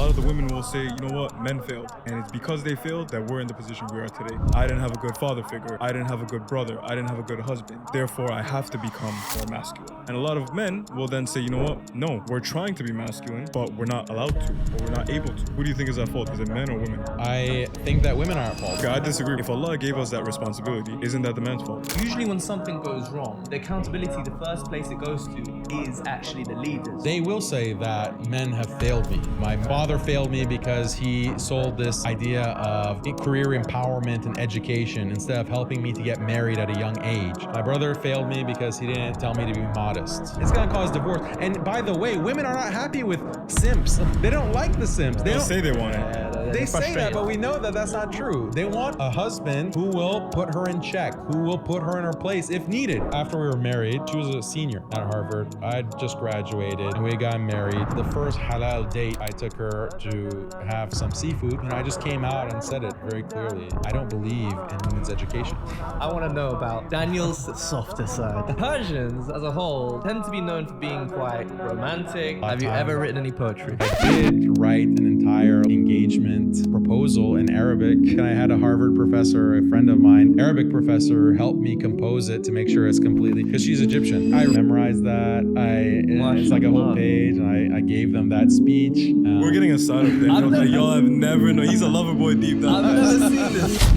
lot of the women will say, you know what, men failed. And it's because they failed that we're in the position we are today. I didn't have a good father figure. I didn't have a good brother. I didn't have a good husband. Therefore, I have to become more masculine. And a lot of men will then say, you know what, no, we're trying to be masculine, but we're not allowed to, or we're not able to. Who do you think is at fault? Is it men or women? I think that women are at fault. Okay, I disagree. If Allah gave us that responsibility, isn't that the man's fault? Usually when something goes wrong, the accountability, the first place it goes to is actually the leaders. They will say that men have failed me. My father failed me because he sold this idea of career empowerment and education instead of helping me to get married at a young age. My brother failed me because he didn't tell me to be modest. It's gonna cause divorce. And by the way, women are not happy with simps. They don't like the simps. They don't say they want it. They say that, but we know that that's not true. They want a husband who will put her in check, who will put her in her place if needed. After we were married, she was a senior at Harvard. I just graduated and we got married. The first halal date, I took her to have some seafood, and I just came out and said it very clearly. I don't believe in women's education. I want to know about Daniel's softer side. Persians, as a whole, tend to be known for being quite romantic. Have you ever written any poetry? I did write an entire engagement proposal in Arabic, and I had a Harvard professor, a friend of mine, Arabic professor, help me compose it to make sure it's completely, because she's Egyptian. I memorized that. It's like a whole page, and I gave them that speech. We're getting a side of Daniel that y'all have never known. He's a lover boy deep down. I've never seen this.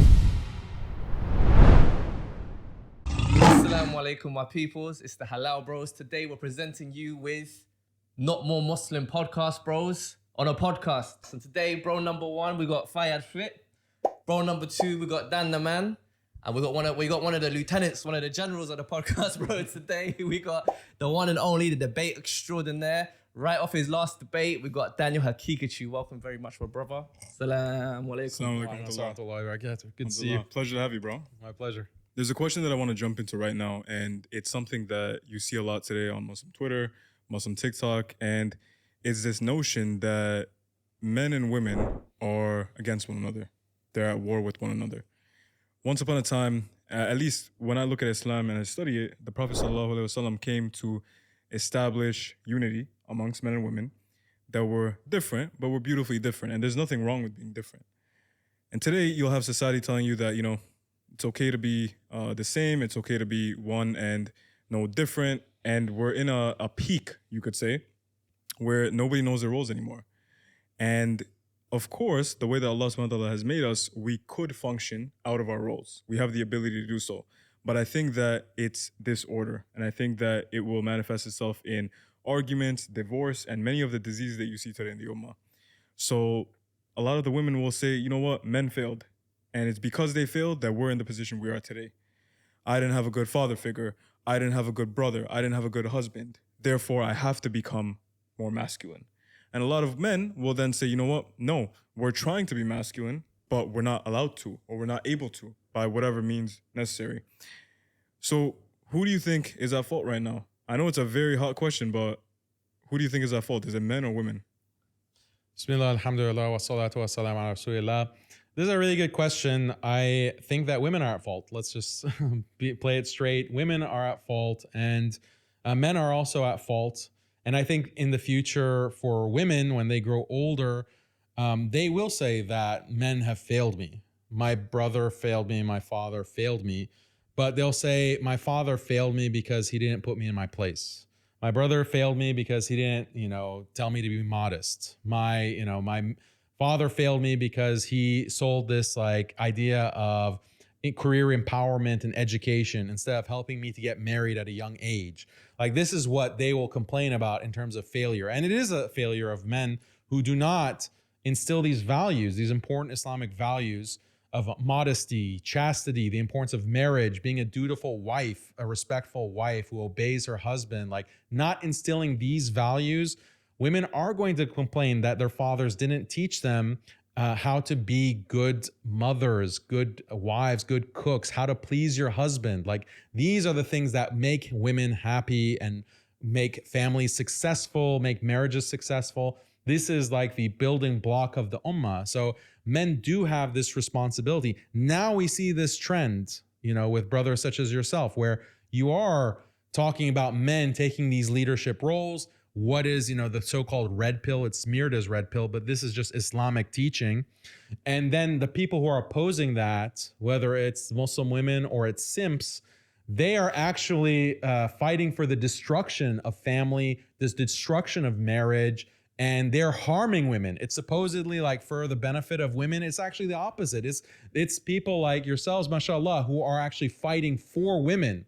Assalamu alaikum, my peoples. It's the Halal Bros. Today we're presenting you with Not More Muslim Podcast Bros on a podcast. And today, bro number one, we got Fayad Fit. Bro number two, we got Dan the Man. And we got one of the lieutenants, one of the generals of the podcast, bro. Today we got the one and only, the debate extraordinaire. Right off his last debate, we got Daniel Haqiqatjou. Welcome very much, my brother. Assalamu alaikum. Good to see you. Pleasure to have you, bro. My pleasure. There's a question that I want to jump into right now, and it's something that you see a lot today on Muslim Twitter, Muslim TikTok, and it's this notion that men and women are against one another. They're at war with one another. Once upon a time, at least when I look at Islam and I study it, the Prophet ﷺ came to establish unity amongst men and women that were different, but were beautifully different. And there's nothing wrong with being different. And today you'll have society telling you that, it's okay to be the same, it's okay to be one and no different. And we're in a peak, you could say, where nobody knows their roles anymore. And of course, the way that Allah subhanahu wa ta'ala has made us, we could function out of our roles. We have the ability to do so. But I think that it's disorder. And I think that it will manifest itself in arguments, divorce, and many of the diseases that you see today in the Ummah. So a lot of the women will say, you know what, men failed. And it's because they failed that we're in the position we are today. I didn't have a good father figure. I didn't have a good brother. I didn't have a good husband. Therefore, I have to become more masculine. And a lot of men will then say, you know what, no, we're trying to be masculine, but we're not allowed to, or we're not able to, by whatever means necessary. So who do you think is at fault right now? I know it's a very hot question, but who do you think is at fault? Is it men or women? Bismillah, alhamdulillah, wa salatu wa salam ala rasulillah. This is a really good question. I think that women are at fault. Let's just play it straight. Women are at fault, and men are also at fault. And I think in the future for women, when they grow older, they will say that men have failed me. My brother failed me, my father failed me. But they'll say, my father failed me because he didn't put me in my place. My brother failed me because he didn't, tell me to be modest. My father failed me because he sold this idea of career empowerment and education instead of helping me to get married at a young age. This is what they will complain about in terms of failure. And it is a failure of men who do not instill these values, these important Islamic values of modesty, chastity, the importance of marriage, being a dutiful wife, a respectful wife who obeys her husband, not instilling these values. Women are going to complain that their fathers didn't teach them how to be good mothers, good wives, good cooks, how to please your husband. These are the things that make women happy and make families successful, make marriages successful. This is the building block of the ummah. So men do have this responsibility. Now we see this trend, with brothers such as yourself, where you are talking about men taking these leadership roles. what is, the so-called red pill. It's smeared as red pill, but this is just Islamic teaching. And then the people who are opposing that, whether it's Muslim women or it's simps, they are actually fighting for the destruction of family, this destruction of marriage, and they're harming women. It's supposedly like for the benefit of women. It's actually the opposite. It's people like yourselves, mashallah, who are actually fighting for women.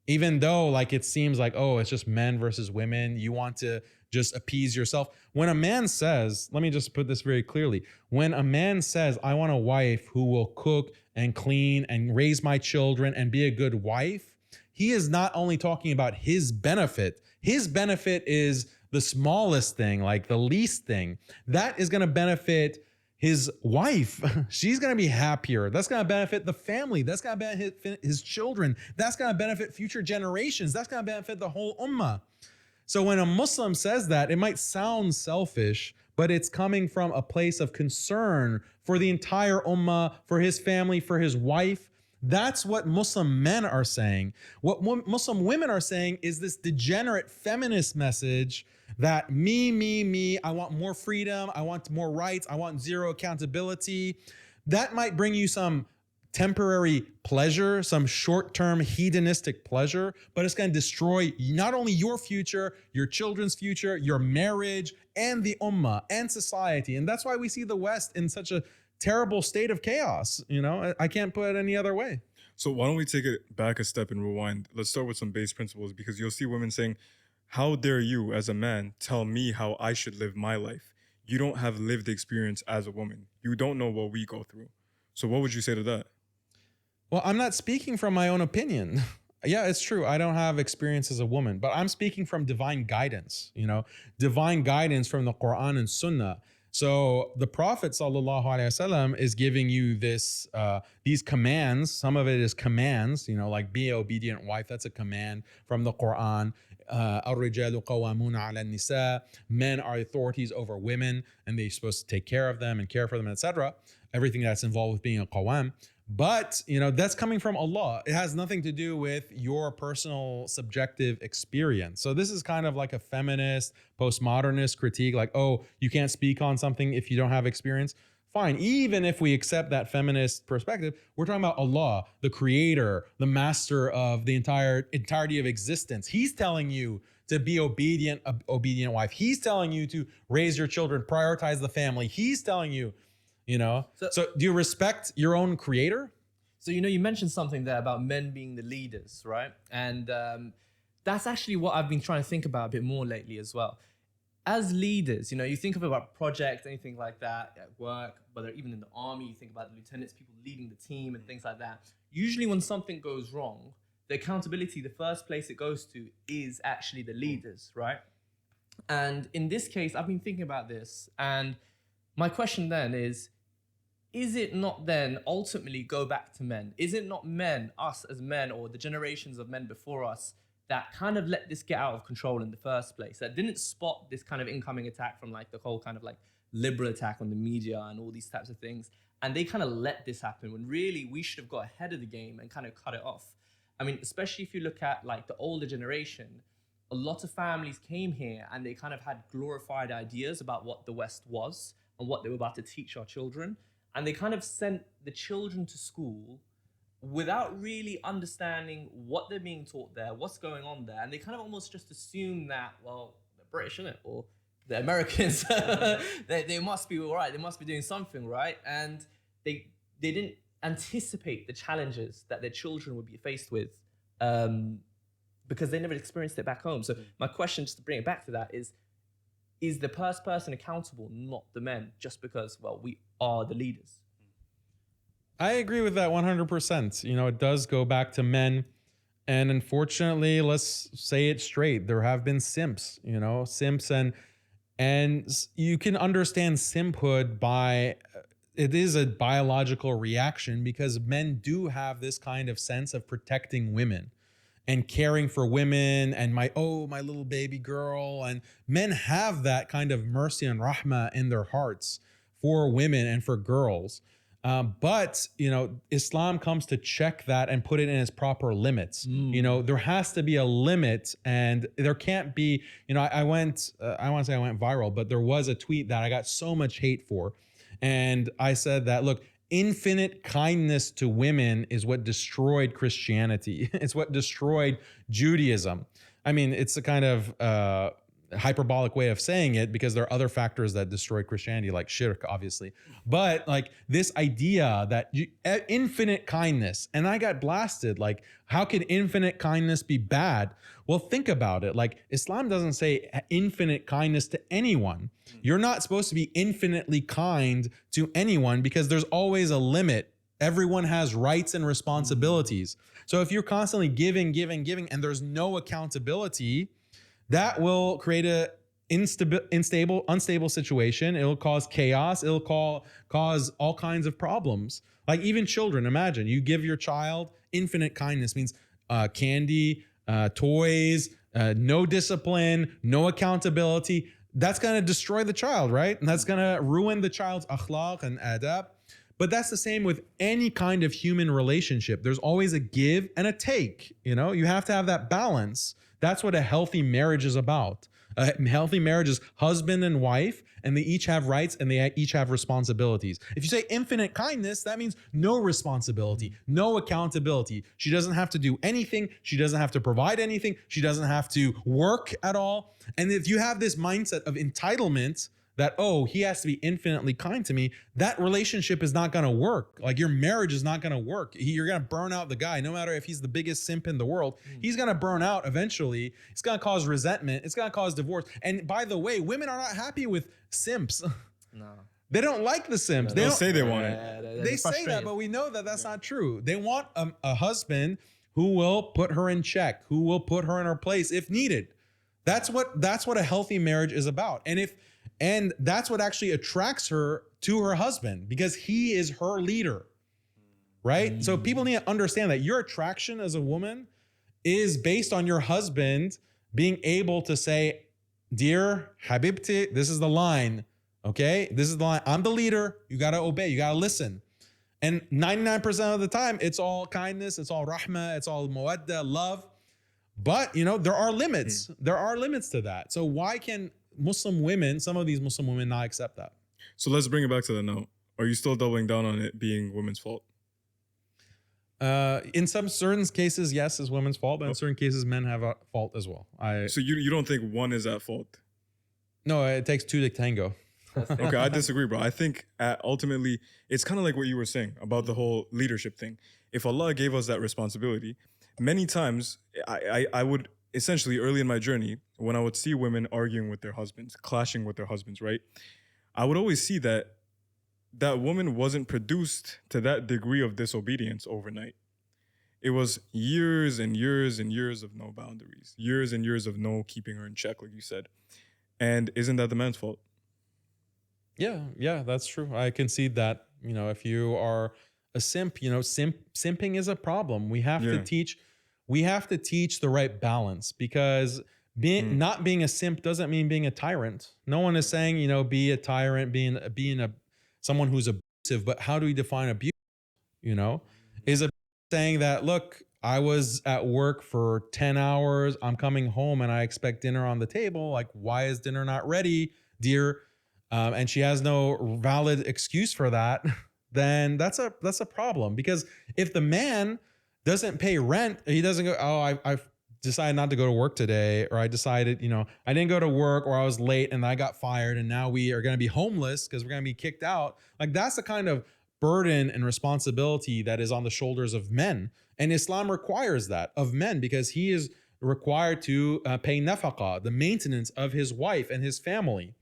Even though like it seems like, oh, it's just men versus women. You want to just appease yourself. When a man says, let me just put this very clearly. When a man says, I want a wife who will cook and clean and raise my children and be a good wife, he is not only talking about his benefit. His benefit is the smallest thing, like the least thing. That is going to benefit his wife. She's going to be happier. That's going to benefit the family. That's going to benefit his children. That's going to benefit future generations. That's going to benefit the whole ummah. So when a Muslim says that, it might sound selfish, but it's coming from a place of concern for the entire ummah, for his family, for his wife. That's what Muslim men are saying. What Muslim women are saying is this degenerate feminist message that me, I want more freedom, I want more rights, I want zero accountability. That might bring you some temporary pleasure, some short-term hedonistic pleasure, but it's going to destroy not only your future, your children's future, your marriage, and the ummah and society. And that's why we see the West in such a terrible state of chaos. I can't put it any other way. So why don't we take it back a step and rewind? Let's start with some base principles, because you'll see women saying, how dare you as a man tell me how I should live my life? You don't have lived experience as a woman. You don't know what we go through. So what would you say to that? Well, I'm not speaking from my own opinion. Yeah, it's true. I don't have experience as a woman, but I'm speaking from divine guidance, divine guidance from the Quran and Sunnah. So the Prophet sallallahu alaihi wasallam is giving you these commands. Some of it is commands, like be an obedient wife. That's a command from the Quran. الرجال قوامون على النساء. Men are authorities over women, and they're supposed to take care of them and care for them, etc. Everything that's involved with being a qawam. But, that's coming from Allah. It has nothing to do with your personal subjective experience. So this is kind of like a feminist, postmodernist critique, like, oh, you can't speak on something if you don't have experience. Fine. Even if we accept that feminist perspective, we're talking about Allah, the creator, the master of the entirety of existence. He's telling you to be obedient wife. He's telling you to raise your children, prioritize the family. He's telling you, So do you respect your own creator? So, you mentioned something there about men being the leaders, right? And that's actually what I've been trying to think about a bit more lately as well. As leaders, you think about projects, anything like that at work, whether even in the army, you think about the lieutenants, people leading the team and things like that. Usually when something goes wrong, the accountability, the first place it goes to is actually the leaders, right? And in this case, I've been thinking about this, and my question then is it not then ultimately go back to men? Is it not men, us as men, or the generations of men before us, that kind of let this get out of control in the first place, that didn't spot this kind of incoming attack from like the whole kind of like liberal attack on the media and all these types of things, and they kind of let this happen when really we should have got ahead of the game and kind of cut it off? I mean, especially if you look at like the older generation, a lot of families came here and they kind of had glorified ideas about what the West was and what they were about to teach our children. And they kind of sent the children to school without really understanding what they're being taught there, what's going on there. And they kind of almost just assume that, well, they're British, isn't it? Or the Americans, they must be all right. They must be doing something right. And they didn't anticipate the challenges that their children would be faced with because they never experienced it back home. So my question, just to bring it back to that, is the first person accountable, not the men, just because, well, we are the leaders? I agree with that 100%. It does go back to men. And unfortunately, let's say it straight, there have been simps, simps, and you can understand simphood by, it is a biological reaction because men do have this kind of sense of protecting women and caring for women and my little baby girl. And men have that kind of mercy and rahmah in their hearts for women and for girls. But Islam comes to check that and put it in its proper limits. There has to be a limit, and there can't be. I want to say I went viral, but there was a tweet that I got so much hate for, and I said that, look, infinite kindness to women is what destroyed Christianity. It's what destroyed Judaism. I mean, it's a kind of hyperbolic way of saying it, because there are other factors that destroy Christianity, like shirk, obviously. But like this idea that infinite kindness, and I got blasted, like, how could infinite kindness be bad? Well, think about it. Like, Islam doesn't say infinite kindness to anyone. You're not supposed to be infinitely kind to anyone, because there's always a limit. Everyone has rights and responsibilities. So if you're constantly giving, and there's no accountability, that will create a unstable situation. It'll cause chaos. It'll cause all kinds of problems. Like, even children, imagine you give your child infinite kindness, means candy, toys, no discipline, no accountability. That's going to destroy the child, right? And that's going to ruin the child's akhlaq and adab. But that's the same with any kind of human relationship. There's always a give and a take. You have to have that balance. That's what a healthy marriage is about. A healthy marriage is husband and wife, and they each have rights and they each have responsibilities. If you say infinite kindness, that means no responsibility, no accountability. She doesn't have to do anything. She doesn't have to provide anything. She doesn't have to work at all. And if you have this mindset of entitlement, that, oh, he has to be infinitely kind to me, that relationship is not going to work. Like, your marriage is not going to work. You're going to burn out the guy. No matter if he's the biggest simp in the world, he's going to burn out eventually. It's going to cause resentment. It's going to cause divorce. And by the way, women are not happy with simps. No. They don't like the simps. They don't say they want it. They say that, but we know that that's not true. They want a husband who will put her in check, who will put her in her place if needed. That's what a healthy marriage is about. And that's what actually attracts her to her husband, because he is her leader, right? So people need to understand that your attraction as a woman is based on your husband being able to say, dear Habibti, this is the line, okay? This is the line. I'm the leader. You got to obey. You got to listen. And 99% of the time, it's all kindness. It's all rahmah. It's all mawadda, love. But, there are limits. There are limits to that. So why can Muslim women, some of these Muslim women, not accept that? So let's bring it back to the note. Are you still doubling down on it being women's fault? In some certain cases, yes, it's women's fault, but in certain cases, men have a fault as well. So you don't think one is at fault? No, it takes two to tango. Okay, I disagree, bro. I think ultimately, it's kind of like what you were saying about the whole leadership thing. If Allah gave us that responsibility, many times I would essentially, early in my journey, when I would see women arguing with their husbands, clashing with their husbands, right? I would always see that woman wasn't produced to that degree of disobedience overnight. It was years and years and years of no boundaries, years and years of no keeping her in check, like you said. And isn't that the man's fault? Yeah, that's true. I concede that, if you are a simp, simping is a problem. We have to teach the right balance, because not being a simp doesn't mean being a tyrant. No one is saying, be a tyrant, being someone who's abusive, but how do we define abuse? Is a saying that, look, I was at work for 10 hours, I'm coming home and I expect dinner on the table. Like, why is dinner not ready, dear? And she has no valid excuse for that, then that's a problem. Because if the man doesn't pay rent, he doesn't go, oh, I've decided not to go to work today, or I decided, I didn't go to work, or I was late and I got fired and now we are going to be homeless because we're going to be kicked out. Like, that's the kind of burden and responsibility that is on the shoulders of men. And Islam requires that of men, because he is required to pay nafaqah, the maintenance of his wife and his family.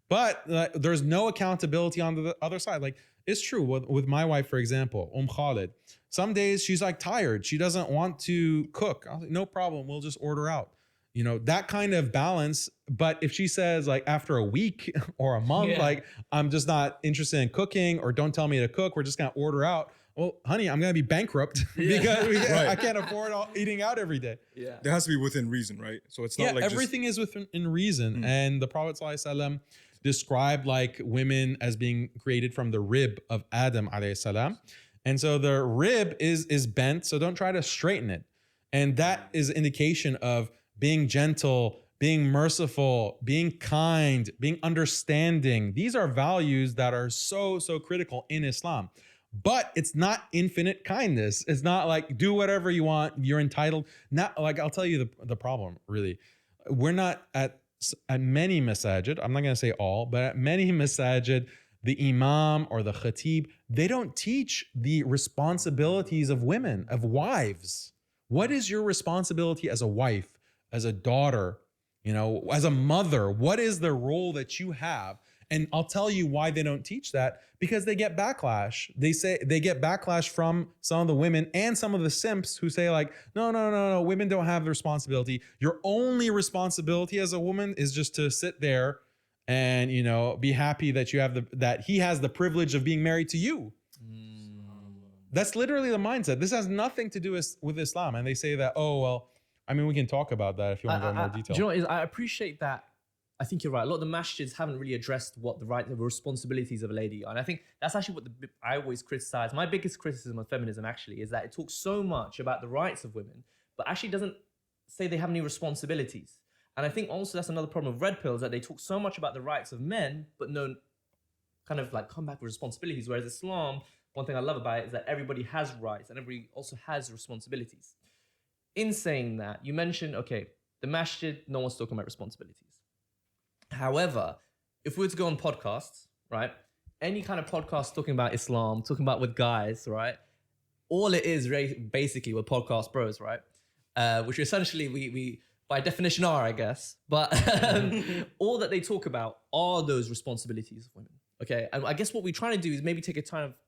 But there's no accountability on the other side. Like, it's true with my wife, for example, Khalid. Some days she's like tired. She doesn't want to cook. I was like, no problem. We'll just order out. That kind of balance. But if she says, like, after a week or a month, like, I'm just not interested in cooking, or don't tell me to cook, we're just going to order out. Well, honey, I'm going to be bankrupt because I can't afford eating out every day. Yeah. There has to be within reason, right? So it's not like everything is within reason. And the Prophet ﷺ described like women as being created from the rib of Adam alayhi salam. And so the rib is bent, so don't try to straighten it. And that is indication of being gentle, being merciful, being kind, being understanding. These are values that are so critical in Islam. But it's not infinite kindness. It's not like do whatever you want, you're entitled. Not like, I'll tell you the problem, really. We're not at many masajid, I'm not going to say all, but at many masajid, the imam or the khatib, they don't teach the responsibilities of women, of wives. What is your responsibility as a wife, as a daughter, as a mother? What is the role that you have? And I'll tell you why they don't teach that, because they get backlash. They get backlash from some of the women and some of the simps who say like, no, women don't have the responsibility. Your only responsibility as a woman is just to sit there and, be happy that that he has the privilege of being married to you. That's literally the mindset. This has nothing to do with Islam. And they say that, we can talk about that if you want to go in more detail. Do you know what it is? I appreciate that. I think you're right. A lot of the masjids haven't really addressed what the responsibilities of a lady are. And I think that's actually what I always criticize. My biggest criticism of feminism actually is that it talks so much about the rights of women, but actually doesn't say they have any responsibilities. And I think also that's another problem of red pills, that they talk so much about the rights of men, but no kind of like come back with responsibilities. Whereas Islam, one thing I love about it is that everybody has rights and everybody also has responsibilities. In saying that, you mentioned, okay, the masjid, no one's talking about responsibilities. However, if we were to go on podcasts, right, any kind of podcast talking about Islam, talking about with guys, right, all it is basically with podcast bros, right, which essentially we by definition are, I guess, but all that they talk about are those responsibilities of women. Okay, and I guess what we're trying to do is maybe take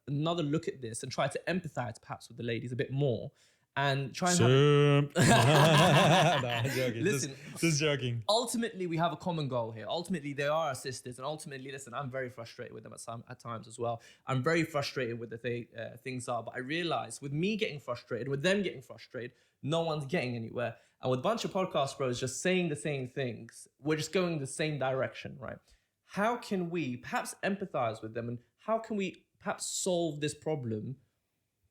another look at this and try to empathize perhaps with the ladies a bit more and try and no, I'm joking. Listen, just joking. Ultimately, we have a common goal here. Ultimately, they are our sisters, and ultimately, listen, I'm very frustrated with them at times as well. I'm very frustrated with the things are, but I realize with me getting frustrated, with them getting frustrated, no one's getting anywhere. And with a bunch of podcast bros just saying the same things, we're just going the same direction, right? How can we perhaps empathize with them, and how can we perhaps solve this problem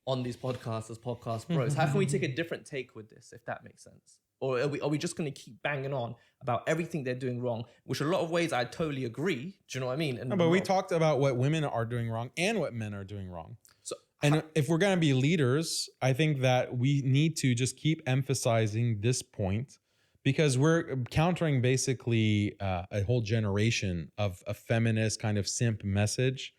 on these podcasts as podcast bros? How can we take a different take with this, if that makes sense? Or are we just going to keep banging on about everything they're doing wrong, which a lot of ways I totally agree. Do you know what I mean? But we talked about what women are doing wrong and what men are doing wrong. And if we're going to be leaders, I think that we need to just keep emphasizing this point, because we're countering basically a whole generation of a feminist kind of simp message.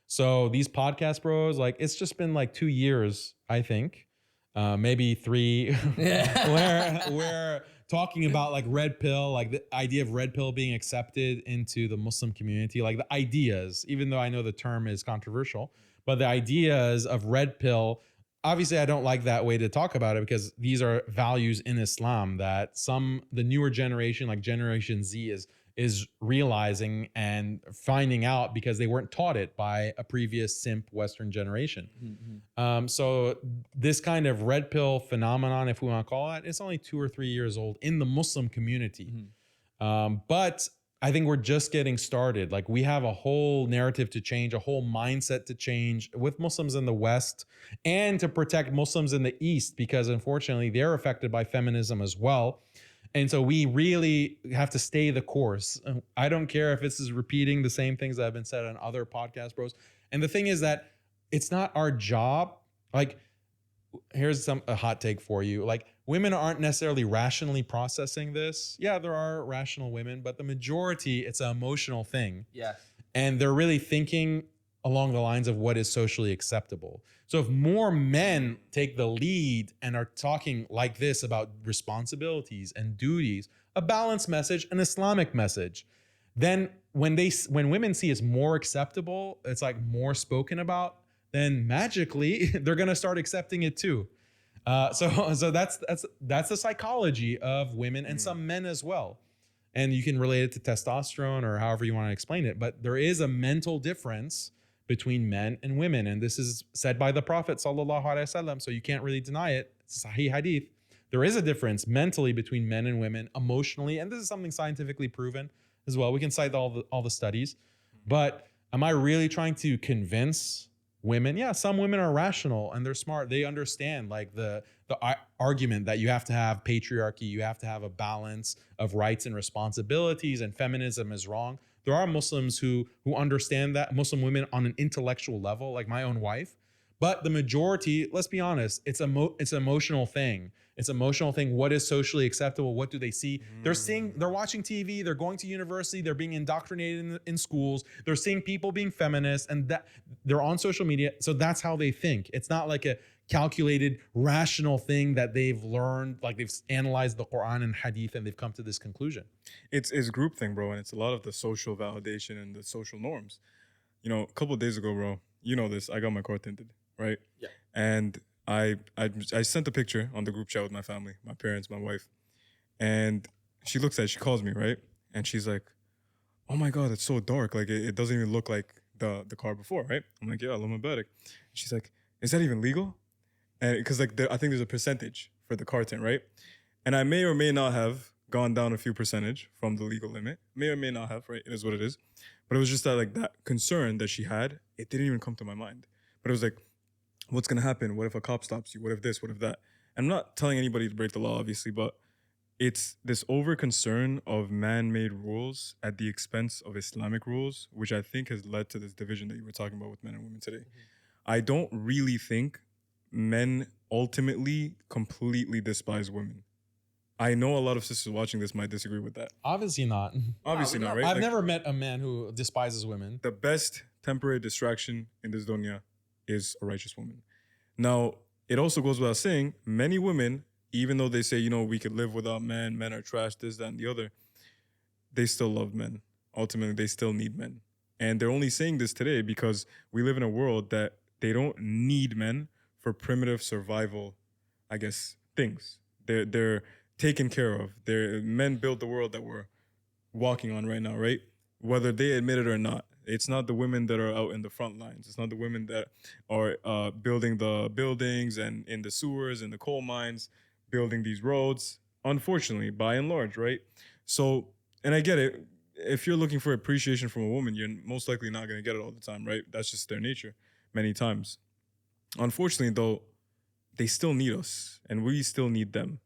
So these podcast bros, like it's just been like 2 years, I think, maybe 3, where we're talking about like red pill, like the idea of red pill being accepted into the Muslim community, like the ideas, even though I know the term is controversial, but the ideas of red pill, obviously I don't like that way to talk about it, because these are values in Islam that the newer generation, like Generation Z is realizing and finding out because they weren't taught it by a previous simp Western generation. Mm-hmm. So this kind of red pill phenomenon, if we want to call it, it's only 2 or 3 years old in the Muslim community. Mm-hmm. But I think we're just getting started. Like we have a whole narrative to change, a whole mindset to change with Muslims in the West, and to protect Muslims in the East, because unfortunately they're affected by feminism as well. And so we really have to stay the course. I don't care if this is repeating the same things that have been said on other podcast bros. And the thing is that it's not our job. Like, here's a hot take for you. Like, women aren't necessarily rationally processing this. Yeah, there are rational women, but the majority, it's an emotional thing. Yeah. And they're really thinking along the lines of what is socially acceptable. So if more men take the lead and are talking like this about responsibilities and duties, a balanced message, an Islamic message, then when women see it's more acceptable, it's like more spoken about, then magically they're going to start accepting it too. So that's the psychology of women and some men as well. And you can relate it to testosterone or however you want to explain it, but there is a mental difference between men and women. And this is said by the Prophet sallallahu alaihi wasallam, so you can't really deny it. It's Sahih hadith. There is a difference mentally between men and women, emotionally, and this is something scientifically proven. as well. We can cite all the studies, but am I really trying to convince women? Yeah, some women are rational and they're smart. They understand like the argument that you have to have patriarchy, you have to have a balance of rights and responsibilities, and feminism is wrong. There are Muslims who understand that, Muslim women on an intellectual level, like my own wife. But the majority, let's be honest, it's an emotional thing. It's an emotional thing. What is socially acceptable? What do they see? They're watching TV, they're going to university, they're being indoctrinated in schools, they're seeing people being feminists, and that they're on social media. So that's how they think. It's not like a calculated, rational thing that they've learned, like they've analyzed the Quran and Hadith and they've come to this conclusion. It's groupthink, bro, and it's a lot of the social validation and the social norms. You know, a couple of days ago, bro, you know this, I got my car tinted, right? Yeah. And I sent a picture on the group chat with my family, my parents, my wife, and she looks at it, she calls me, right? And she's like, oh my God, it's so dark. Like it doesn't even look like the car before, right? I'm like, yeah, I'm diabetic. She's like, is that even legal? And because like I think there's a percentage for the car tint, right? And I may or may not have gone down a few percentage from the legal limit. May or may not have, right? It is what it is. But it was just that like that concern that she had, it didn't even come to my mind. But it was like, what's gonna happen? What if a cop stops you? What if this? What if that? And I'm not telling anybody to break the law, obviously, but it's this over concern of man-made rules at the expense of Islamic rules, which I think has led to this division that you were talking about with men and women today. I don't really think men ultimately completely despise women. I know a lot of sisters watching this might disagree with that. Obviously not. Obviously not, right? I've Like, never met a man who despises women. the best temporary distraction in this dunya is a righteous woman. Now, it also goes without saying, many women, even though they say, you know, we could live without men, men are trash, this, that, and the other, they still love men. Ultimately, they still need men. And they're only saying this today because we live in a world that they don't need men for primitive survival, I guess, things. They're taken care of. Men built the world that we're walking on right now, right? Whether they admit it or not. It's not the women that are out in the front lines. It's not the women that are building the buildings and in the sewers and the coal mines, building these roads, unfortunately, by and large, right? So, and I get it. If you're looking for appreciation from a woman, you're most likely not going to get it all the time, right? That's just their nature many times. Unfortunately, though, they still need us and we still need them.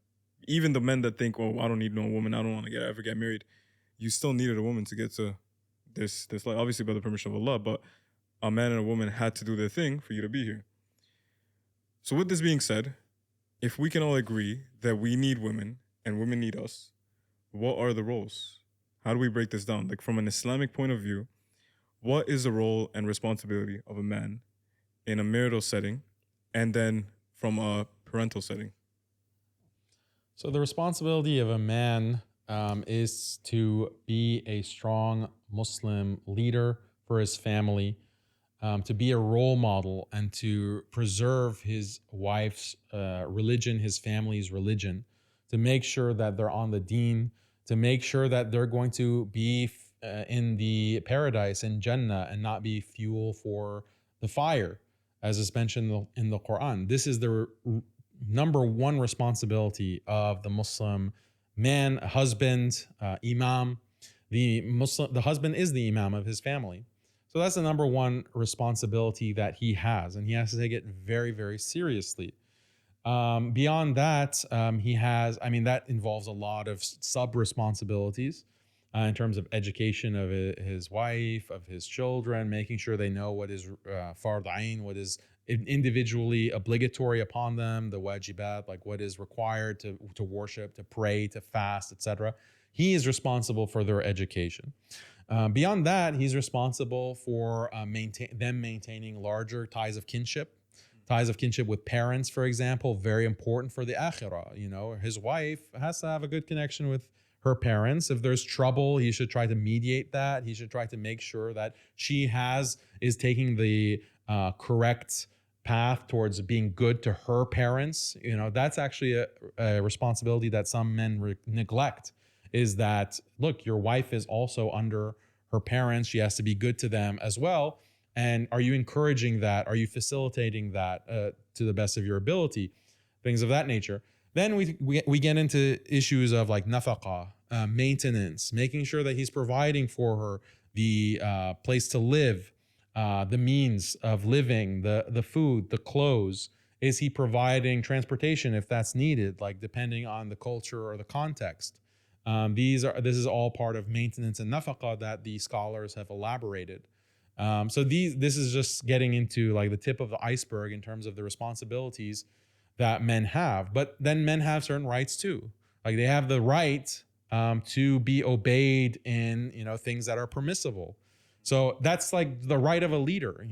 Even the men that think, oh, I don't need no woman, I don't want to ever get married. You still needed a woman to get to this life, obviously by the permission of Allah, but a man and a woman had to do their thing for you to be here. So with this being said, if we can all agree that we need women and women need us, what are the roles? How do we break this down? Like from an Islamic point of view, what is the role and responsibility of a man in a marital setting and then from a parental setting? So the responsibility of a man is to be a strong Muslim leader for his family, to be a role model and to preserve his wife's religion, his family's religion, to make sure that they're on the deen, to make sure that they're going to be in the paradise, in Jannah, and not be fuel for the fire, as is mentioned in the Quran. This is the number one responsibility of the Muslim man, husband, imam. The husband is the imam of his family. So that's the number one responsibility that he has, and he has to take it very, very seriously. Beyond that, that involves a lot of sub-responsibilities in terms of education of his wife, of his children, making sure they know what is fard ayn, what is individually obligatory upon them, the wajibat, like what is required to worship, to pray, to fast, etc. He is responsible for their education. Beyond that, he's responsible for maintaining larger ties of kinship. Ties of kinship with parents, for example, very important for the akhirah. You know, his wife has to have a good connection with her parents. If there's trouble, he should try to mediate that. He should try to make sure that she is taking the correct path towards being good to her parents. You know, that's actually a responsibility that some men neglect, is that, look, your wife is also under her parents. She has to be good to them as well. And are you encouraging that? Are you facilitating that to the best of your ability? Things of that nature. Then we get into issues of like nafaqah, maintenance, making sure that he's providing for her the place to live, the means of living, the food, the clothes. Is he providing transportation if that's needed, like depending on the culture or the context? This is all part of maintenance and nafaqah that the scholars have elaborated. So this is just getting into like the tip of the iceberg in terms of the responsibilities that men have. But then men have certain rights too. Like they have the right to be obeyed in, things that are permissible. So that's like the right of a leader,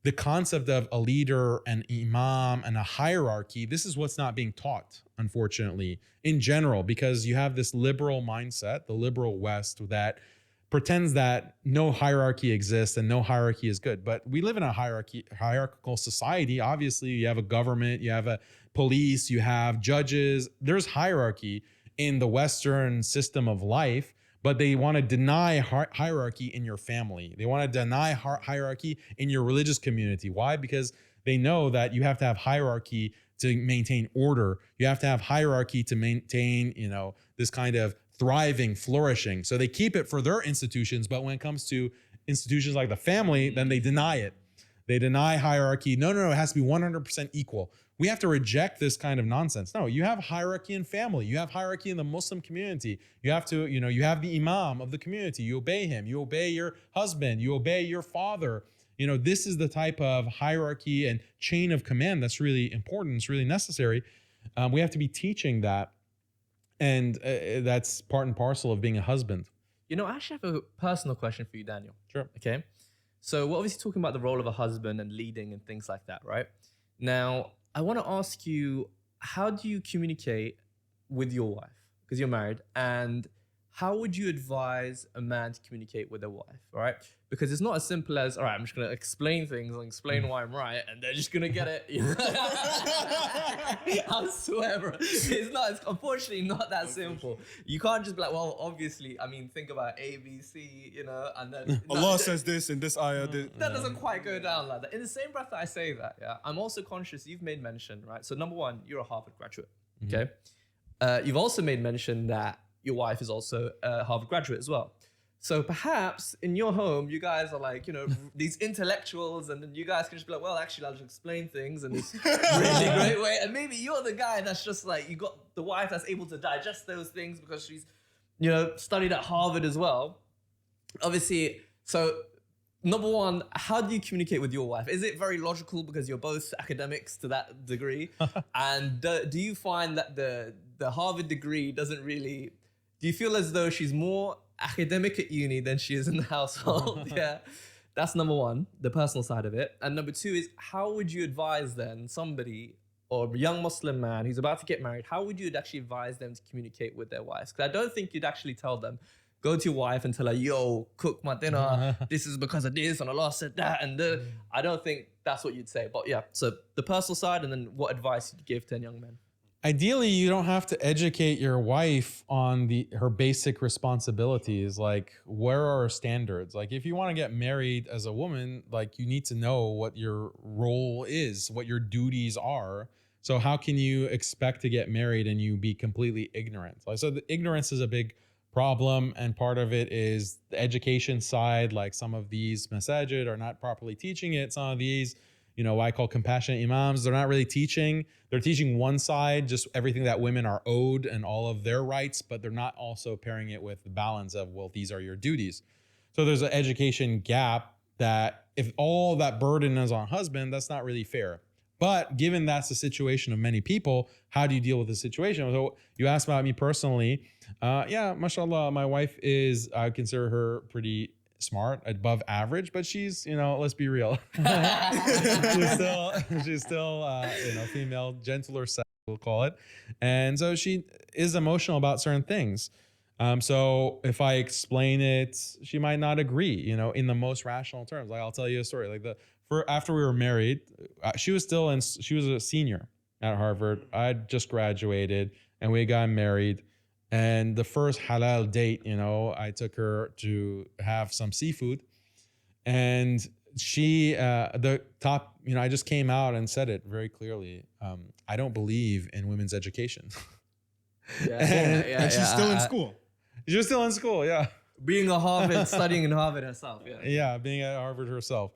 the concept of a leader, an imam, and a hierarchy. This is what's not being taught, unfortunately, in general, because you have this liberal mindset, the liberal West, that pretends that no hierarchy exists and no hierarchy is good. But we live in a hierarchical society. Obviously, you have a government, you have a police, you have judges. There's hierarchy in the Western system of life, but they want to deny hierarchy in your family. They want to deny hierarchy in your religious community. Why? Because they know that you have to have hierarchy to maintain order. You have to have hierarchy to maintain, this kind of thriving, flourishing. So they keep it for their institutions, but when it comes to institutions like the family, then they deny it. They deny hierarchy. No, it has to be 100% equal. We have to reject this kind of nonsense. No, you have hierarchy in family. You have hierarchy in the Muslim community. You have to, you have the imam of the community. You obey him. You obey your husband. You obey your father. This is the type of hierarchy and chain of command that's really important. It's really necessary. We have to be teaching that. And that's part and parcel of being a husband. I actually have a personal question for you, Daniel. Sure. Okay. So we're obviously talking about the role of a husband and leading and things like that, right? Now, I want to ask you, how do you communicate with your wife? Because you're married. And how would you advise a man to communicate with their wife, right? Because it's not as simple as, all right, I'm just going to explain things and explain why I'm right, and they're just going to get it. I swear, bro. It's unfortunately not that simple. You can't just be like, well, obviously, think about A, B, C, and then... Allah says this in this ayah. That doesn't quite go down like that. In the same breath that I say that, yeah, I'm also conscious, you've made mention, right? So number one, you're a Harvard graduate, okay? You've also made mention that your wife is also a Harvard graduate as well. So perhaps in your home, you guys are like, these intellectuals, and then you guys can just be like, well, actually, I'll just explain things in this really great way. And maybe you're the guy that's just like, you got the wife that's able to digest those things because she's, studied at Harvard as well. Obviously, so number one, how do you communicate with your wife? Is it very logical because you're both academics to that degree? And do you find that the Harvard degree doesn't really... Do you feel as though she's more academic at uni than she is in the household? Yeah, that's number one, the personal side of it. And number two is, how would you advise then somebody or a young Muslim man who's about to get married, how would you actually advise them to communicate with their wives? Because I don't think you'd actually tell them, go to your wife and tell her, yo, cook my dinner. This is because of this and Allah said that. And I don't think that's what you'd say. But yeah, so the personal side, and then what advice you'd give to young men? Ideally, you don't have to educate your wife on her basic responsibilities. Like, where are our standards? Like, if you want to get married as a woman, like, you need to know what your role is, what your duties are. So how can you expect to get married and you be completely ignorant? Like, so the ignorance is a big problem, and part of it is the education side. Like, some of these masajid are not properly teaching it. Some of these, what I call compassionate imams, they're not really teaching. They're teaching one side, just everything that women are owed and all of their rights, but they're not also pairing it with the balance of, well, these are your duties. So there's an education gap that if all that burden is on husband, that's not really fair. But given that's the situation of many people, how do you deal with the situation? So you asked about me personally. Yeah, mashallah, my wife is, I consider her pretty smart, above average, but she's, let's be real. she's still, female, gentler sex, we'll call it. And so she is emotional about certain things. So if I explain it, she might not agree, in the most rational terms. Like, I'll tell you a story. Like, after we were married, she was a senior at Harvard. I'd just graduated and we got married. And the first halal date, I took her to have some seafood, and she, I just came out and said it very clearly. I don't believe in women's education. And she's still in school. She was still in school, yeah. Being a Harvard, studying in Harvard herself, yeah. Yeah, being at Harvard herself.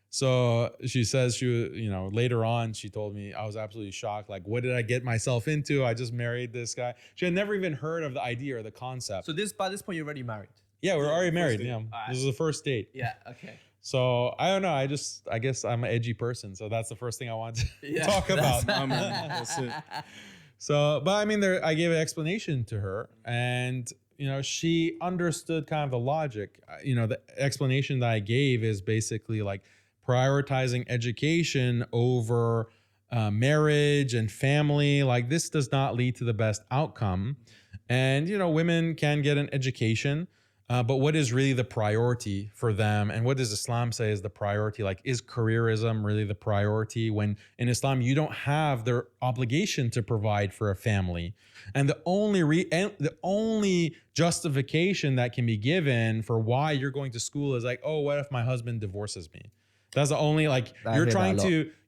So she says later on, she told me, I was absolutely shocked. Like, what did I get myself into? I just married this guy. She had never even heard of the idea or the concept. So by this point, you're already married? Yeah, we're already married. Yeah, right. This is the first date. Yeah, okay. So I don't know. I guess I'm an edgy person. So that's the first thing I want to talk about. That's it. So, but I mean, I gave an explanation to her, and she understood kind of the logic. The explanation that I gave is basically like prioritizing education over marriage and family. Like, this does not lead to the best outcome. And women can get an education. But what is really the priority for them? And what does Islam say is the priority? Like, is careerism really the priority when in Islam you don't have the obligation to provide for a family? And the only justification that can be given for why you're going to school is like, oh, what if my husband divorces me? That's the only, like,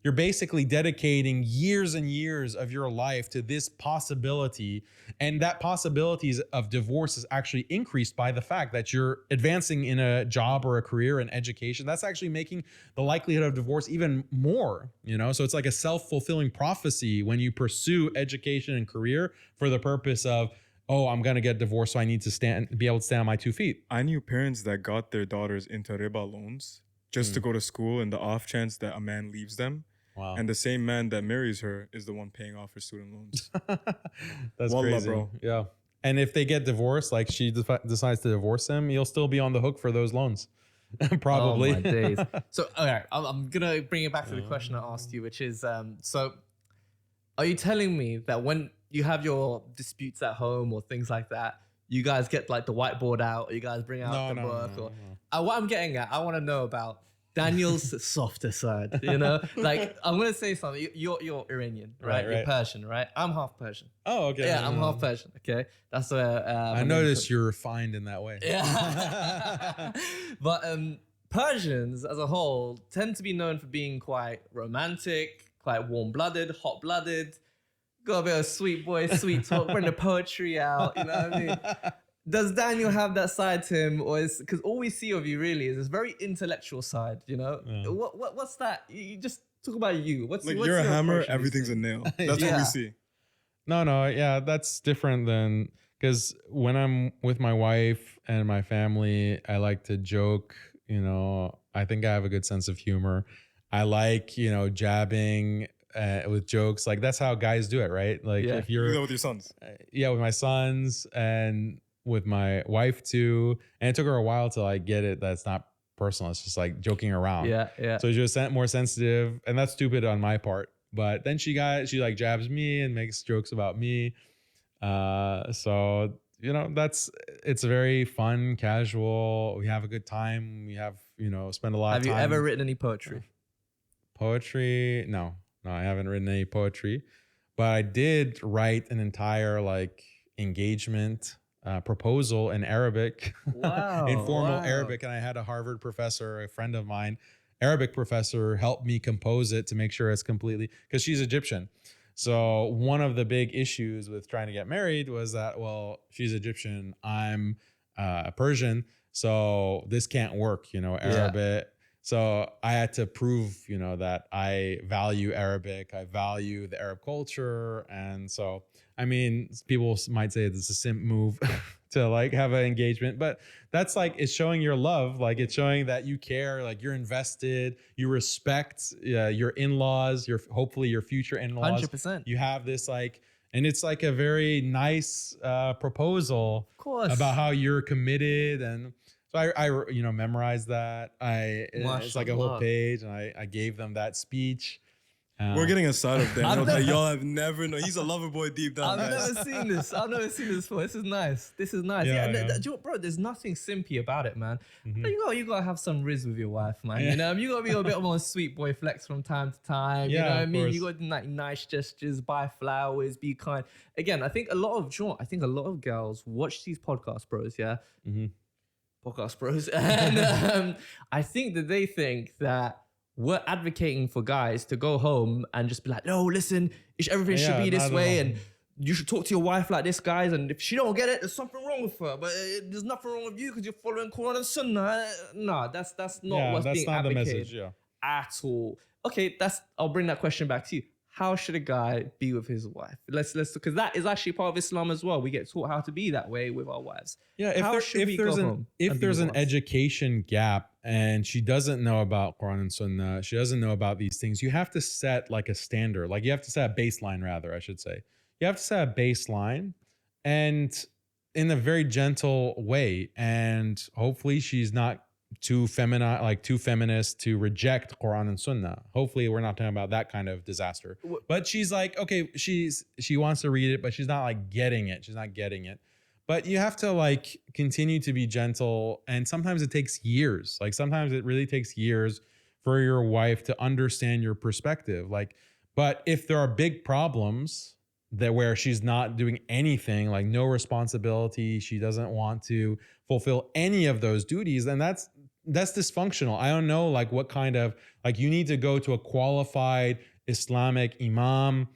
you're basically dedicating years and years of your life to this possibility. And that possibilities of divorce is actually increased by the fact that you're advancing in a job or a career and education. That's actually making the likelihood of divorce even more, So it's like a self-fulfilling prophecy when you pursue education and career for the purpose of, oh, I'm going to get divorced, so I need to be able to stand on my 2 feet. I knew parents that got their daughters into riba loans just to go to school in the off chance that a man leaves them. Wow. And the same man that marries her is the one paying off her student loans. That's Wallah, crazy, bro. Yeah. And if they get divorced, like she decides to divorce him, you'll still be on the hook for those loans. Probably. Oh my days. So, all right, I'm going to bring it back to the question I asked you, which is, so are you telling me that when you have your disputes at home or things like that, you guys get like the whiteboard out, or you guys bring out the book? What I'm getting at, I want to know about Daniel's softer side, Like, I'm going to say something. You're Iranian, right? You're Persian, right? I'm half Persian. Oh, okay. Yeah, I'm half Persian, okay? That's where... I noticed you're refined in that way. Yeah. But Persians, as a whole, tend to be known for being quite romantic, quite warm-blooded, hot-blooded, got a bit of sweet boy, sweet talk, bring the poetry out, you know what I mean? Does Daniel have that side to him, or is because all we see of you really is this very intellectual side, Yeah. What's that? You just talk about you. What's you're a hammer, everything's a nail. That's what we see. No, yeah, that's different than, because when I'm with my wife and my family, I like to joke. I think I have a good sense of humor. I like jabbing with jokes. Like, that's how guys do it, right? Like, if you're you go with your sons. With my sons and with my wife too. And it took her a while to like get it. That's not personal. It's just like joking around. Yeah. So she's just more sensitive, and that's stupid on my part. But then she like jabs me and makes jokes about me. So it's very fun, casual. We have a good time. We have spend a lot of time. Have you ever written any poetry? Poetry? No, I haven't written any poetry, but I did write an entire like engagement proposal in Arabic. Wow. Informal Arabic. And I had a Harvard professor, a friend of mine, Arabic professor, help me compose it to make sure it's completely, because she's Egyptian. So one of the big issues with trying to get married was that, well, she's Egyptian, I'm Persian, so this can't work, Arabic. Yeah. So I had to prove, that I value Arabic, I value the Arab culture. And so, I mean, people might say it's a simp move to like have an engagement, but that's like, it's showing your love. Like, it's showing that you care, like you're invested, you respect your in-laws, hopefully your future in-laws. 100%. You have this like, and it's like a very nice proposal about how you're committed. And so I memorized that. It's like a whole page, and I gave them that speech. We're getting a side of Daniel that y'all have never known. He's a lover boy deep down. I've never seen this. I've never seen this before. This is nice. Yeah. Bro, there's nothing simpy about it, man. Mm-hmm. You gotta have some riz with your wife, man. Yeah. You gotta be a bit more sweet boy flex from time to time. Yeah, you know what I mean? Course. You gotta do like nice gestures, buy flowers, be kind. Again, I think a lot of girls watch these podcasts, bros. Yeah. Mm-hmm. Podcast bros, and I think that they think that we're advocating for guys to go home and just be like, no, listen, everything should be this way, and you should talk to your wife like this, guys, and if she don't get it, there's something wrong with her. But there's nothing wrong with you because you're following Quran and Sunnah. No, that's not what's that's being not the advocated message. Yeah. at all. Okay, I'll bring that question back to you. How should a guy be with his wife? Let's because that is actually part of Islam as well. We get taught how to be that way with our wives. Yeah, if there's an education gap and she doesn't know about Quran and Sunnah, she doesn't know about these things, you have to set like a standard. Like you have to set a baseline, rather, I should say. You have to set a baseline and in a very gentle way. And hopefully she's not too feminist to reject Quran and Sunnah. Hopefully we're not talking about that kind of disaster. But she's like, okay, she wants to read it, but she's not like getting it. She's not getting it. But you have to like continue to be gentle. And sometimes it takes years. Like sometimes it really takes years for your wife to understand your perspective. Like, but if there are big problems that where she's not doing anything, like no responsibility, she doesn't want to fulfill any of those duties, then that's dysfunctional. I don't know like what kind of, like you need to go to a qualified Islamic imam,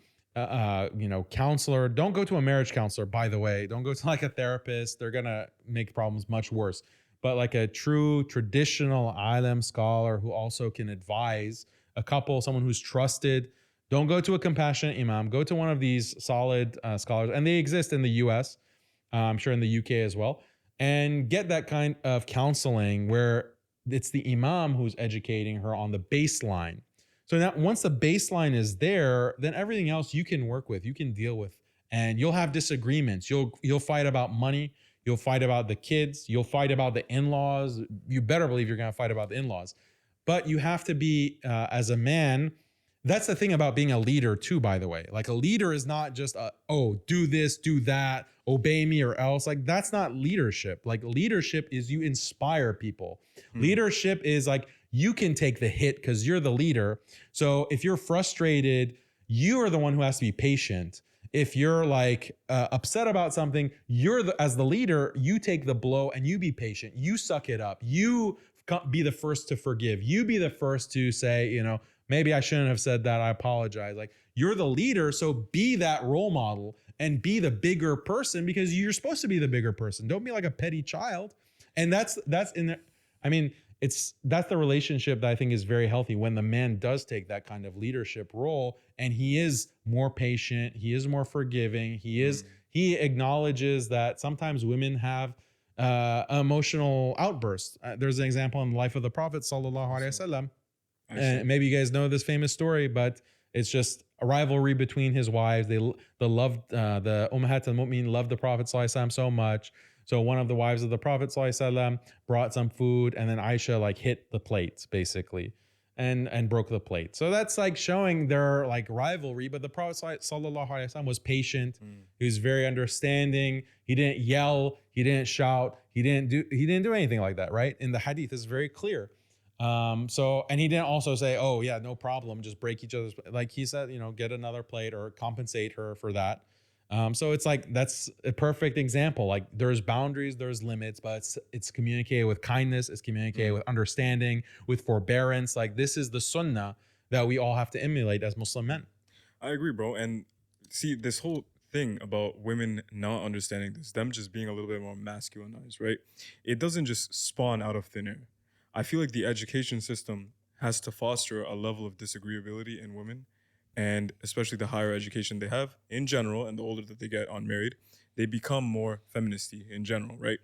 counselor. Don't go to a marriage counselor, by the way. Don't go to like a therapist. They're gonna make problems much worse. But like a true traditional alim scholar who also can advise a couple, someone who's trusted. Don't go to a compassionate imam. Go to one of these solid scholars, and they exist in the US, I'm sure in the UK as well, and get that kind of counseling where it's the imam who's educating her on the baseline. So now once the baseline is there, then everything else you can work with, you can deal with, and you'll have disagreements. You'll fight about money. You'll fight about the kids. You'll fight about the in-laws. You better believe you're going to fight about the in-laws. But you have to be, as a man, that's the thing about being a leader too, by the way. Like a leader is not just, do this, do that, obey me or else. Like that's not leadership. Like leadership is you inspire people. Leadership is like you can take the hit because you're the leader. So if you're frustrated, you are the one who has to be patient. If you're like upset about something, as the leader, you take the blow and you be patient. You suck it up. You be the first to forgive. You be the first to say, maybe I shouldn't have said that. I apologize. Like you're the leader. So be that role model and be the bigger person because you're supposed to be the bigger person. Don't be like a petty child. And that's in there. I mean, that's the relationship that I think is very healthy when the man does take that kind of leadership role and he is more patient. He is more forgiving. He acknowledges that sometimes women have emotional outbursts. There's an example in the life of the Prophet sallallahu alaihi wasallam. And maybe you guys know this famous story, but it's just a rivalry between his wives. The Ummahat al-Mu'min loved the Prophet sallallahu alaihi wasallam so much. So one of the wives of the Prophet sallallahu alaihi wasallam brought some food, and then Aisha like hit the plate basically, and broke the plate. So that's like showing their like rivalry. But the Prophet sallallahu alaihi wasallam was patient. He was very understanding. He didn't yell. He didn't shout. He didn't do anything like that. Right? In the hadith, it's very clear. And he didn't also say, oh yeah, no problem, just break each other's, like he said, get another plate or compensate her for that. So it's like, that's a perfect example. Like there's boundaries, there's limits, but it's communicated with kindness. It's communicated with understanding, with forbearance. Like this is the sunnah that we all have to emulate as Muslim men. I agree, bro. And see, this whole thing about women not understanding this, them just being a little bit more masculinized, right? It doesn't just spawn out of thin air. I feel like the education system has to foster a level of disagreeability in women, and especially the higher education they have in general, and the older that they get unmarried, they become more feministy in general, right?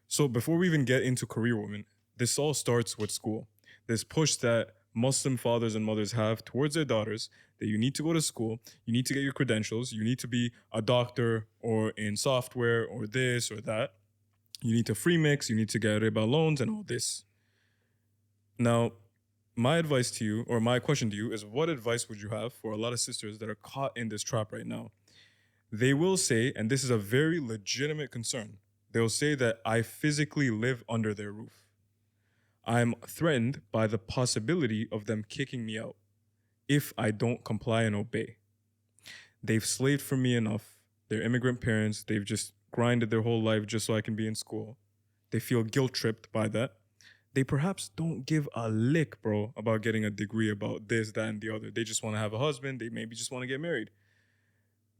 So before we even get into career women, this all starts with school. This push that Muslim fathers and mothers have towards their daughters that you need to go to school, you need to get your credentials, you need to be a doctor or in software or this or that. You need to free mix, you need to get riba loans and all this. Now, my advice to you, or my question to you, is what advice would you have for a lot of sisters that are caught in this trap right now? They will say, and this is a very legitimate concern, they'll say that I physically live under their roof. I'm threatened by the possibility of them kicking me out if I don't comply and obey. They've slaved for me enough. They're immigrant parents. They've just grinded their whole life just so I can be in school. They feel guilt-tripped by that. They perhaps don't give a lick, bro, about getting a degree about this, that, and the other. They just want to have a husband. They maybe just want to get married.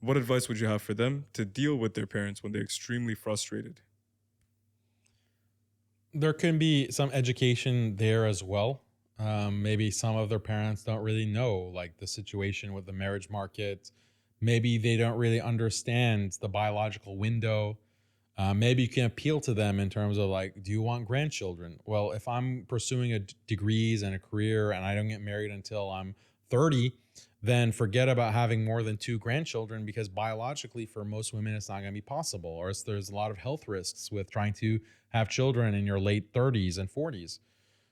what advice would you have for them to deal with their parents when they're extremely frustrated? There can be some education there as well. Maybe some of their parents don't really know like the situation with the marriage market. Maybe they don't really understand the biological window. Maybe you can appeal to them in terms of like, do you want grandchildren? Well, if I'm pursuing degrees and a career and I don't get married until I'm 30, then forget about having more than 2 grandchildren, because biologically for most women, it's not going to be possible. Or there's a lot of health risks with trying to have children in your late 30s and 40s.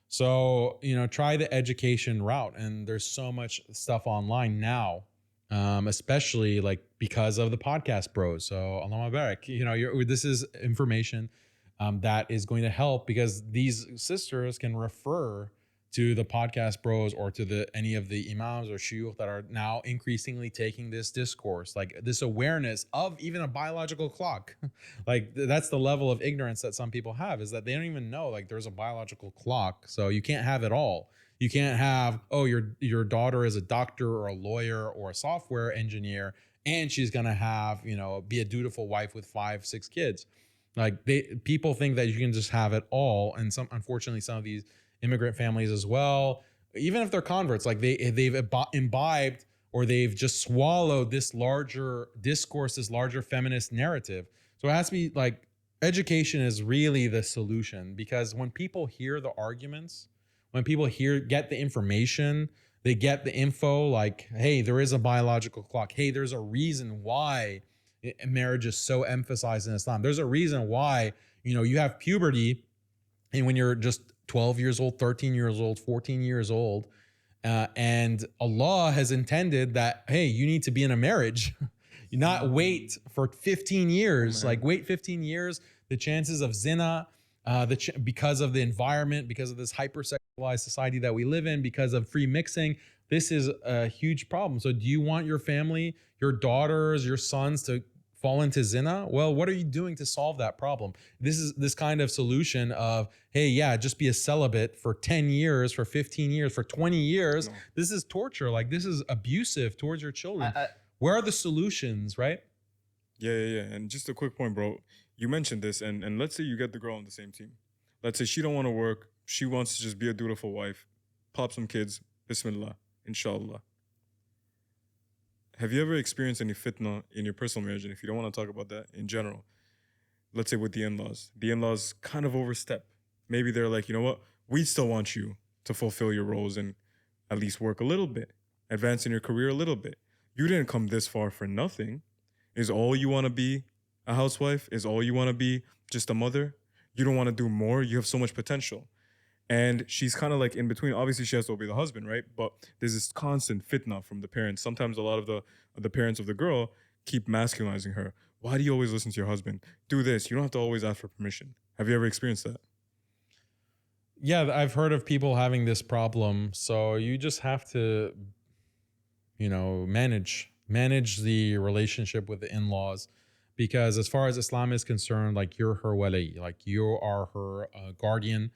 So, try the education route. And there's so much stuff online now, especially like because of the podcast bros. So Allah Mabarak, this is information that is going to help, because these sisters can refer to the podcast bros or to any of the imams or shuyukh that are now increasingly taking this discourse, like this awareness of even a biological clock. Like that's the level of ignorance that some people have, is that they don't even know like there's a biological clock. So you can't have it all. You can't have, oh, your daughter is a doctor or a lawyer or a software engineer, and she's gonna have, be a dutiful wife with 5-6 kids. Like people think that you can just have it all, and unfortunately some of these immigrant families as well, even if they're converts, like they've imbibed or they've just swallowed this larger discourse, this larger feminist narrative. So it has to be like education is really the solution, because when people hear the arguments, when people get the information, they get the info like, hey, there is a biological clock. Hey, there's a reason why marriage is so emphasized in Islam. There's a reason why, you have puberty, and when you're just 12 years old, 13 years old, 14 years old, and Allah has intended that, hey, you need to be in a marriage. You not wait for 15 years, wait 15 years. The chances of zina, because of the environment, because of this hypersexualized society that we live in, because of free mixing, this is a huge problem. So do you want your family, your daughters, your sons to fall into zina? Well, what are you doing to solve that problem? This is this kind of solution of, hey, yeah, just be a celibate for 10 years, for 15 years, for 20 years. No. This is torture. Like, this is abusive towards your children. Where are the solutions, right? Yeah. And just a quick point, bro. You mentioned this, and let's say you get the girl on the same team. Let's say she don't want to work. She wants to just be a dutiful wife, pop some kids, bismillah, inshallah. Have you ever experienced any fitna in your personal marriage? And if you don't want to talk about that in general, let's say with the in-laws kind of overstep. Maybe they're like, you know what? We still want you to fulfill your roles and at least work a little bit, advance in your career a little bit. You didn't come this far for nothing. Is all you want to be a housewife? Is all you want to be just a mother? You don't want to do more? You have so much potential. And she's kind of like in between. Obviously, she has to obey the husband, right? But there's this constant fitna from the parents. Sometimes a lot of the parents of the girl keep masculinizing her. Why do you always listen to your husband? Do this. You don't have to always ask for permission. Have you ever experienced that? Yeah, I've heard of people having this problem. So you just have to, manage the relationship with the in-laws. Because as far as Islam is concerned, like you're her wali, like you are her guardian.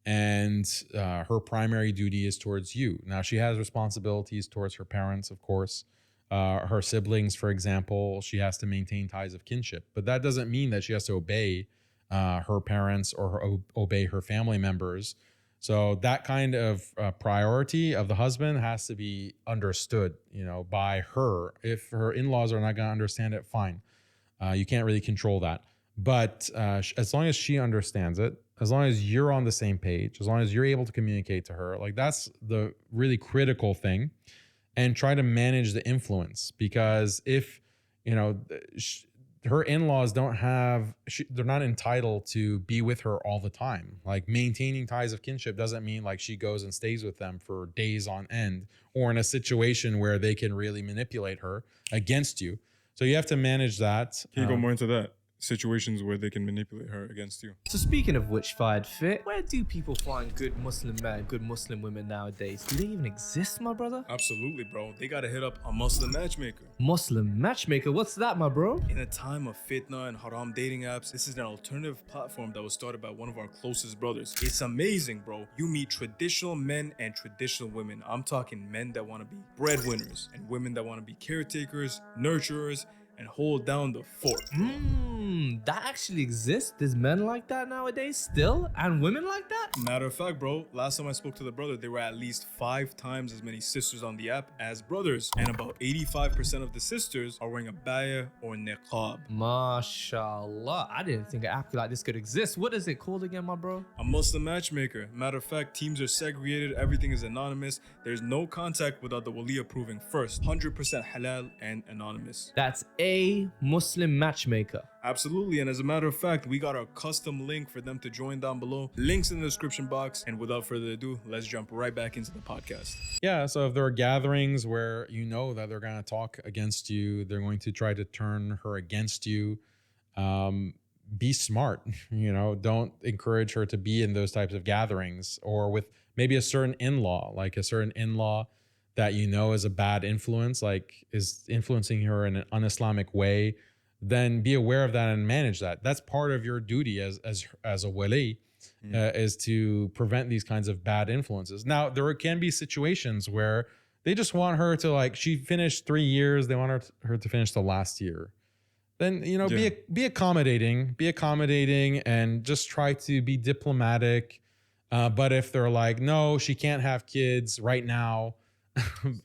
And her primary duty is towards you. Now, she has responsibilities towards her parents, of course. Her siblings, for example, she has to maintain ties of kinship. But that doesn't mean that she has to obey her parents or obey her family members. So that kind of priority of the husband has to be understood, by her. If her in-laws are not going to understand it, fine. You can't really control that. But as long as she understands it, as long as you're on the same page, as long as you're able to communicate to her, like that's the really critical thing. And try to manage the influence, because if, her in-laws they're not entitled to be with her all the time. Like maintaining ties of kinship doesn't mean like she goes and stays with them for days on end, or in a situation where they can really manipulate her against you. So you have to manage that. Can you go more into that? Situations where they can manipulate her against you. So speaking of which, Fayed Fit, where do people find good Muslim men, good Muslim women nowadays? Do they even exist, my brother? Absolutely, bro. They gotta hit up a Muslim matchmaker. Muslim matchmaker? What's that, my bro? In a time of fitna and haram dating apps, this is an alternative platform that was started by one of our closest brothers. It's amazing, bro. You meet traditional men and traditional women. I'm talking men that want to be breadwinners and women that want to be caretakers, nurturers, and hold down the fort. That actually exists? There's men like that nowadays still? And women like that? Matter of fact, bro, last time I spoke to the brother, there were at least 5 times as many sisters on the app as brothers. And about 85% of the sisters are wearing a baya or niqab. MashaAllah. I didn't think an app like this could exist. What is it called again, my bro? A Muslim matchmaker. Matter of fact, teams are segregated, everything is anonymous. There's no contact without the wali approving first. 100% halal and anonymous. That's a Muslim matchmaker. Absolutely, and as a matter of fact, we got a custom link for them to join down below. Links in the description box. And without further ado, let's jump right back into the podcast. Yeah, so if there are gatherings where you know that they're going to talk against you, they're going to try to turn her against you, be smart. You know, don't encourage her to be in those types of gatherings, or with maybe a certain in-law, like a certain in-law that you know is a bad influence, like is influencing her in an un-Islamic way. Then be aware of that and manage that. That's part of your duty as a wali, is to prevent these kinds of bad influences. Now, there can be situations where they just want her to, like, she finished 3 years, they want her to finish the last year. Then, you know, be accommodating, and just try to be diplomatic. But if they're like, no, she can't have kids right now,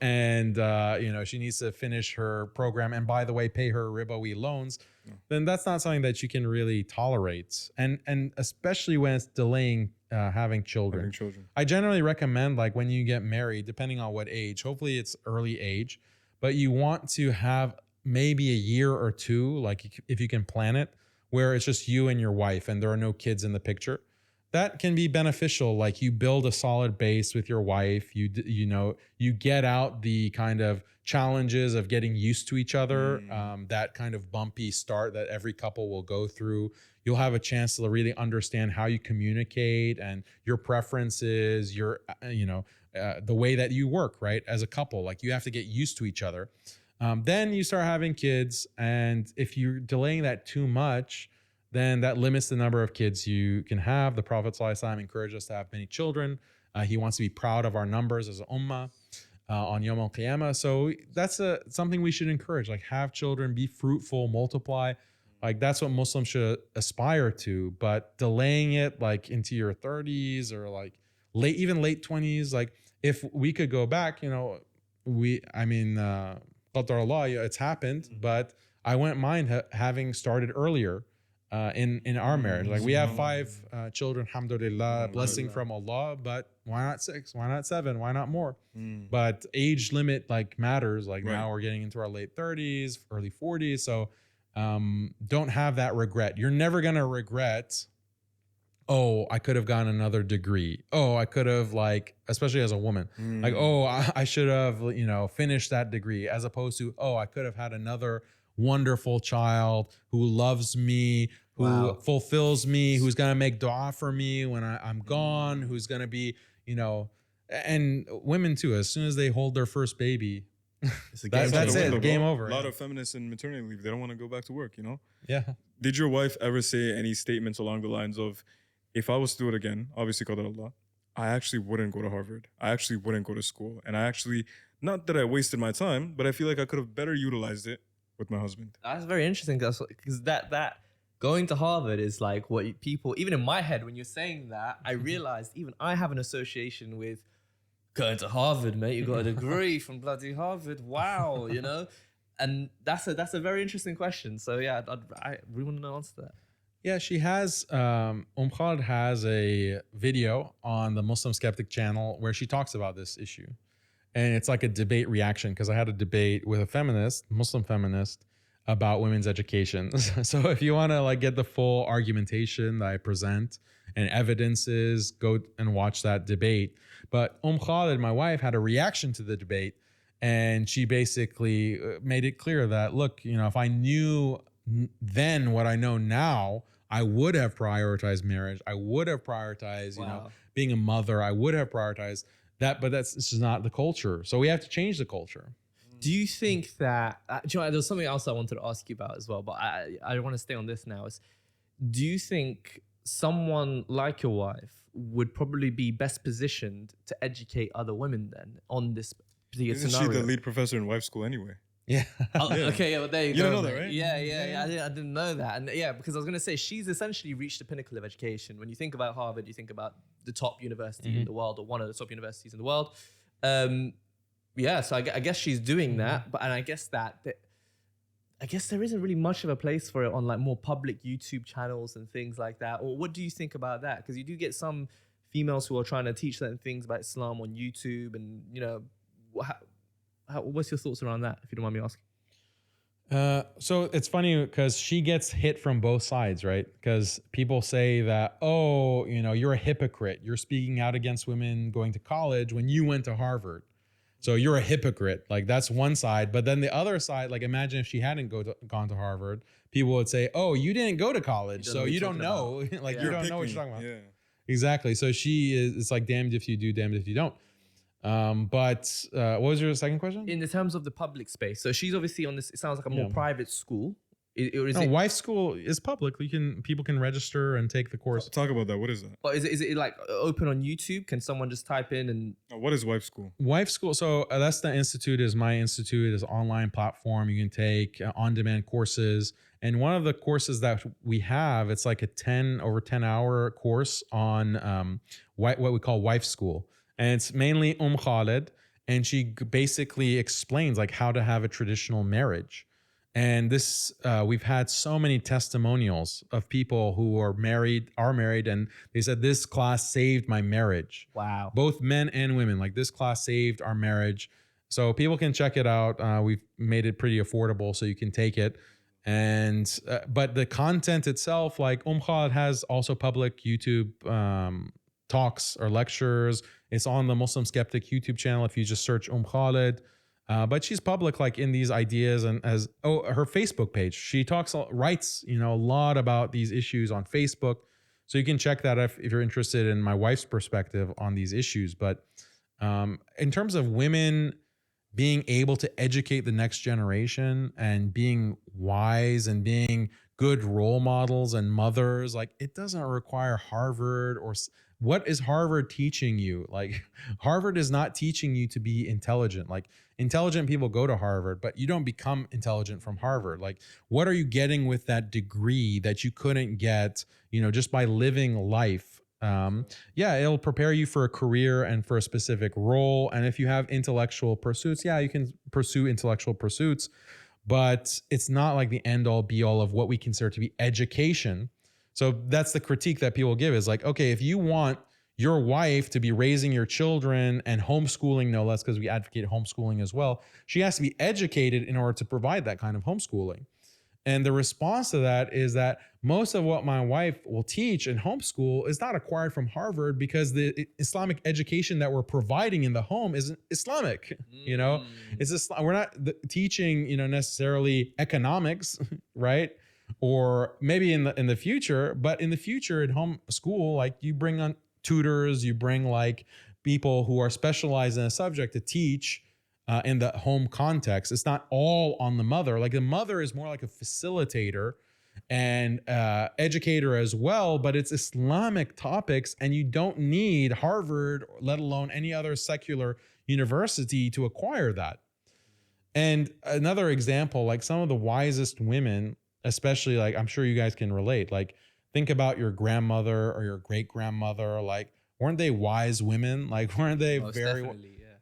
and you know, she needs to finish her program, and by the way, pay her ribawi loans, then that's not something that you can really tolerate, and especially when it's delaying having children. I generally recommend, like, when you get married, depending on what age, hopefully it's early age, but you want to have maybe a year or two, like if you can plan it, where it's just you and your wife and there are no kids in the picture. That can be beneficial. Like, you build a solid base with your wife. You know, you get out the kind of challenges of getting used to each other, that kind of bumpy start that every couple will go through. You'll have a chance to really understand how you communicate and your preferences, your, you know, the way that you work, right? As a couple, like, you have to get used to each other. Then you start having kids. And if you're delaying that too much, then that limits the number of kids you can have. The Prophet ﷺ encouraged us to have many children. He wants to be proud of our numbers as an ummah on Yawm al-Qiyamah. So that's something we should encourage, like, have children, be fruitful, multiply. Like, that's what Muslims should aspire to. But delaying it, like, into your 30s or like even late 20s, like, if we could go back, you know, qadar Allah, it's happened, but I wouldn't mind having started earlier. In our marriage, like, we have 5 children, alhamdulillah, blessing from Allah, but why not 6? Why not 7? Why not more? But age limit, like, matters. Like, now we're getting into our late 30s, early 40s. So don't have that regret. You're never going to regret, oh, I could have gotten another degree. Oh, I could have, like, especially as a woman, like, oh, I should have, you know, finished that degree, as opposed to, oh, I could have had another wonderful child who loves me, who fulfills me, who's going to make dua for me when I'm gone, who's going to be, you know, and women too, as soon as they hold their first baby, that's it, game over. A lot of feminists in maternity leave, they don't want to go back to work, you know? Yeah. Did your wife ever say any statements along the lines of, if I was to do it again, obviously qadar Allah, I actually wouldn't go to Harvard. I actually wouldn't go to school. And I actually, not that I wasted my time, but I feel like I could have better utilized it with my husband. That's very interesting, because that going to Harvard is like what people, even in my head, when you're saying that, I realized even I have an association with going to Harvard, mate. You got a degree from bloody Harvard. Wow, you know? And that's a very interesting question. So yeah, I really want to know the answer to that. Yeah, she has, Khalid has a video on the Muslim Skeptic channel where she talks about this issue. And it's like a debate reaction, because I had a debate with a feminist, Muslim feminist, about women's education. So if you want to, like, get the full argumentation that I present and evidences, go and watch that debate. But Khalid, my wife, had a reaction to the debate, and she basically made it clear that, look, you know, if I knew then what I know now, I would have prioritized marriage. I would have prioritized, you know, being a mother. I would have prioritized that, but this is not the culture. So we have to change the culture. Do you think that, you know, there's something else I wanted to ask you about as well, but I want to stay on this now. Do you think someone like your wife would probably be best positioned to educate other women then on this particular scenario? Isn't she the lead professor in wife school anyway? Yeah. Oh, okay, yeah, well, there you go. don't know that, mate. right? Yeah. I didn't know that. And yeah, because I was going to say, she's essentially reached the pinnacle of education. When you think about Harvard, you think about the top university in the world, or one of the top universities in the world. Yeah, so I guess she's doing that. But, and I guess I guess there isn't really much of a place for it on like more public YouTube channels and things like that. Or what do you think about that? Because you do get some females who are trying to teach certain things about Islam on YouTube, and you know, what's your thoughts around that, if you don't mind me asking? So it's funny because she gets hit from both sides, right? Because people say that, oh, you know, you're a hypocrite. You're speaking out against women going to college when you went to Harvard. So you're a hypocrite. Like that's one side. But then the other side, like imagine if she hadn't gone to Harvard, people would say, oh, you didn't go to college. So you don't know. Like you don't know what you're talking about. Yeah. Exactly. So it's like damned if you do, damned if you don't. But what was your second question? In the terms of the public space, so she's obviously on this. It sounds like a more private school. No, wife school is public. People can register and take the course. Talk about that. What is that? But is it like open on YouTube? Can someone just type in and? What is wife school? Wife school. So that's the institute. Is my institute is an online platform. You can take on-demand courses. And one of the courses that we have, it's like a over 10 hour course on what we call wife school. And it's mainly Khalid. And she basically explains like how to have a traditional marriage. And this, we've had so many testimonials of people who are married, and they said, this class saved my marriage. Wow. Both men and women, like this class saved our marriage. So people can check it out. We've made it pretty affordable so you can take it. And, but the content itself, like Khalid has also public YouTube talks or lectures. It's on the Muslim Skeptic YouTube channel if you just search Khalid. But she's public, like in these ideas, and her Facebook page, she writes, you know, a lot about these issues on Facebook. So you can check that if you're interested in my wife's perspective on these issues. But in terms of women being able to educate the next generation and being wise and being good role models and mothers, like it doesn't require Harvard or. What is Harvard teaching you? Like Harvard is not teaching you to be intelligent. Like intelligent people go to Harvard, but you don't become intelligent from Harvard. Like what are you getting with that degree that you couldn't get, you know, just by living life? Yeah, it'll prepare you for a career and for a specific role. And if you have intellectual pursuits, yeah, you can pursue intellectual pursuits, but it's not like the end all be all of what we consider to be education. So that's the critique that people give is like, okay, if you want your wife to be raising your children and homeschooling, no less, because we advocate homeschooling as well, she has to be educated in order to provide that kind of homeschooling. And the response to that is that most of what my wife will teach in homeschool is not acquired from Harvard because the Islamic education that we're providing in the home isn't Islamic. You know, we're not teaching, you know, necessarily economics, right? Or maybe in the future, but in the future at home school, like you bring on tutors, you bring like people who are specialized in a subject to teach in the home context. It's not all on the mother. Like the mother is more like a facilitator and educator as well, but it's Islamic topics and you don't need Harvard, let alone any other secular university to acquire that. And another example, like some of the wisest women, especially like I'm sure you guys can relate, like think about your grandmother or your great grandmother, like weren't they wise women? Like weren't they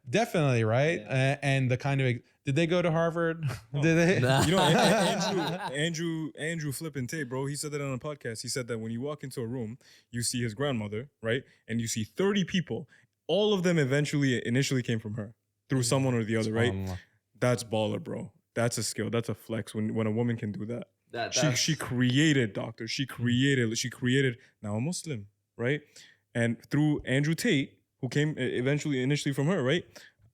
definitely right? Yeah. And the kind of, did they go to Harvard? Did they? Nah. You know, Andrew flipping tape, bro. He said that on a podcast. He said that when you walk into a room, you see his grandmother, right? And you see 30 people. All of them initially came from her through someone or the other, right? That's baller, bro. That's a skill. That's a flex when a woman can do that. She created doctors. She created now a Muslim, right? And through Andrew Tate, who came initially from her, right?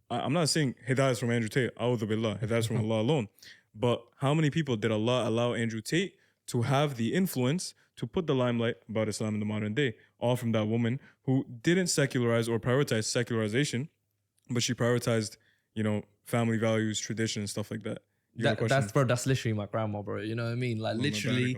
I'm not saying Hidayah is from Andrew Tate. A'udhu billah. Hidayah is from Allah alone. But how many people did Allah allow Andrew Tate to have the influence to put the limelight about Islam in the modern day? All from that woman who didn't secularize or prioritize secularization, but she prioritized, you know, family values, tradition, and stuff like that. That's literally my grandma, bro. You know what I mean? Like literally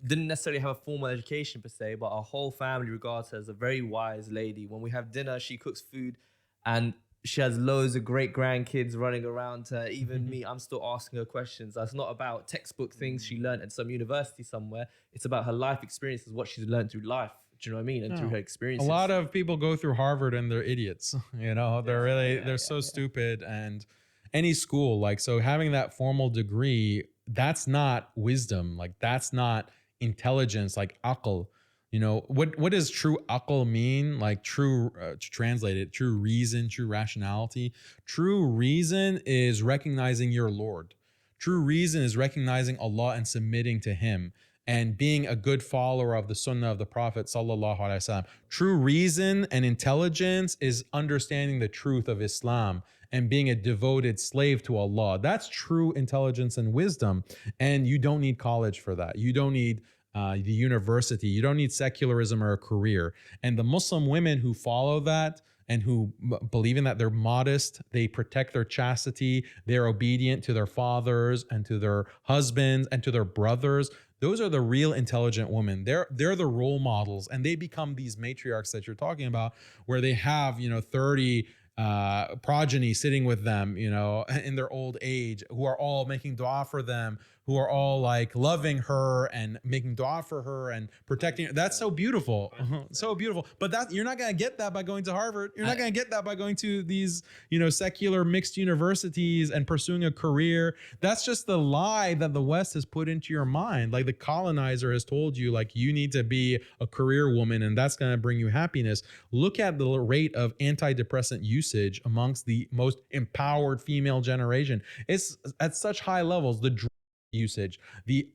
didn't necessarily have a formal education per se, but our whole family regards her as a very wise lady. When we have dinner, she cooks food, and She has loads of great grandkids running around her. Even me, I'm still asking her questions. That's not about textbook things she learned at some university somewhere. It's about her life experiences, what she's learned through life. Do you know what I mean? And through her A experiences. lot of people go through Harvard and they're idiots. You know, they're so stupid. And any school, like, so having that formal degree, that's not wisdom. Like, that's not intelligence, like aql. You know, what does true aql mean? Like true, to translate it, true reason, true rationality. True reason is recognizing your Lord. True reason is recognizing Allah and submitting to Him and being a good follower of the Sunnah of the Prophet sallallahu alaihi wasallam. True reason and intelligence is understanding the truth of Islam and being a devoted slave to Allah. That's true intelligence and wisdom. And you don't need college for that. You don't need the university. You don't need secularism or a career. And the Muslim women who follow that and who believe in that, they're modest, they protect their chastity, they're obedient to their fathers and to their husbands and to their brothers. Those are the real intelligent women. They're the role models, and they become these matriarchs that you're talking about, where they have 30 progeny sitting with them, in their old age, who are all making dua for them, who are all like loving her and making dua for her and protecting her. That's so beautiful. So beautiful. But that you're not going to get that by going to Harvard. You're not going to get that by going to these, secular mixed universities and pursuing a career. That's just the lie that the West has put into your mind. Like the colonizer has told you, like, you need to be a career woman and that's going to bring you happiness. Look at the rate of antidepressant usage amongst the most empowered female generation. It's at such high levels. The drug usage, the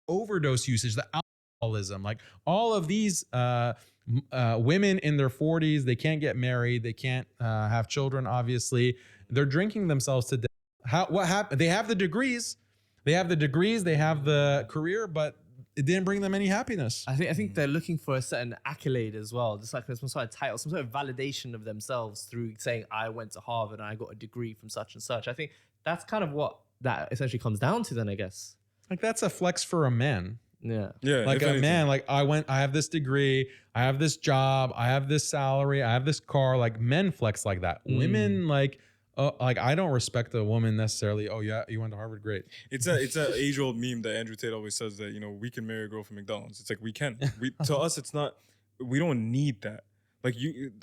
overdose usage, the alcoholism, like all of these women in their 40s, they can't get married, they can't have children, obviously. They're drinking themselves to death. What happened? They have the degrees, they have the career, but it didn't bring them any happiness. I think they're looking for a certain accolade as well, just like some sort of title, some sort of validation of themselves through saying, I went to Harvard and I got a degree from such and such. I think that's kind of what that essentially comes down to then, I guess. Like that's a flex for a man. Yeah. Like a man, like I have this degree, I have this job, I have this salary, I have this car. Like men flex like that. Women, like I don't respect a woman necessarily. Oh yeah, you went to Harvard, great. It's a age old meme that Andrew Tate always says that we can marry a girl from McDonald's. It's like we can. To us, it's not. We don't need that. Like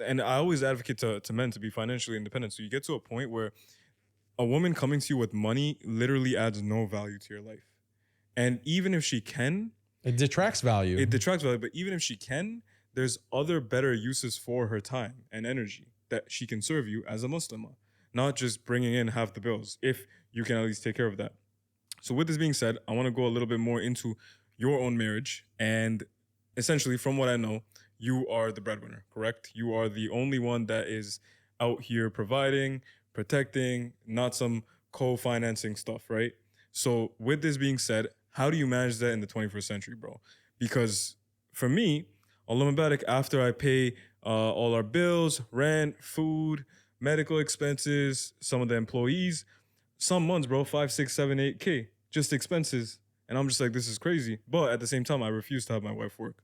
and I always advocate to men to be financially independent. So you get to a point where a woman coming to you with money literally adds no value to your life. And even if she can, it detracts value. But even if she can, there's other better uses for her time and energy that she can serve you as a Muslimah. Not just bringing in half the bills, if you can at least take care of that. So with this being said, I want to go a little bit more into your own marriage. And essentially, from what I know, you are the breadwinner, correct? You are the only one that is out here providing, protecting, not some co-financing stuff, right? So with this being said, how do you manage that in the 21st century, bro? Because for me, Allah Mubarak, after I pay all our bills, rent, food, medical expenses, some of the employees, some months, bro, 5, 6, 7, 8K, just expenses. And I'm just like, this is crazy. But at the same time, I refuse to have my wife work.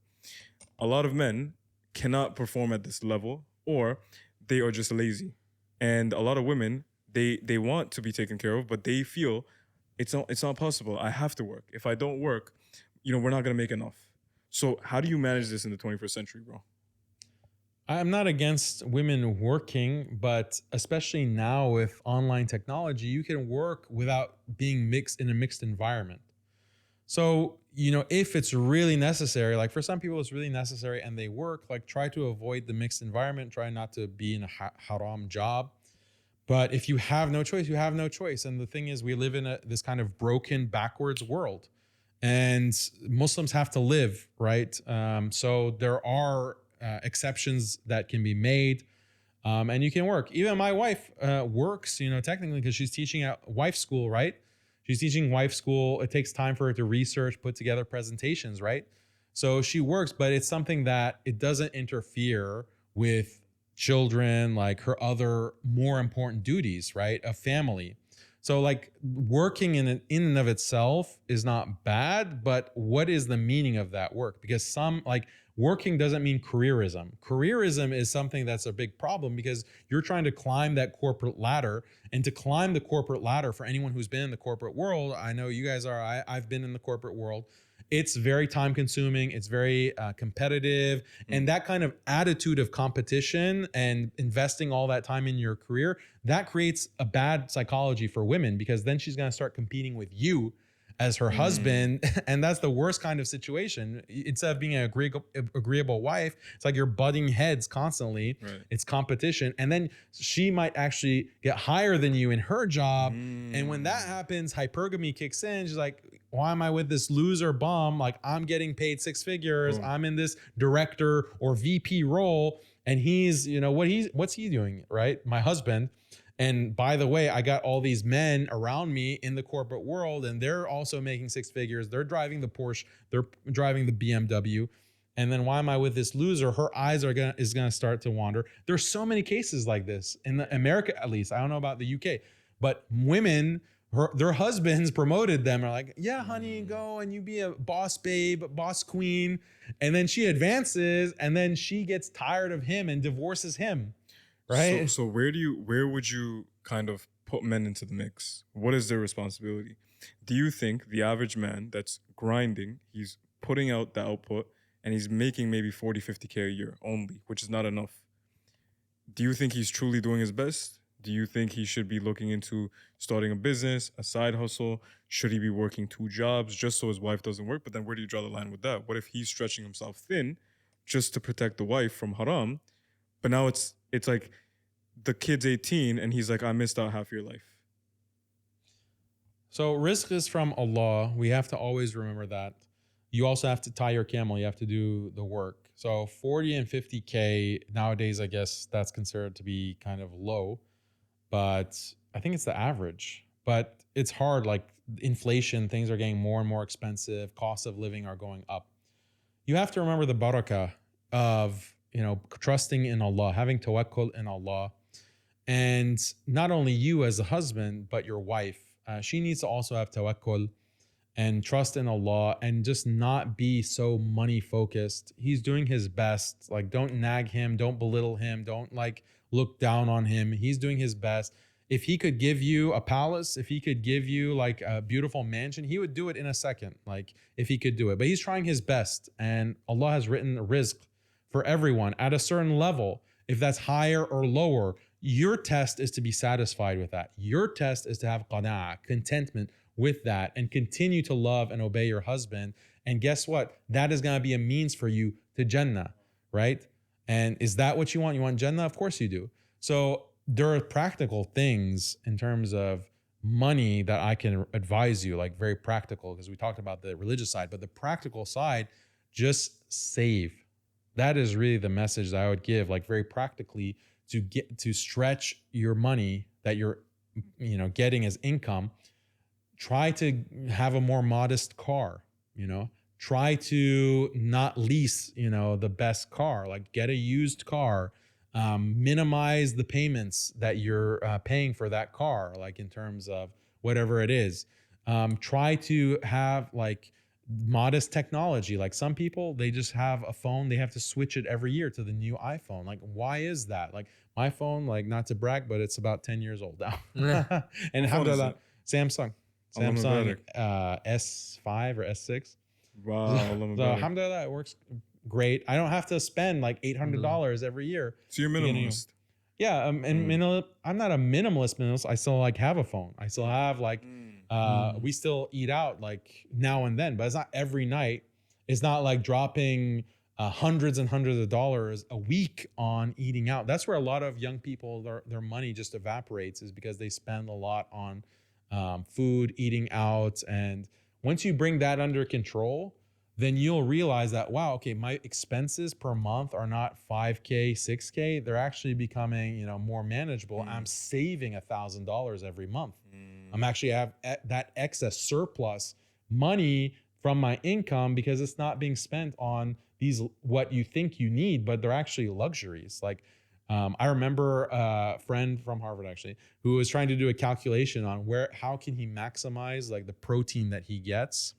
A lot of men cannot perform at this level, or they are just lazy. And a lot of women, they want to be taken care of, but they feel it's not possible. I have to work. If I don't work, we're not going to make enough. So how do you manage this in the 21st century, bro? I'm not against women working, but especially now with online technology, you can work without being mixed in a mixed environment. So, if it's really necessary, like for some people it's really necessary and they work, like try to avoid the mixed environment, try not to be in a haram job. But if you have no choice, you have no choice. And the thing is, we live in this kind of broken, backwards world. And Muslims have to live, right? So there are exceptions that can be made, and you can work. Even my wife works, technically, because she's teaching at wife school, right? She's teaching wife school. It takes time for her to research, put together presentations, right? So she works, but it's something that it doesn't interfere with children, like her other more important duties, right? A family. So like working in and of itself is not bad, but what is the meaning of that work? Because some, like working doesn't mean careerism. Careerism is something that's a big problem because you're trying to climb that corporate ladder. And to climb the corporate ladder, for anyone who's been in the corporate world, I know you guys are, I've been in the corporate world. It's very time consuming. It's very competitive. And that kind of attitude of competition and investing all that time in your career, that creates a bad psychology for women, because then she's going to start competing with you as her husband. And that's the worst kind of situation. Instead of being an agreeable wife, it's like you're butting heads constantly. Right. It's competition. And then she might actually get higher than you in her job. And when that happens, hypergamy kicks in. She's like, why am I with this loser bum? Like, I'm getting paid 6 figures. I'm in this director or VP role. And he's, you know, what's he doing, right? My husband. And by the way, I got all these men around me in the corporate world, and they're also making 6 figures. They're driving the Porsche. They're driving the BMW. And then why am I with this loser? Her eyes is gonna start to wander. There's so many cases like this in America, at least. I don't know about the UK, but women, their husbands promoted them, are like, yeah, honey, go and you be a boss babe, boss queen. And then she advances, and then she gets tired of him and divorces him. Right. So where would you kind of put men into the mix? What is their responsibility? Do you think the average man that's grinding, he's putting out the output and he's making maybe 40, 50K a year only, which is not enough? Do you think he's truly doing his best? Do you think he should be looking into starting a business, a side hustle? Should he be working 2 jobs just so his wife doesn't work? But then where do you draw the line with that? What if he's stretching himself thin just to protect the wife from haram? But now it's like the kid's 18 and he's like, I missed out half your life. So rizq is from Allah. We have to always remember that. You also have to tie your camel. You have to do the work. So 40 and 50K nowadays, I guess that's considered to be kind of low, but I think it's the average. But it's hard, like inflation, things are getting more and more expensive. Costs of living are going up. You have to remember the barakah of, you know, trusting in Allah, having tawakkul in Allah. And not only you as a husband, but your wife. She needs to also have tawakkul and trust in Allah, and just not be so money focused. He's doing his best. Like, don't nag him, don't belittle him, don't like look down on him. He's doing his best. If he could give you a palace, if he could give you like a beautiful mansion, he would do it in a second, like if he could do it. But he's trying his best, and Allah has written rizq for everyone at a certain level. If that's higher or lower, your test is to be satisfied with that. Your test is to have qana'ah, contentment with that, and continue to love and obey your husband. And guess what? That is going to be a means for you to Jannah, right? And is that what you want? You want Jannah? Of course you do. So there are practical things in terms of money that I can advise you, like very practical, because we talked about the religious side, but the practical side, just save. That is really the message that I would give, like very practically, to get to stretch your money that you're, you know, getting as income. Try to have a more modest car, you know, try to not lease, you know, the best car, like get a used car, minimize the payments that you're paying for that car, like in terms of whatever it is. Try to have like modest technology. Like some people, they just have a phone, they have to switch it every year to the new iPhone. Like, why is that? Like my phone, like not to brag, but it's about 10 years old now. And alhamdulillah, Samsung S5 or S6. Wow. So alhamdulillah, it works great. I don't have to spend like $800 every year. So you're minimalist. Yeah, and I'm not a minimalist. I still like have a phone. I still have like, we still eat out like now and then, but it's not every night. It's not like dropping hundreds and hundreds of dollars a week on eating out. That's where a lot of young people, their money just evaporates, is because they spend a lot on food, eating out. And once you bring that under control, then you'll realize that, wow, okay, my expenses per month are not 5K, 6K. They're actually becoming, you know, more manageable. I'm saving $1,000 every month. I'm actually have that excess surplus money from my income, because it's not being spent on these, what you think you need, but they're actually luxuries. Like, I remember a friend from Harvard actually, who was trying to do a calculation on how can he maximize like the protein that he gets,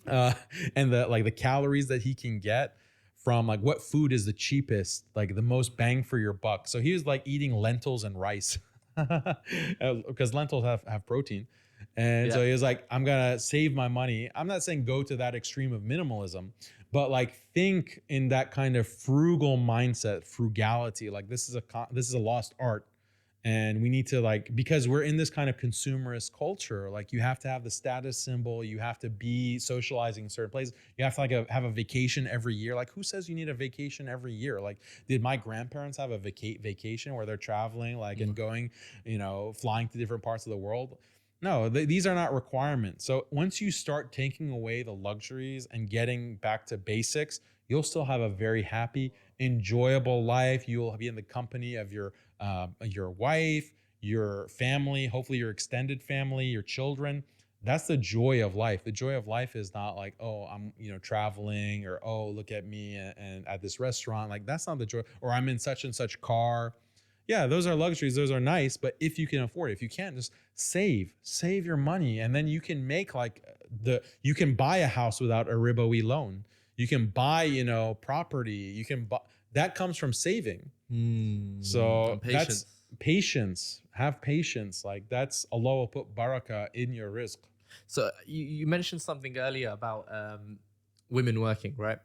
and the calories that he can get from like what food is the cheapest, like the most bang for your buck. So he was like eating lentils and rice because lentils have protein. And so he was like, I'm gonna save my money. I'm not saying go to that extreme of minimalism, but like think in that kind of frugal mindset, frugality. Like this is a lost art. And we need to like, because we're in this kind of consumerist culture, like you have to have the status symbol, you have to be socializing in certain places, you have to like have a vacation every year. Like who says you need a vacation every year? Like did my grandparents have a vacation where they're traveling like and going, flying to different parts of the world? No, these are not requirements. So once you start taking away the luxuries and getting back to basics, you'll still have a very happy, enjoyable life. You will be in the company of your wife, your family, hopefully your extended family, your children. That's the joy of life. The joy of life is not like, oh, I'm traveling, or oh, look at me and at this restaurant. Like that's not the joy. Or I'm in such and such car. Yeah, those are luxuries. Those are nice. But if you can afford it, if you can't, just save your money, and then you can make like you can buy a house without a ribawi loan. You can buy property. You can buy. That comes from saving. So that's patience. Have patience. Like that's Allah will put barakah in your rizq. So you mentioned something earlier about women working, right?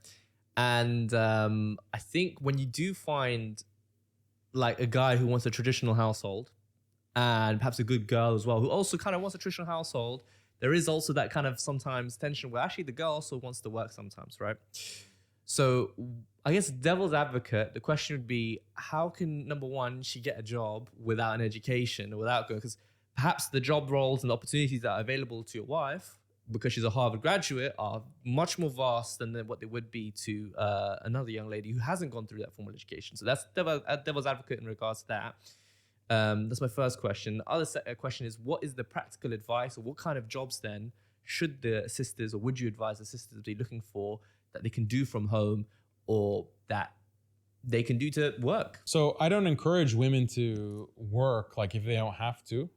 And I think when you do find like a guy who wants a traditional household, and perhaps a good girl as well, who also kind of wants a traditional household, there is also that kind of sometimes tension where actually the girl also wants to work sometimes, right? So I guess devil's advocate, the question would be, how can, number one, she get a job without an education or without going? Because perhaps the job roles and opportunities that are available to your wife, because she's a Harvard graduate, are much more vast than what they would be to another young lady who hasn't gone through that formal education. So that's devil's advocate in regards to that. That's my first question. The other question is, what is the practical advice, or what kind of jobs then should the sisters, or would you advise the sisters be looking for that they can do from home, or that they can do to work? So I don't encourage women to work like if they don't have to.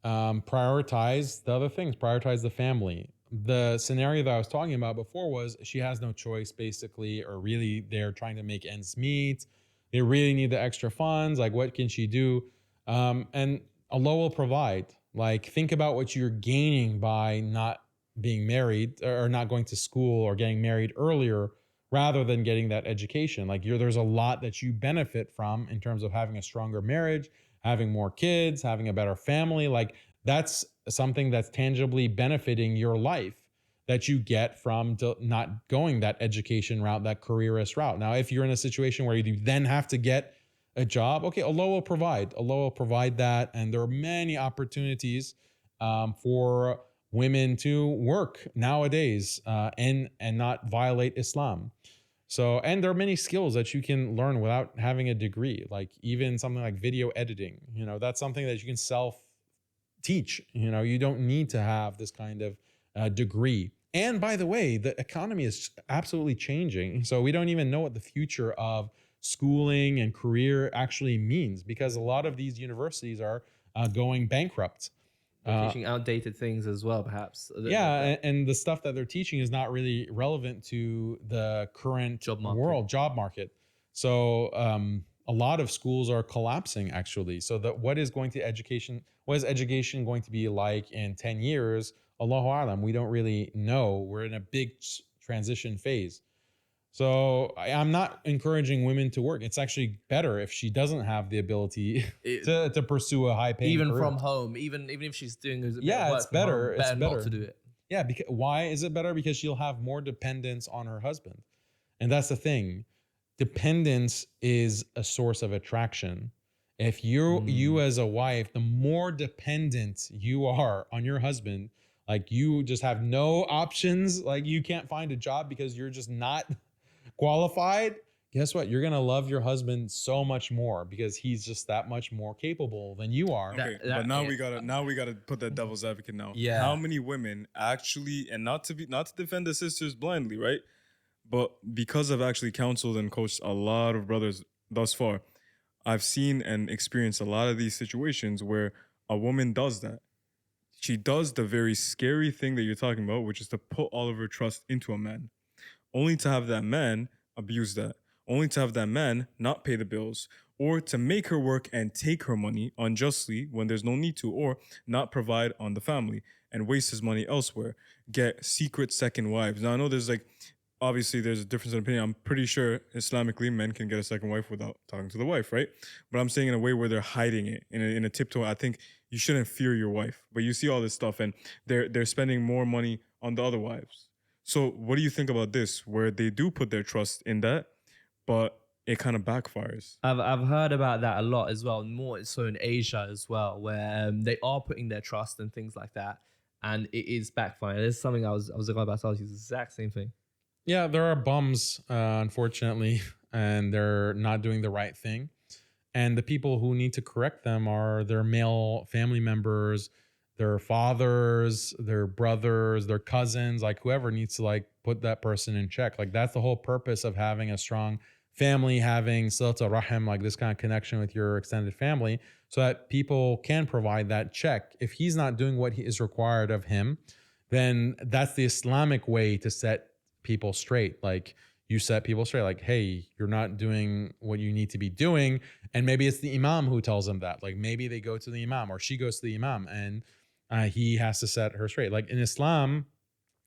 Prioritize the other things, prioritize the family. The scenario that I was talking about before was she has no choice basically, or really they're trying to make ends meet. They really need the extra funds. Like what can she do? And Allah will provide. Like think about what you're gaining by not being married or not going to school or getting married earlier rather than getting that education. Like there's a lot that you benefit from in terms of having a stronger marriage, having more kids, having a better family. Like that's something that's tangibly benefiting your life that you get from not going that education route, that careerist route. Now, if you're in a situation where you then have to get a job, okay, Allah will provide. Allah will provide that. And there are many opportunities for women to work nowadays and not violate Islam. So, and there are many skills that you can learn without having a degree, like even something like video editing. That's something that you can self-teach. You don't need to have this kind of degree. And by the way, the economy is absolutely changing. So we don't even know what the future of schooling and career actually means, because a lot of these universities are going bankrupt. Teaching outdated things as well, perhaps. Yeah, and the stuff that they're teaching is not really relevant to the current job market. So a lot of schools are collapsing, actually. So what is education going to be like in 10 years? Allahu A'lam, we don't really know. We're in a big transition phase. So I'm not encouraging women to work. It's actually better if she doesn't have the ability to pursue a high-paying even career. From home, even if she's doing a bit Yeah, of work it's better. Home, it's better not to do it. Yeah, because why is it better? Because she'll have more dependence on her husband, and that's the thing. Dependence is a source of attraction. If you as a wife, the more dependent you are on your husband, like you just have no options, like you can't find a job because you're just not qualified, guess what? You're gonna love your husband so much more because he's just that much more capable than you are. Okay, but now we gotta put that devil's advocate now. Yeah. How many women actually, and not to defend the sisters blindly, right? But because I've actually counseled and coached a lot of brothers thus far, I've seen and experienced a lot of these situations where a woman does that. She does the very scary thing that you're talking about, which is to put all of her trust into a man, only to have that man abuse that, only to have that man not pay the bills, or to make her work and take her money unjustly when there's no need to, or not provide on the family and waste his money elsewhere, get secret second wives. Now I know there's like, obviously there's a difference in opinion. I'm pretty sure Islamically men can get a second wife without talking to the wife, right? But I'm saying in a way where they're hiding it in a tiptoe. I think you shouldn't fear your wife, but you see all this stuff and they're spending more money on the other wives. So what do you think about this, where they do put their trust in that, but it kind of backfires? I've heard about that a lot as well, more so in Asia as well, where they are putting their trust and things like that, and it is backfiring. There's something I was about to ask you, the exact same thing. Yeah, there are bums, unfortunately, and they're not doing the right thing. And the people who need to correct them are their male family members, their fathers, their brothers, their cousins, like whoever needs to like put that person in check. Like that's the whole purpose of having a strong family, having silata rahim, like this kind of connection with your extended family, so that people can provide that check. If he's not doing what is required of him, then that's the Islamic way to set people straight. Like you set people straight, like, hey, you're not doing what you need to be doing. And maybe it's the imam who tells them that. Like maybe they go to the imam or she goes to the imam and he has to set her straight. Like in Islam,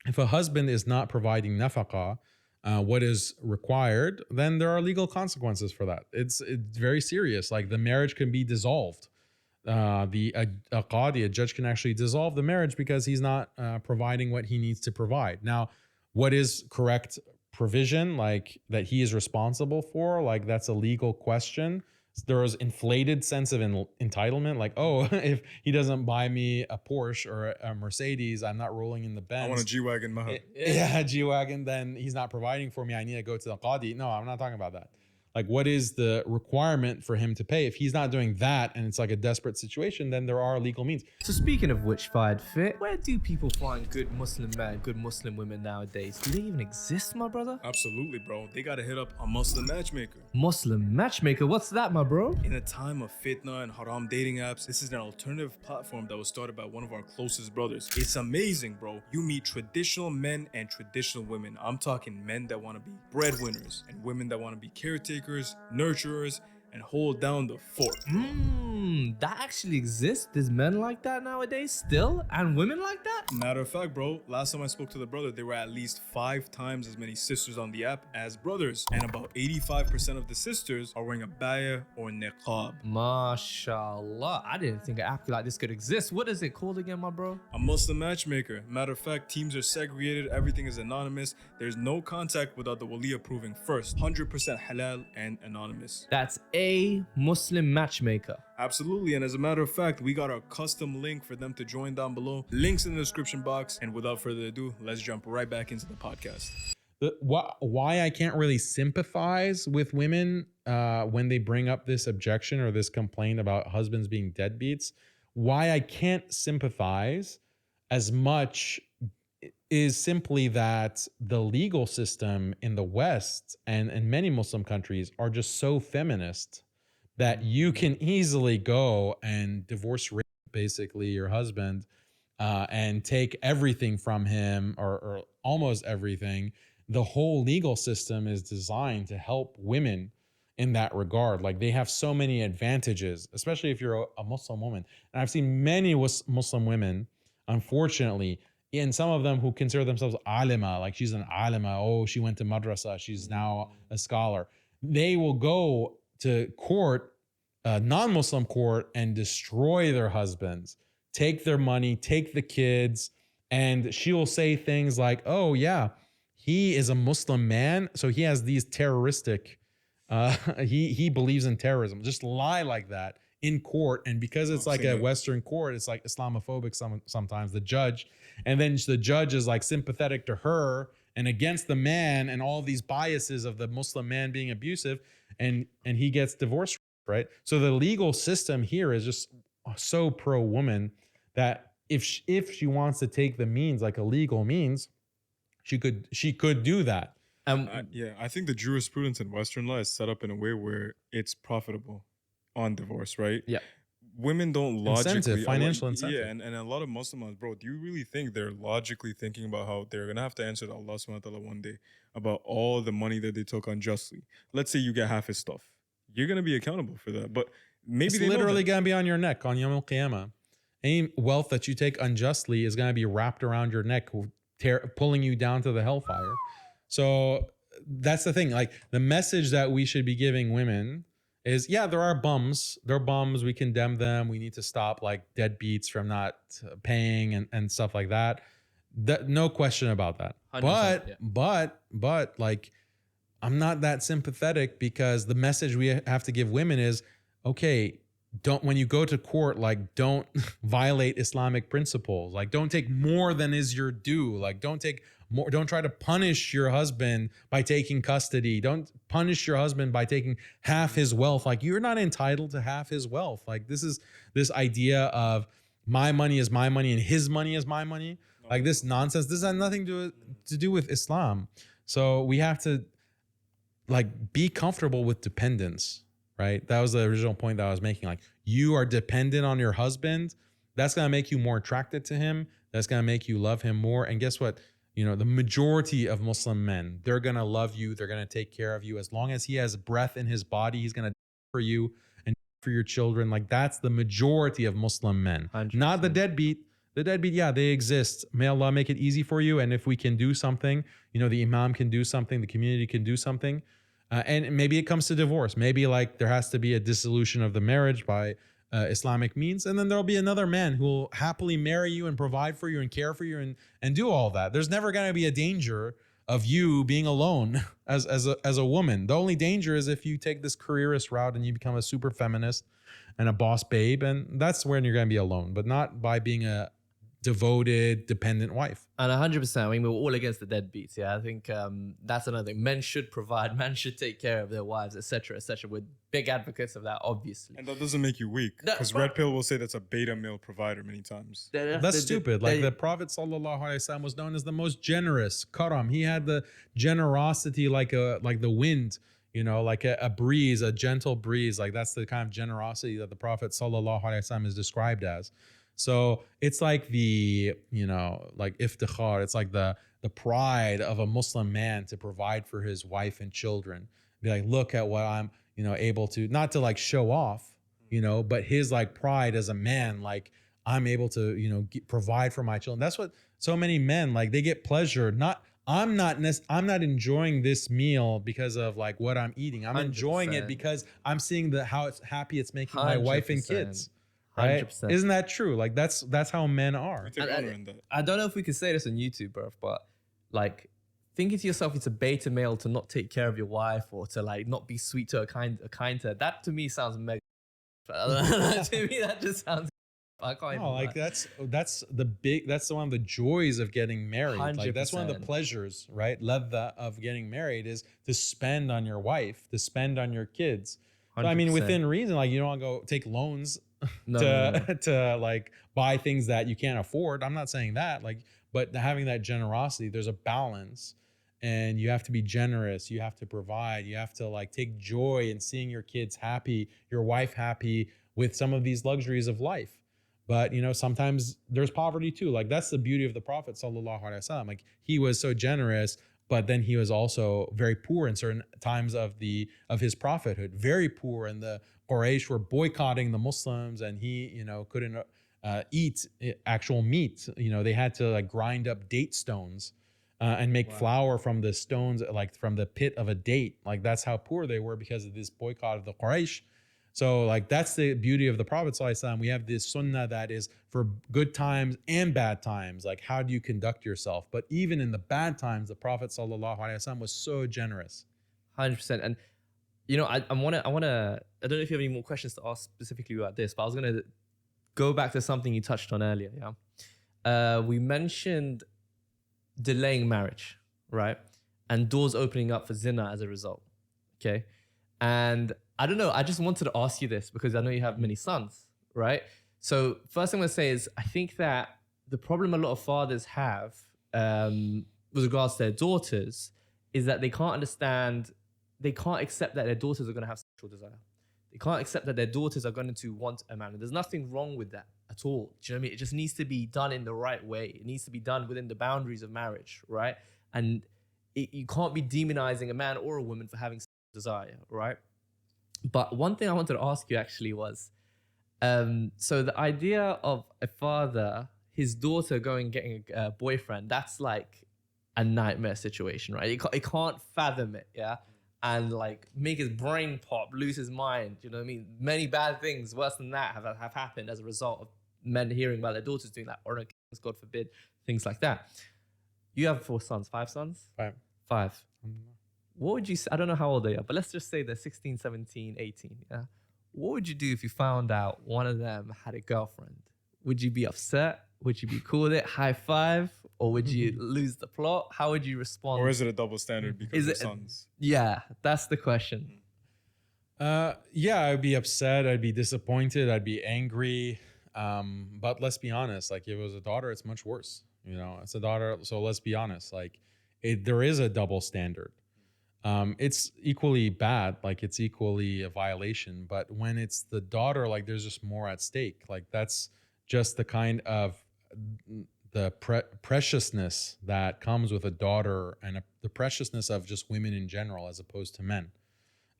if a husband is not providing nafaqah, what is required, then there are legal consequences for that. It's very serious. Like the marriage can be dissolved. A qadi, a judge, can actually dissolve the marriage because he's not providing what he needs to provide. Now, what is correct provision, like that he is responsible for, like that's a legal question. There is inflated sense of entitlement, like, oh, if he doesn't buy me a Porsche or a Mercedes, I'm not rolling in the Benz. I want a G-Wagon, Maha. Yeah, G-Wagon, then he's not providing for me. I need to go to the Qadi. No, I'm not talking about that. Like, what is the requirement for him to pay? If he's not doing that and it's like a desperate situation, then there are legal means. So speaking of which, Fayed Fit, where do people find good Muslim men, good Muslim women nowadays? Do they even exist, my brother? Absolutely, bro. They gotta hit up a Muslim matchmaker. Muslim Matchmaker, what's that, my bro? In a time of fitna and haram dating apps, this is an alternative platform that was started by one of our closest brothers. It's amazing, bro. You meet traditional men and traditional women. I'm talking men that want to be breadwinners and women that want to be caretakers, nurturers, and hold down the fort. That actually exists? There's men like that nowadays still? And women like that? Matter of fact, bro, last time I spoke to the brother, there were at least 5 times as many sisters on the app as brothers. And about 85% of the sisters are wearing a baya or niqab. MashaAllah. I didn't think an app like this could exist. What is it called again, my bro? A Muslim matchmaker. Matter of fact, teams are segregated, everything is anonymous. There's no contact without the wali approving first. 100% halal and anonymous. That's a Muslim Matchmaker. Absolutely, and as a matter of fact, we got a custom link for them to join down below. Links in the description box. And without further ado, let's jump right back into the podcast. Why I can't really sympathize with women when they bring up this objection or this complaint about husbands being deadbeats, why I can't sympathize as much is simply that the legal system in the West and in many Muslim countries are just so feminist that you can easily go and divorce basically your husband and take everything from him or almost everything. The whole legal system is designed to help women in that regard. Like they have so many advantages, especially if you're a Muslim woman. And I've seen many Muslim women, unfortunately, and some of them who consider themselves alima, like she's an alima, oh, she went to madrasa, she's now a scholar. They will go to court, non-Muslim court, and destroy their husbands, take their money, take the kids, and she will say things like, oh yeah, he is a Muslim man, so he has these terroristic, he believes in terrorism. Just lie like that in court, and because it's like a Western court, it's like Islamophobic sometimes, the judge, and then the judge is like sympathetic to her and against the man and all these biases of the Muslim man being abusive, and he gets divorced, right? So the legal system here is just so pro-woman that if she wants to take the means, like a legal means, she could do that. I think the jurisprudence in Western law is set up in a way where it's profitable on divorce, right? Yeah. women don't Incentive, logically financial incentive. Yeah, and a lot of Muslims, bro, do you really think they're logically thinking about how they're gonna have to answer to Allah subhanahu wa ta'ala one day about all the money that they took unjustly? Let's say you get half his stuff. You're gonna be accountable for that. But maybe It's they know literally that. going to be on your neck on Yom Al Qiyamah. Any wealth that you take unjustly is going to be wrapped around your neck, pulling you down to the hellfire. So that's the thing. Like, the message that we should be giving women is, yeah, there are bums. They're bums. We condemn them. We need to stop like deadbeats from not paying and stuff like that. No question about that. 100%, But like, I'm not that sympathetic, because the message we have to give women is, okay, when you go to court, like, don't violate Islamic principles. Like, don't take more than is your due. Like, don't try to punish your husband by taking custody. Don't punish your husband by taking half his wealth. Like, you're not entitled to half his wealth. Like, this idea of my money is my money and his money is my money. Like, this nonsense, this has nothing to do with Islam. So we have to like be comfortable with dependence, right? That was the original point that I was making. Like, you are dependent on your husband. That's going to make you more attracted to him. That's going to make you love him more. And guess what? You know, the majority of Muslim men, they're going to love you. They're going to take care of you. As long as he has breath in his body, he's going to for you and for your children. Like, that's the majority of Muslim men, 100%. Not the deadbeat. The deadbeat, yeah, they exist. May Allah make it easy for you. And if we can do something, you know, the imam can do something, the community can do something. And maybe it comes to divorce. Maybe like there has to be a dissolution of the marriage by Islamic means. And then there'll be another man who will happily marry you and provide for you and care for you and do all that. There's never going to be a danger of you being alone as a woman. The only danger is if you take this careerist route and you become a super feminist and a boss babe. And that's when you're going to be alone, but not by being a devoted, dependent wife. And 100%. I mean, we're all against the deadbeats. Yeah, I think that's another thing. Men should provide. Men should take care of their wives, etc., etc. We're big advocates of that, obviously. And that doesn't make you weak, because Red Pill will say that's a beta male provider many times. That's stupid. Like, the Prophet sallallahu alaihi wasallam was known as the most generous. Karam. He had the generosity like the wind. You know, like a breeze, a gentle breeze. Like, that's the kind of generosity that the Prophet sallallahu alaihi wasallam is described as. So it's like the, you know, like iftikhar, it's like the pride of a Muslim man to provide for his wife and children. Be like, look at what I'm, you know, able to, not to like show off, you know, but his like pride as a man, like, I'm able to, you know, provide for my children. That's what so many men, like, they get pleasure. I'm not enjoying this meal because of like what I'm eating. I'm 100%. enjoying it because I'm seeing how happy it's making my wife and kids. 100%. Right? Isn't that true? Like, that's how men are. I don't know if we can say this on YouTube, bro, but like, thinking to yourself, it's a beta male to not take care of your wife or to like not be sweet to a kind to her. That to me sounds mega. To me, that just sounds. I can't. No, like that's one of the joys of getting married. 100%. Like, that's one of the pleasures, right? Ladha of getting married is to spend on your wife, to spend on your kids. So, I mean, 100%. within reason, like, you don't want to go take loans No. to like buy things that you can't afford. I'm not saying that, like, but having that generosity, there's a balance, and you have to be generous. You have to provide. You have to like take joy in seeing your kids happy, your wife happy with some of these luxuries of life. But, you know, sometimes there's poverty too. Like, that's the beauty of the Prophet sallallahu alaihi wasallam. Like, he was so generous, but then he was also very poor in certain times of his prophethood. Very poor, and the Quraysh were boycotting the Muslims, and he, you know, couldn't eat actual meat. You know, they had to like grind up date stones and make flour from the stones, like from the pit of a date. Like, that's how poor they were because of this boycott of the Quraysh. So like, that's the beauty of the Prophet sallallahu alaihi wasallam. We have this sunnah that is for good times and bad times. Like, how do you conduct yourself? But even in the bad times, the Prophet sallallahu alaihi wasallam was so generous. 100%. And you know, I don't know if you have any more questions to ask specifically about this, but I was gonna go back to something you touched on earlier. Yeah, we mentioned delaying marriage, right, and doors opening up for zina as a result. Okay, and I don't know. I just wanted to ask you this because I know you have many sons, right? So first thing I'm gonna say is, I think that the problem a lot of fathers have with regards to their daughters is that they can't accept that their daughters are gonna have sexual desire. They can't accept that their daughters are going to want a man. And there's nothing wrong with that at all. Do you know what I mean? It just needs to be done in the right way. It needs to be done within the boundaries of marriage, right? And you can't be demonizing a man or a woman for having desire, right? But one thing I wanted to ask you actually was, so the idea of a father, his daughter getting a boyfriend, that's like a nightmare situation, right? He can't fathom it, yeah? And like make his brain pop, lose his mind, you know what I mean? Many bad things worse than that have happened as a result of men hearing about their daughters doing that, or God forbid, things like that. You have 4 sons, 5 sons? 5. What would you say? I don't know how old they are, but let's just say they're 16, 17, 18, yeah? What would you do if you found out one of them had a girlfriend? Would you be upset? Would you be cool with it? High five? Or would you lose the plot? How would you respond? Or is it a double standard because of sons? Yeah, that's the question. Yeah, I'd be upset. I'd be disappointed. I'd be angry. But let's be honest, like if it was a daughter, it's much worse. You know, it's a daughter. So let's be honest, like there is a double standard. It's equally bad, like it's equally a violation. But when it's the daughter, like there's just more at stake. Like that's just the kind of the preciousness that comes with a daughter, and the preciousness of just women in general, as opposed to men.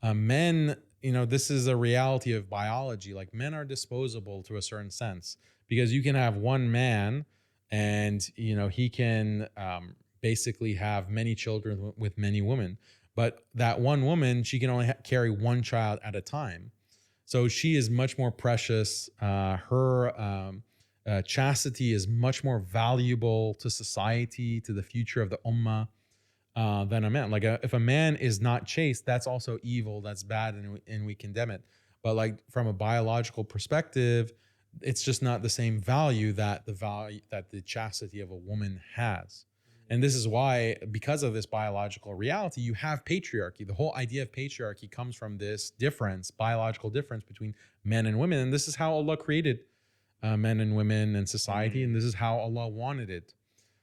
Men, you know, this is a reality of biology. Like men are disposable to a certain sense, because you can have one man and, you know, he can basically have many children with many women. But that one woman, she can only carry one child at a time. So she is much more precious. Her chastity is much more valuable to society, to the future of the ummah, than a man. Like if a man is not chaste, that's also evil, that's bad, and we condemn it. But like from a biological perspective, it's just not the same value that the chastity of a woman has. And this is why, because of this biological reality, you have patriarchy. The whole idea of patriarchy comes from this difference, biological difference between men and women. And this is how Allah created men and women and society. And this is how Allah wanted it.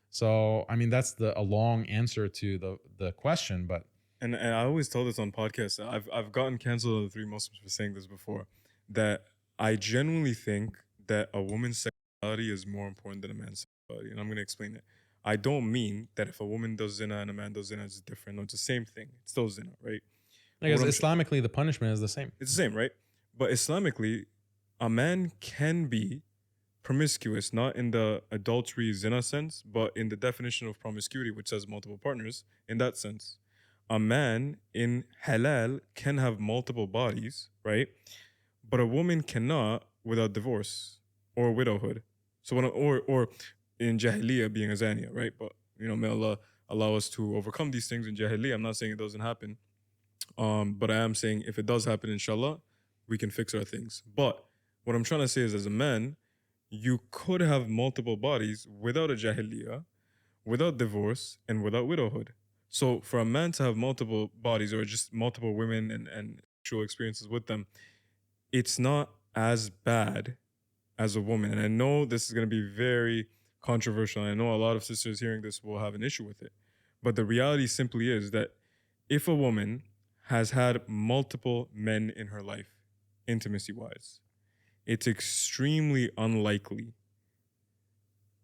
So, I mean, that's a long answer to the question, but. And I always tell this on podcasts. I've gotten canceled on the 3 Muslims for saying this before, that I genuinely think that a woman's sexuality is more important than a man's sexuality. And I'm going to explain it. I don't mean that if a woman does zina and a man does zina, it's different. No, it's the same thing. It's still zina, right? Because Islamically, the punishment is the same. It's the same, right? But Islamically, a man can be promiscuous, not in the adultery zina sense, but in the definition of promiscuity, which says multiple partners, in that sense. A man in halal can have multiple bodies, right? But a woman cannot without divorce or widowhood. So when or in Jahiliyyah being a Zaniya, right? But, you know, may Allah allow us to overcome these things in Jahiliyyah. I'm not saying it doesn't happen. But I am saying if it does happen, inshallah, we can fix our things. But what I'm trying to say is, as a man, you could have multiple bodies without a Jahiliyyah, without divorce, and without widowhood. So for a man to have multiple bodies or just multiple women and sexual experiences with them, it's not as bad as a woman. And I know this is going to be very controversial. I know a lot of sisters hearing this will have an issue with it. But the reality simply is that if a woman has had multiple men in her life, intimacy-wise, it's extremely unlikely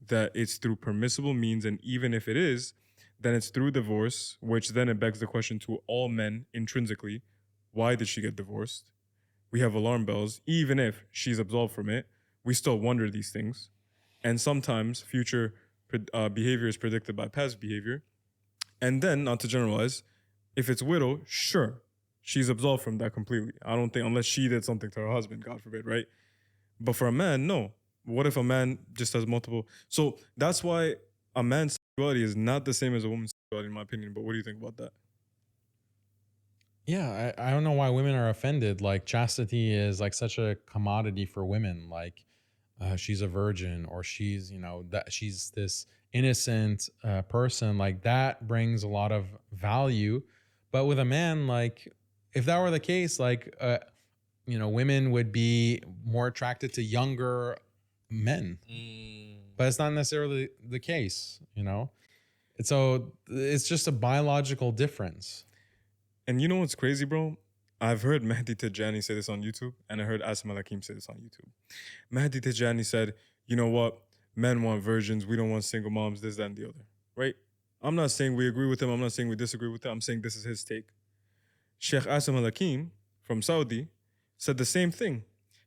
that it's through permissible means. And even if it is, then it's through divorce, which then it begs the question to all men intrinsically, why did she get divorced? We have alarm bells. Even if she's absolved from it, we still wonder these things. And sometimes future behavior is predicted by past behavior. And then, not to generalize, if it's widow, sure, she's absolved from that completely. I don't think, unless she did something to her husband, God forbid, right? But for a man, no. What if a man just has multiple? So that's why a man's sexuality is not the same as a woman's sexuality, in my opinion. But what do you think about that? Yeah, I don't know why women are offended. Like chastity is like such a commodity for women. Like she's a virgin, or she's, you know, that she's this innocent person. Like that brings a lot of value. But with a man, like if that were the case, like you know, women would be more attracted to younger men. But it's not necessarily the case, you know. So it's just a biological difference. And you know what's crazy, bro? I've heard Mahdi Tijani say this on YouTube, and I heard Asim Al-Hakim say this on YouTube. Mahdi Tijani said, you know what? Men want virgins. We don't want single moms, this, that, and the other. Right? I'm not saying we agree with him. I'm not saying we disagree with him. I'm saying this is his take. Sheikh Asim Al-Hakim from Saudi said the same thing.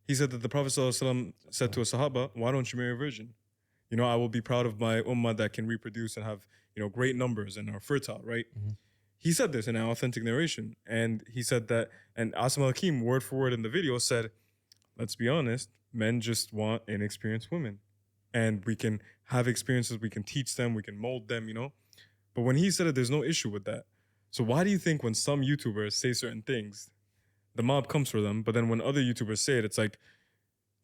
He said that the Prophet ﷺ said to a Sahaba, why don't you marry a virgin? You know, I will be proud of my ummah that can reproduce and have, you know, great numbers and are fertile, right? Mm-hmm. He said this in an authentic narration. And he said that, and Asim Al-Hakim, word for word in the video, said, let's be honest, men just want inexperienced women. And we can have experiences, we can teach them, we can mold them, you know? But when he said it, there's no issue with that. So why do you think when some YouTubers say certain things, the mob comes for them, but then when other YouTubers say it, it's like,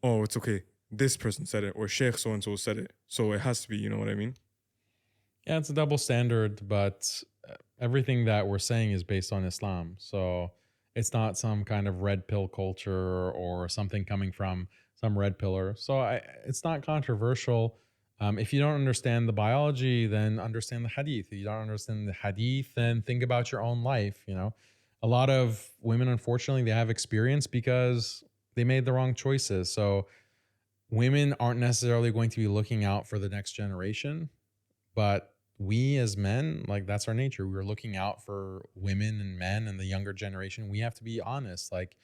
oh, it's okay. This person said it, or Sheikh so-and-so said it. So it has to be, you know what I mean? Yeah, it's a double standard, but everything that we're saying is based on Islam. So it's not some kind of red pill culture or something coming from some red pillar. So it's not controversial. If you don't understand the biology, then understand the hadith. If you don't understand the hadith, then think about your own life. You know, a lot of women, unfortunately, they have experience because they made the wrong choices. So women aren't necessarily going to be looking out for the next generation, but we as men, like that's our nature. We're looking out for women and men and the younger generation. We have to be honest. Like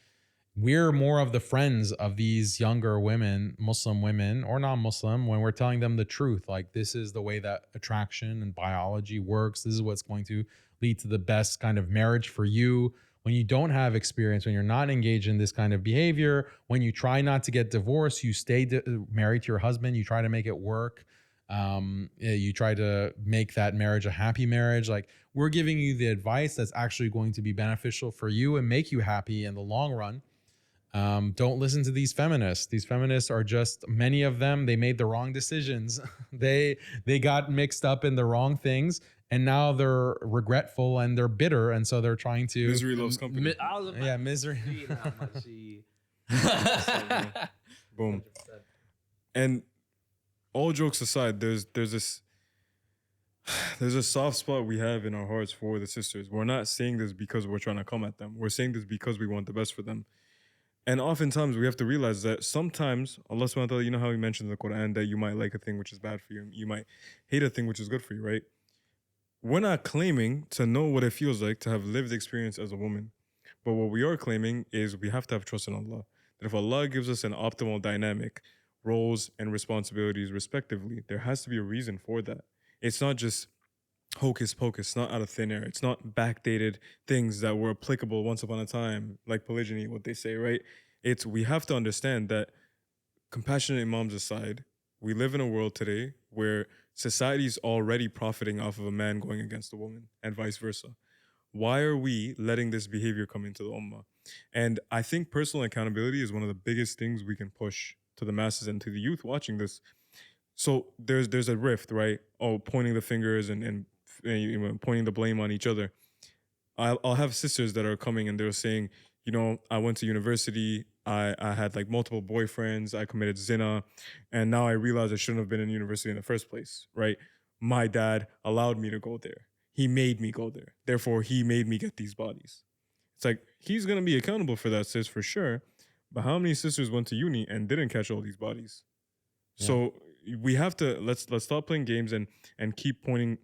we're more of the friends of these younger women, Muslim women or non-Muslim, when we're telling them the truth. Like this is the way that attraction and biology works. This is what's going to lead to the best kind of marriage for you. When you don't have experience, when you're not engaged in this kind of behavior, when you try not to get divorced, you stay married to your husband, you try to make it work. You try to make that marriage a happy marriage. Like we're giving you the advice that's actually going to be beneficial for you and make you happy in the long run. Don't listen to these feminists. These feminists are just, many of them, they made the wrong decisions. They got mixed up in the wrong things, and now they're regretful and they're bitter, and so they're trying to Misery loves company. yeah, misery. Boom. And all jokes aside, there's a soft spot we have in our hearts for the sisters. We're not saying this because we're trying to come at them. We're saying this because we want the best for them. And oftentimes we have to realize that sometimes Allah subhanahu wa ta'ala, you know how he mentions in the Quran that you might like a thing which is bad for you, you might hate a thing which is good for you, right? We're not claiming to know what it feels like to have lived experience as a woman. But what we are claiming is we have to have trust in Allah. That if Allah gives us an optimal dynamic, roles and responsibilities respectively, there has to be a reason for that. It's not just hocus pocus, not out of thin air. It's not backdated things that were applicable once upon a time, like polygyny, what they say, right? It's, we have to understand that, compassionate imams aside, we live in a world today where society is already profiting off of a man going against a woman and vice versa. Why are we letting this behavior come into the ummah? And I think personal accountability is one of the biggest things we can push to the masses and to the youth watching this. So there's a rift, right? Oh, pointing the fingers and you know, pointing the blame on each other. I'll have sisters that are coming and they're saying, you know, I went to university, I had like multiple boyfriends, I committed zina, and now I realize I shouldn't have been in university in the first place, right? My dad allowed me to go there. He made me go there. Therefore, he made me get these bodies. It's like, he's going to be accountable for that, sis, for sure. But how many sisters went to uni and didn't catch all these bodies? Yeah. So we have to, let's stop playing games and keep pointing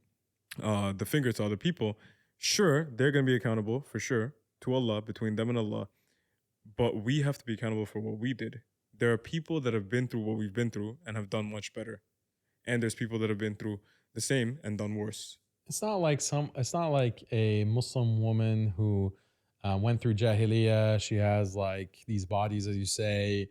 the finger to other people. Sure, they're going to be accountable, for sure, to Allah, between them and Allah. But we have to be accountable for what we did. There are people that have been through what we've been through and have done much better. And there's people that have been through the same and done worse. It's not like a Muslim woman who went through Jahiliyyah. She has like these bodies, as you say.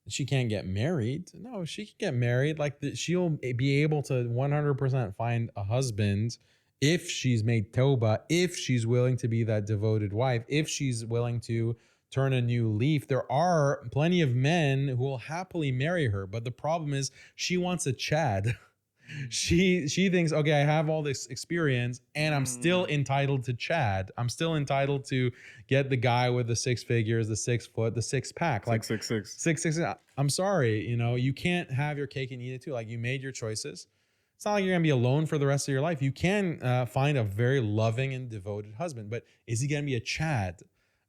She can't get married. No, she can get married. Like she'll be able to 100% find a husband if she's made tawbah, if she's willing to be that devoted wife, if she's willing to turn a new leaf. There are plenty of men who will happily marry her, but the problem is she wants a Chad. She thinks, okay, I have all this experience and I'm still entitled to Chad. I'm still entitled to get the guy with the 6 figures, the 6 foot, the 6 pack. Like 666. I'm sorry, you know, you can't have your cake and eat it too. Like you made your choices. It's not like you're gonna be alone for the rest of your life. You can find a very loving and devoted husband, but is he gonna be a Chad?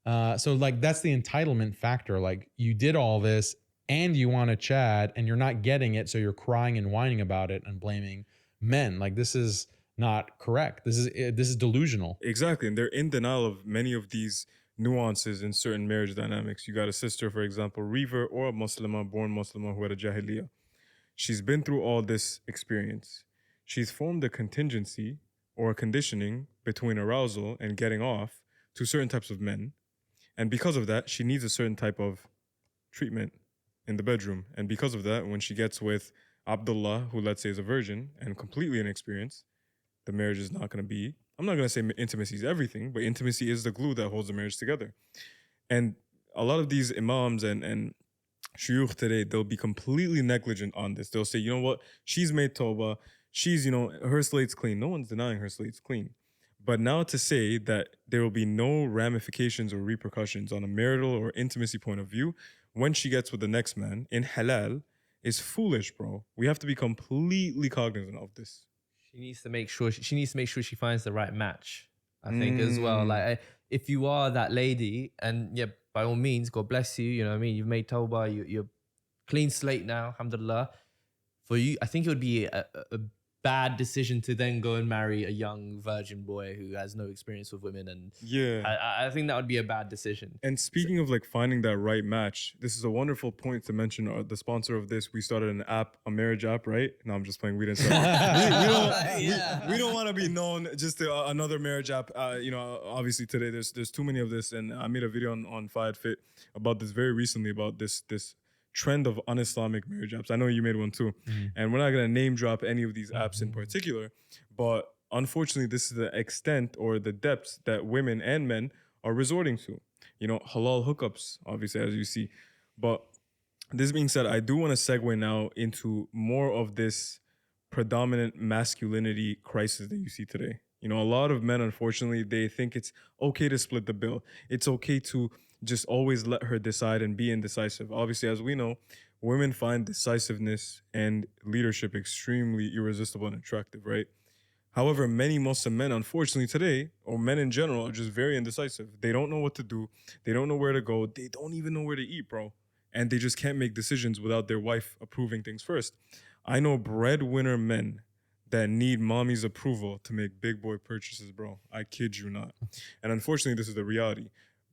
So like that's the entitlement factor. Like you did all this and you want to chat and you're not getting it, so you're crying and whining about it and blaming men. Like this is not correct. This is delusional. Exactly. And they're in denial of many of these nuances in certain marriage dynamics. You got a sister, for example, Reaver, or a Muslimah, born Muslimah who had a Jahiliyyah. She's been through all this experience. She's formed a contingency or a conditioning between arousal and getting off to certain types of men. And because of that, she needs a certain type of treatment in the bedroom. And because of that, when she gets with Abdullah, who let's say is a virgin and completely inexperienced, the marriage is not going to be, I'm not going to say intimacy is everything, but intimacy is the glue that holds the marriage together. And a lot of these imams and shuyukh today, they'll be completely negligent on this. They'll say, you know what, she's made tawbah, she's, her slate's clean. No one's denying her slate's clean. But now to say that there will be no ramifications or repercussions on a marital or intimacy point of view when she gets with the next man in halal is foolish, bro. We have to be completely cognizant of this. She needs to make sure she finds the right match. I think as well. Like if you are that lady, and yeah, by all means, God bless you. You know what I mean? You've made tawbah. You're clean slate now, alhamdulillah. For you, I think it would be a bad decision to then go and marry a young virgin boy who has no experience with women. And yeah, I think that would be a bad decision. And speaking of like finding that right match, this is a wonderful point to mention. The sponsor of this, we started an app, a marriage app, right? No, I'm just playing. We didn't start. we don't want to be known just to another marriage app. Obviously today there's too many of this, and I made a video on Fayed Fit about this very recently, about this trend of un-Islamic marriage apps. I know you made one too. And we're not going to name drop any of these apps in particular, but unfortunately this is the extent or the depths that women and men are resorting to. Halal hookups, obviously, as you see. But this being said, I do want to segue now into more of this predominant masculinity crisis that you see today. A lot of men, unfortunately, they think it's okay to split the bill. It's okay to just always let her decide and be indecisive. Obviously, as we know, women find decisiveness and leadership extremely irresistible and attractive, right? However, many Muslim men, unfortunately today, or men in general, are just very indecisive. They don't know what to do. They don't know where to go. They don't even know where to eat, bro. And they just can't make decisions without their wife approving things first. I know breadwinner men that need mommy's approval to make big boy purchases, bro. I kid you not. And unfortunately, this is the reality.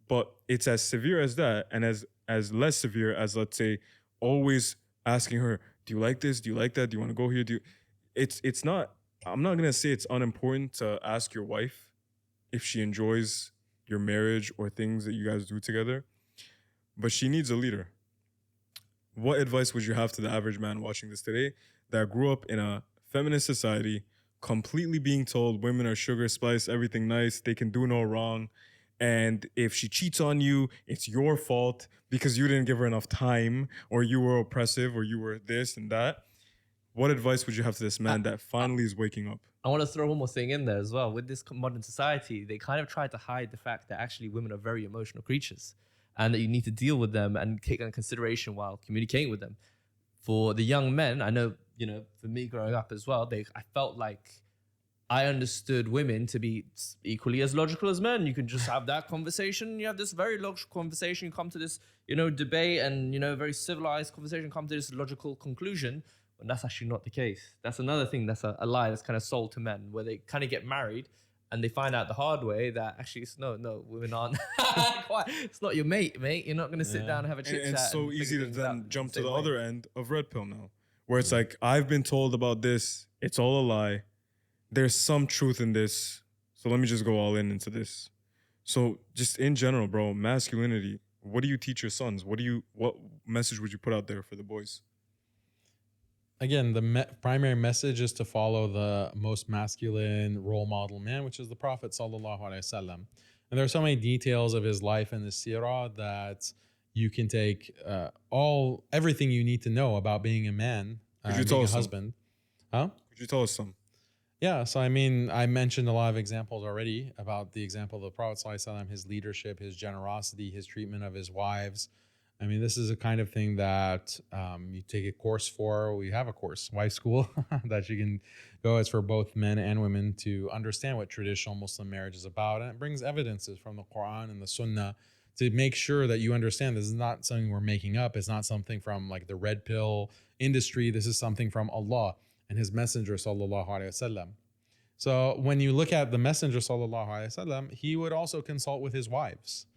But it's as severe as that, and as less severe as, let's say, always asking her, do you like this? Do you like that? Do you want to go here? It's not, I'm not going to say it's unimportant to ask your wife if she enjoys your marriage or things that you guys do together, but she needs a leader. What advice would you have to the average man watching this today that grew up in a feminist society, completely being told women are sugar, spice, everything nice, they can do no wrong, and if she cheats on you, it's your fault because you didn't give her enough time, or you were oppressive, or you were this and that? What advice would you have to this man that finally is waking up? I want to throw one more thing in there as well. With this modern society, they kind of try to hide the fact that actually women are very emotional creatures and that you need to deal with them and take into consideration while communicating with them. For the young men, I know, for me growing up as well, I felt like I understood women to be equally as logical as men. You can just have that conversation. You have this very logical conversation. You come to this, debate and, very civilized conversation, come to this logical conclusion. And that's actually not the case. That's another thing that's a lie that's kind of sold to men, where they kind of get married and they find out the hard way that actually no, women aren't quite. It's not your mate. You're not going to sit down and have a chit chat. And it's so easy to then jump to the other end of red pill now, where it's like, I've been told about this. It's all a lie. There's some truth in this, so let me just go all into this. So just in general, bro, masculinity, what do you teach your sons? What message would you put out there for the boys? Again, the primary message is to follow the most masculine role model man, which is the Prophet sallallahu alaihi wasallam. And there are so many details of his life in the seerah that you can take everything you need to know about being a man, being a husband. Huh? Could you tell us some? Yeah, so I mentioned a lot of examples already about the example of the Prophet sallallahu alaihi wasallam, his leadership, his generosity, his treatment of his wives. This is a kind of thing that you take a course for. We have a course, wife school, that you can go. It's for both men and women to understand what traditional Muslim marriage is about. And it brings evidences from the Quran and the Sunnah to make sure that you understand this is not something we're making up. It's not something from like the red pill industry. This is something from Allah and His Messenger sallallahu alaihi wasallam. So when you look at the Messenger sallallahu alaihi wasallam, he would also consult with his wives.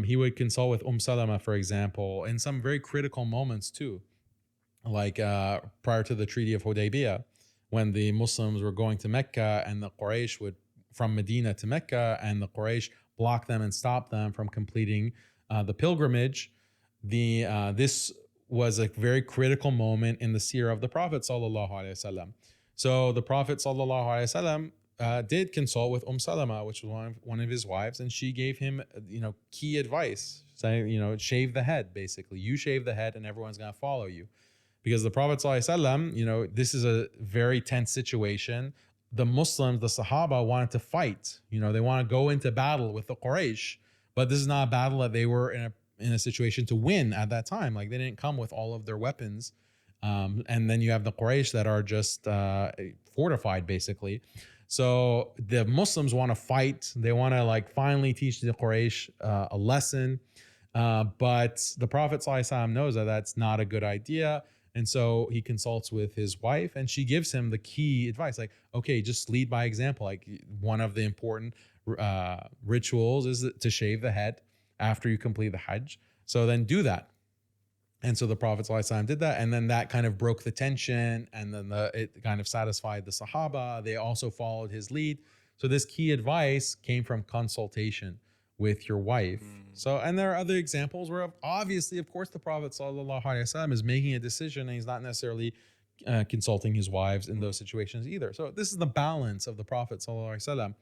He would consult with Salama, for example, in some very critical moments too, like prior to the Treaty of Hudaybiyah, when the Muslims were going to Mecca and the Quraysh would, from Medina to Mecca, and the Quraysh block them and stop them from completing the pilgrimage. This was a very critical moment in the seerah of the Prophet sallallahu alaihi wasallam. So the Prophet sallallahu alaihi wasallam did consult with Salama, which was one of his wives, and she gave him, key advice, saying, shave the head. Basically, you shave the head, and everyone's gonna follow you, because the Prophet sallallahu alaihi wasallam, this is a very tense situation. The Muslims, the Sahaba, wanted to fight. They want to go into battle with the Quraysh, but this is not a battle that they were in a situation to win at that time. Like, they didn't come with all of their weapons. And then you have the Quraysh that are just fortified, basically. So the Muslims want to fight. They want to finally teach the Quraysh a lesson. But the Prophet ﷺ knows that that's not a good idea. And so he consults with his wife, and she gives him the key advice. Like, okay, just lead by example. Like, one of the important rituals is to shave the head after you complete the Hajj. So then do that. And so the Prophet ﷺ did that. And then that kind of broke the tension. And then it kind of satisfied the Sahaba. They also followed his lead. So this key advice came from consultation with your wife. So, and there are other examples where obviously, of course, the Prophet ﷺ is making a decision, and he's not necessarily consulting his wives in those situations either. So this is the balance of the Prophet ﷺ,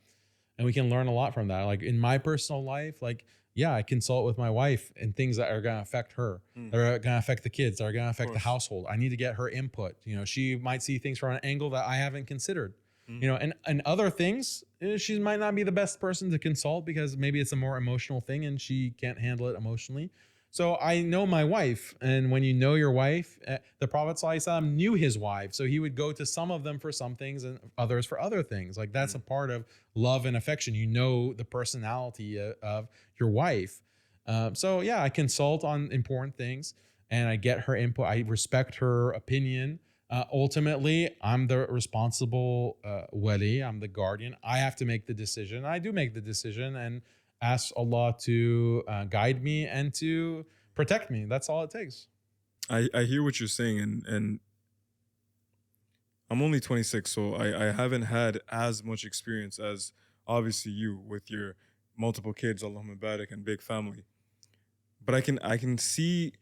and we can learn a lot from that. Like in my personal life, I consult with my wife in things that are going to affect her, that are going to affect the kids, that are going to affect the household. I need to get her input. She might see things from an angle that I haven't considered. And other things, she might not be the best person to consult, because maybe it's a more emotional thing and she can't handle it emotionally. So I know my wife, and when you know your wife, the Prophet ﷺ knew his wife, so he would go to some of them for some things and others for other things. Like, that's a part of love and affection. You know the personality of your wife. I consult on important things, and I get her input. I respect her opinion. Ultimately, I'm the responsible wali. I'm the guardian. I have to make the decision. I do make the decision and ask Allah to guide me and to protect me. That's all it takes. I hear what you're saying, and I'm only 26, so I haven't had as much experience as obviously you with your multiple kids, Allahumma barik, and big family. But I can see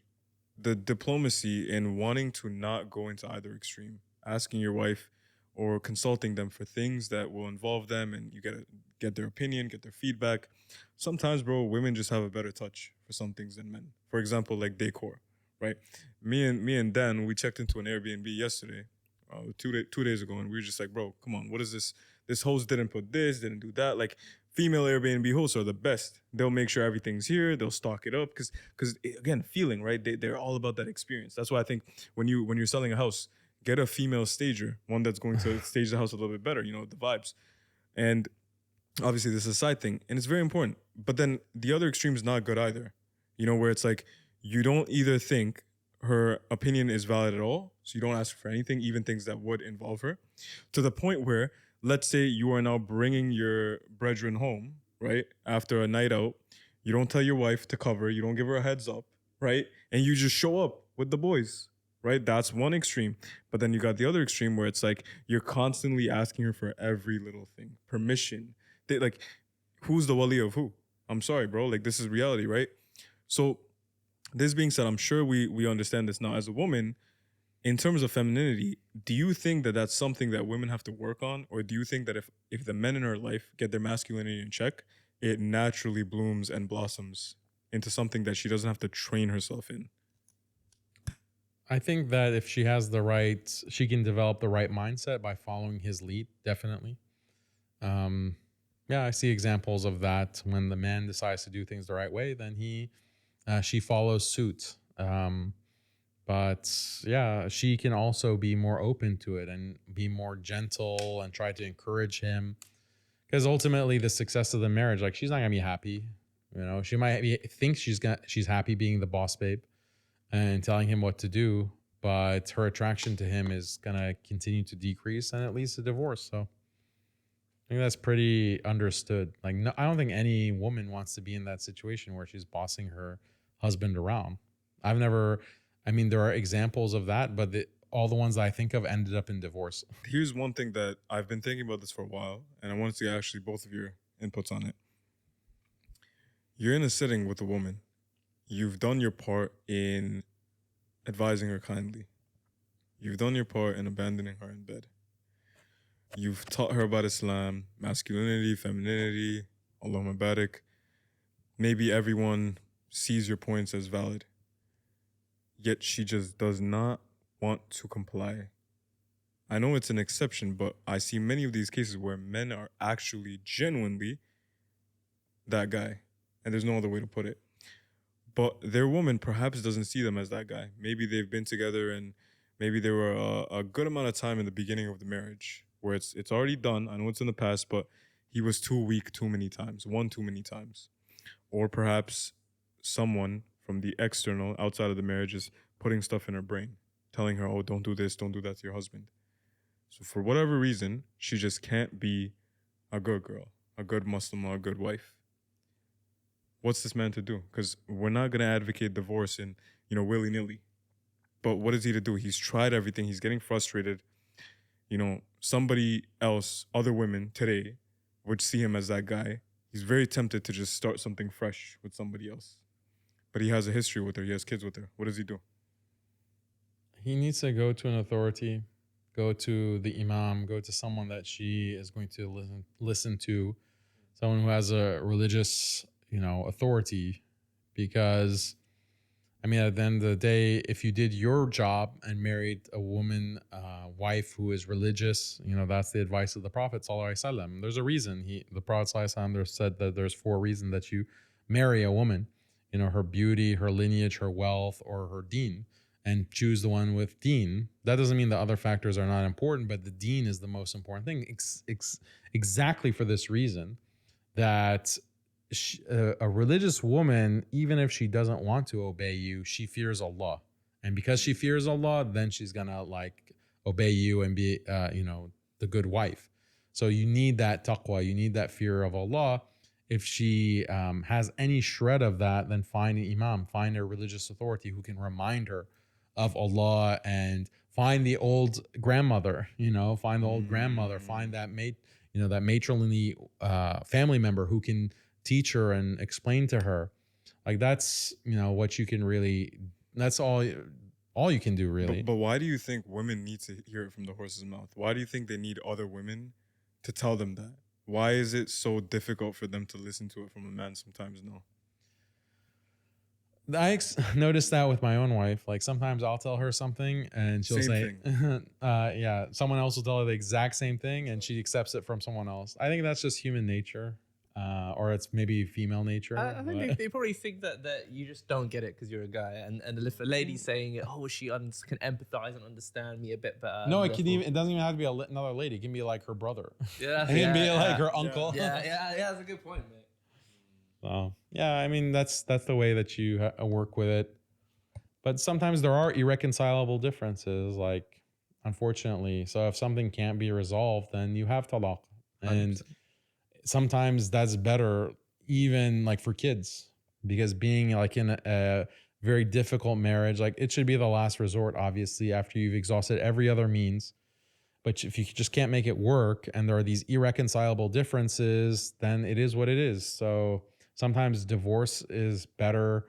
the diplomacy in wanting to not go into either extreme, asking your wife or consulting them for things that will involve them, and you gotta get their opinion, get their feedback. Sometimes, bro, women just have a better touch for some things than men. For example, like decor, right? Me and Dan, we checked into an Airbnb yesterday, 2 days ago, and we were just like, bro, come on, what is this? This host didn't put this, didn't do that. Like, female Airbnb hosts are the best. They'll make sure everything's here. They'll stock it up because again, feeling, right? They're all about that experience. That's why I think when you're selling a house, get a female stager, one that's going to stage the house a little bit better. The vibes. And obviously, this is a side thing, and it's very important. But then the other extreme is not good either. Where it's like you don't either think her opinion is valid at all, so you don't ask for anything, even things that would involve her, to the point where, let's say you are now bringing your brethren home, right? After a night out, you don't tell your wife to cover, you don't give her a heads up, right? And you just show up with the boys, right? That's one extreme. But then you got the other extreme where it's like you're constantly asking her for every little thing, permission. Who's the wali of who? I'm sorry, bro. This is reality, right? So this being said, I'm sure we understand this now. As a woman, in terms of femininity, do you think that that's something that women have to work on? Or do you think that if the men in her life get their masculinity in check, it naturally blooms and blossoms into something that she doesn't have to train herself in? I think that if she has she can develop the right mindset by following his lead, definitely. I see examples of that. When the man decides to do things the right way, then she follows suit. But she can also be more open to it and be more gentle and try to encourage him. Because ultimately, the success of the marriage, she's not going to be happy You know, she might think she's happy being the boss babe and telling him what to do, but her attraction to him is gonna continue to decrease, and it leads to divorce. So I think that's pretty understood. Like, no, I don't think any woman wants to be in that situation where she's bossing her husband around. I've never. I mean, there are examples of that, but all the ones that I think of ended up in divorce. Here's one thing that I've been thinking about this for a while, and I wanted to get actually both of your inputs on it. You're in a sitting with a woman. You've done your part in advising her kindly. You've done your part in abandoning her in bed. You've taught her about Islam, masculinity, femininity, Allahumma barik. Maybe everyone sees your points as valid. Yet she just does not want to comply. I know it's an exception, but I see many of these cases where men are actually genuinely that guy. And there's no other way to put it. But their woman perhaps doesn't see them as that guy. Maybe they've been together and maybe they were a good amount of time in the beginning of the marriage where it's already done. I know it's in the past, but he was too weak too many times, one too many times. Or perhaps someone from the external, outside of the marriage, is putting stuff in her brain, telling her, oh, don't do this, don't do that to your husband. So for whatever reason, she just can't be a good girl, a good Muslim, a good wife. What's this man to do? Because we're not going to advocate divorce in, willy-nilly. But what is he to do? He's tried everything. He's getting frustrated. Somebody else, other women today would see him as that guy. He's very tempted to just start something fresh with somebody else. But he has a history with her. He has kids with her. What does he do? He needs to go to an authority, go to the imam, go to someone that she is going to listen to, someone who has a religious authority, because I mean, at the end of the day, if you did your job and married a woman, wife who is religious, that's the advice of the Prophet ﷺ. There's a reason the Prophet ﷺ said that there's 4 reasons that you marry a woman, her beauty, her lineage, her wealth, or her deen, and choose the one with deen. That doesn't mean the other factors are not important, but the deen is the most important thing. Exactly for this reason, that a religious woman, even if she doesn't want to obey you, she fears Allah. And because she fears Allah, then she's gonna obey you and be, the good wife. So you need that taqwa, you need that fear of Allah. If she has any shred of that, then find an imam, find a religious authority who can remind her of Allah, and find the old grandmother, find the old grandmother, find that that matronly family member who can teach her and explain to her. That's what you can really, that's all you can do, really. But why do you think women need to hear it from the horse's mouth? Why do you think they need other women to tell them that? Why is it so difficult for them to listen to it from a man sometimes? No. I noticed that with my own wife. Sometimes I'll tell her something and she'll say, yeah, someone else will tell her the exact same thing and she accepts it from someone else. I think that's just human nature. Or it's maybe female nature. I think they probably think that you just don't get it because you're a guy, and if a lady's saying it, she can empathize and understand me a bit better. No, it doesn't even have to be another lady. It can be like her brother. Yeah, it can be like her uncle. Yeah, that's a good point, mate. So yeah, I mean that's the way that you work with it. But sometimes there are irreconcilable differences, unfortunately. So if something can't be resolved, then you have talaq, and 100%. Sometimes that's better, even for kids, because being in a very difficult marriage, it should be the last resort, obviously, after you've exhausted every other means. But if you just can't make it work and there are these irreconcilable differences, then it is what it is. So sometimes divorce is better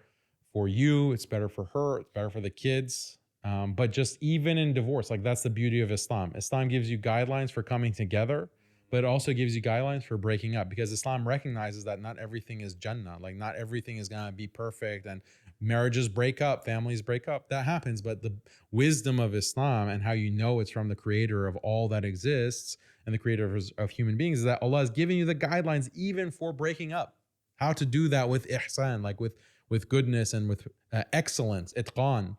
for you. It's better for her. It's better for the kids. But just even in divorce, that's the beauty of Islam. Islam gives you guidelines for coming together, but it also gives you guidelines for breaking up, because Islam recognizes that not everything is Jannah. Not everything is going to be perfect, and marriages break up, families break up. That happens. But the wisdom of Islam and how it's from the creator of all that exists and the creator of human beings is that Allah is giving you the guidelines even for breaking up. How to do that with ihsan, with goodness and with excellence, itqan.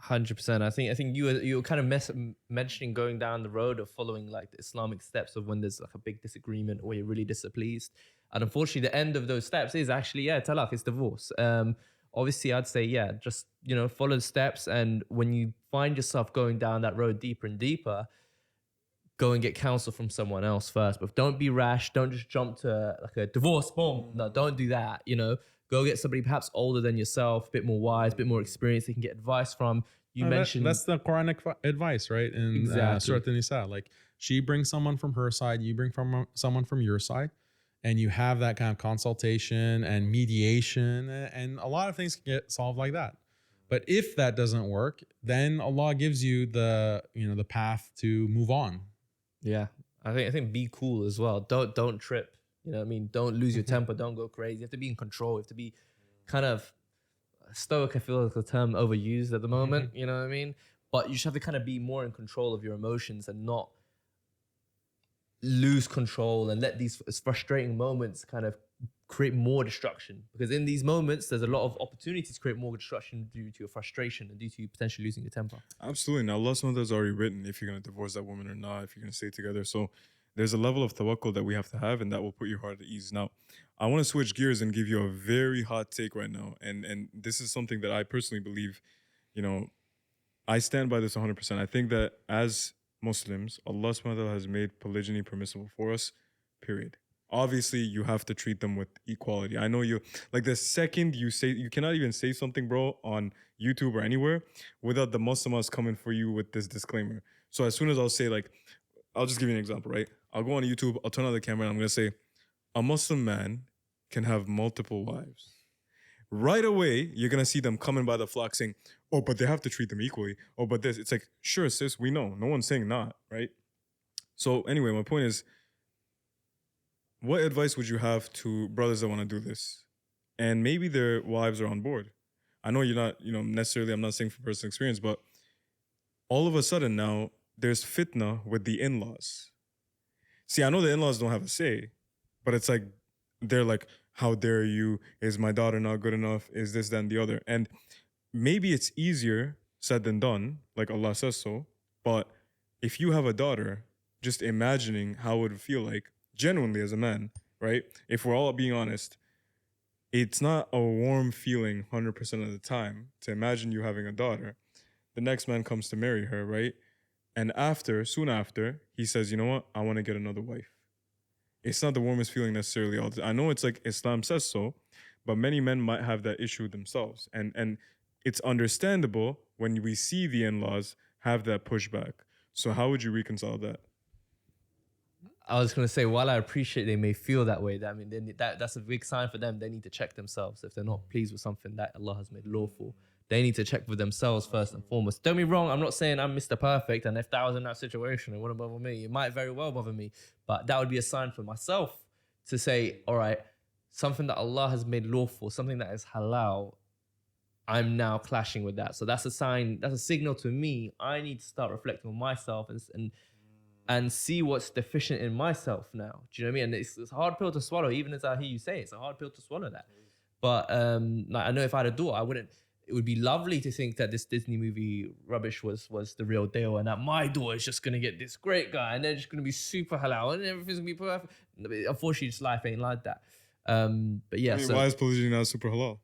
100%. I think you were kind of mentioning going down the road of following like the Islamic steps of when there's like a big disagreement or you're really displeased. And unfortunately, the end of those steps is actually talaq, it's divorce. Obviously, I'd say just follow the steps, and when you find yourself going down that road deeper and deeper, go and get counsel from someone else first. But don't be rash. Don't just jump to like a divorce. Boom. No, don't do that. Go get somebody perhaps older than yourself, a bit more wise, a bit more experienced. They can get advice from. You mentioned that's the Quranic advice, right? In exactly. Surah An-Nisa, like she brings someone from her side, you bring someone from your side, and you have that kind of consultation and mediation, and a lot of things can get solved like that. But if that doesn't work, then Allah gives you the the path to move on. Yeah, I think be cool as well. Don't trip. You know what I mean? Don't lose your temper. Don't go crazy. You have to be in control. You have to be kind of stoic. I feel like the term overused at the moment. You know what I mean? But you just have to kind of be more in control of your emotions and not lose control and let these frustrating moments kind of create more destruction. Because in these moments, there's a lot of opportunities to create more destruction due to your frustration and due to you potentially losing your temper. Absolutely. Now, Allah SWT has already written if you're going to divorce that woman or not, if you're going to stay together. So there's a level of tawakkul that we have to have, and that will put your heart at ease. Now, I want to switch gears and give you a very hot take right now. And this is something that I personally believe, I stand by this 100%. I think that as Muslims, Allah SWT has made polygyny permissible for us, period. Obviously, you have to treat them with equality. I know the second you say, you cannot even say something, bro, on YouTube or anywhere without the Muslims coming for you with this disclaimer. So as soon as I'll say, I'll just give you an example, right? I'll go on YouTube, I'll turn on the camera, and I'm going to say, a Muslim man can have multiple wives. Right away, you're going to see them coming by the flock saying, oh, but they have to treat them equally. Oh, but this. It's like, sure, sis, we know. No one's saying not, right? So anyway, my point is, what advice would you have to brothers that want to do this? And maybe their wives are on board. I know you're not, necessarily, I'm not saying from personal experience, but all of a sudden now, there's fitna with the in-laws. See, I know the in-laws don't have a say, but it's like, they're like, how dare you? Is my daughter not good enough? Is this, that, and the other? And maybe it's easier said than done, like Allah says so. But if you have a daughter, just imagining how it would feel like, genuinely as a man, right? If we're all being honest, it's not a warm feeling 100% of the time to imagine you having a daughter. The next man comes to marry her, right? And soon after, he says, you know what? I want to get another wife. It's not the warmest feeling necessarily all the time. I know it's like Islam says so, but many men might have that issue themselves. And it's understandable when we see the in-laws have that pushback. So how would you reconcile that? I was going to say, while I appreciate they may feel that way, that's a big sign for them. They need to check themselves. If they're not pleased with something that Allah has made lawful, they need to check with themselves first and foremost. Don't be wrong, I'm not saying I'm Mr. Perfect, and if that was in that situation, it wouldn't bother me. It might very well bother me, but that would be a sign for myself to say, all right, something that Allah has made lawful, something that is halal, I'm now clashing with that. So that's a sign, that's a signal to me. I need to start reflecting on myself and see what's deficient in myself now. Do you know what I mean? And it's a hard pill to swallow, even as I hear you say, it's a hard pill to swallow that. But I know if I had a daughter, it would be lovely to think that this Disney movie rubbish was the real deal, and that my daughter is just gonna get this great guy and they're just gonna be super halal and everything's gonna be perfect. Unfortunately, just life ain't like that. But yeah, why is polygyny not super halal?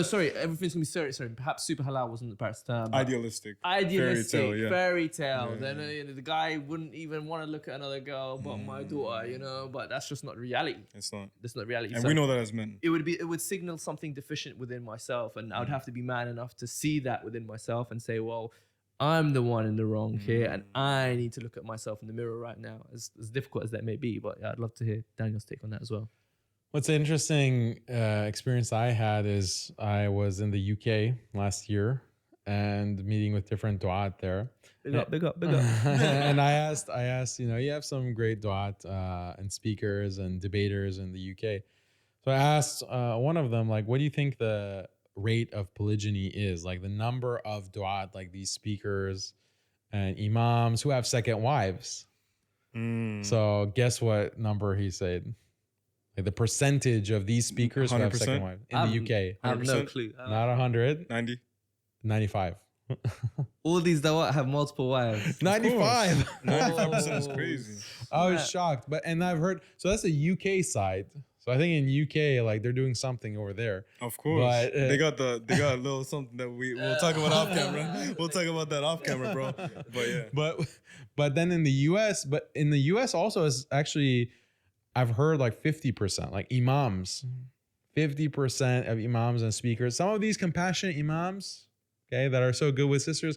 Sorry. Everything's gonna be sorry. Perhaps super halal wasn't the best term. Idealistic. Fairy tale. Then the guy wouldn't even want to look at another girl but my daughter, But that's just not reality. It's not. That's not reality. And we know that as men. It would signal something deficient within myself, and I would have to be man enough to see that within myself and say, well, I'm the one in the wrong here, and I need to look at myself in the mirror right now. As difficult as that may be, but I'd love to hear Daniel's take on that as well. What's an interesting experience I had is I was in the UK last year and meeting with different du'at there. Big up. And I asked, you have some great du'at and speakers and debaters in the UK. So I asked one of them, what do you think the rate of polygyny is? Like the number of du'at, like these speakers and imams who have second wives. So guess what number he said? Like the percentage of these speakers who have second wives in the UK. I have no clue. Not 100. 90. 95. All these Dawah have multiple wives. 95. 95% is crazy. I was shocked. And I've heard, so that's the UK side. So I think in UK, like they're doing something over there. Of course. But, they got a little something that we'll talk about off camera. We'll talk about that off camera, bro. But yeah. But then in the US also is actually, I've heard like 50%, like imams, 50% of imams and speakers. Some of these compassionate imams, okay, that are so good with sisters,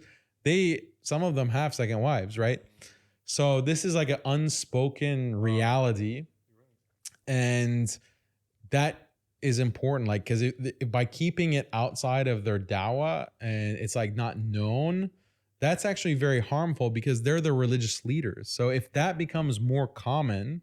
some of them have second wives, right? So this is like an unspoken reality. And that is important, like, because by keeping it outside of their dawah and it's like not known, that's actually very harmful because they're the religious leaders. So if that becomes more common,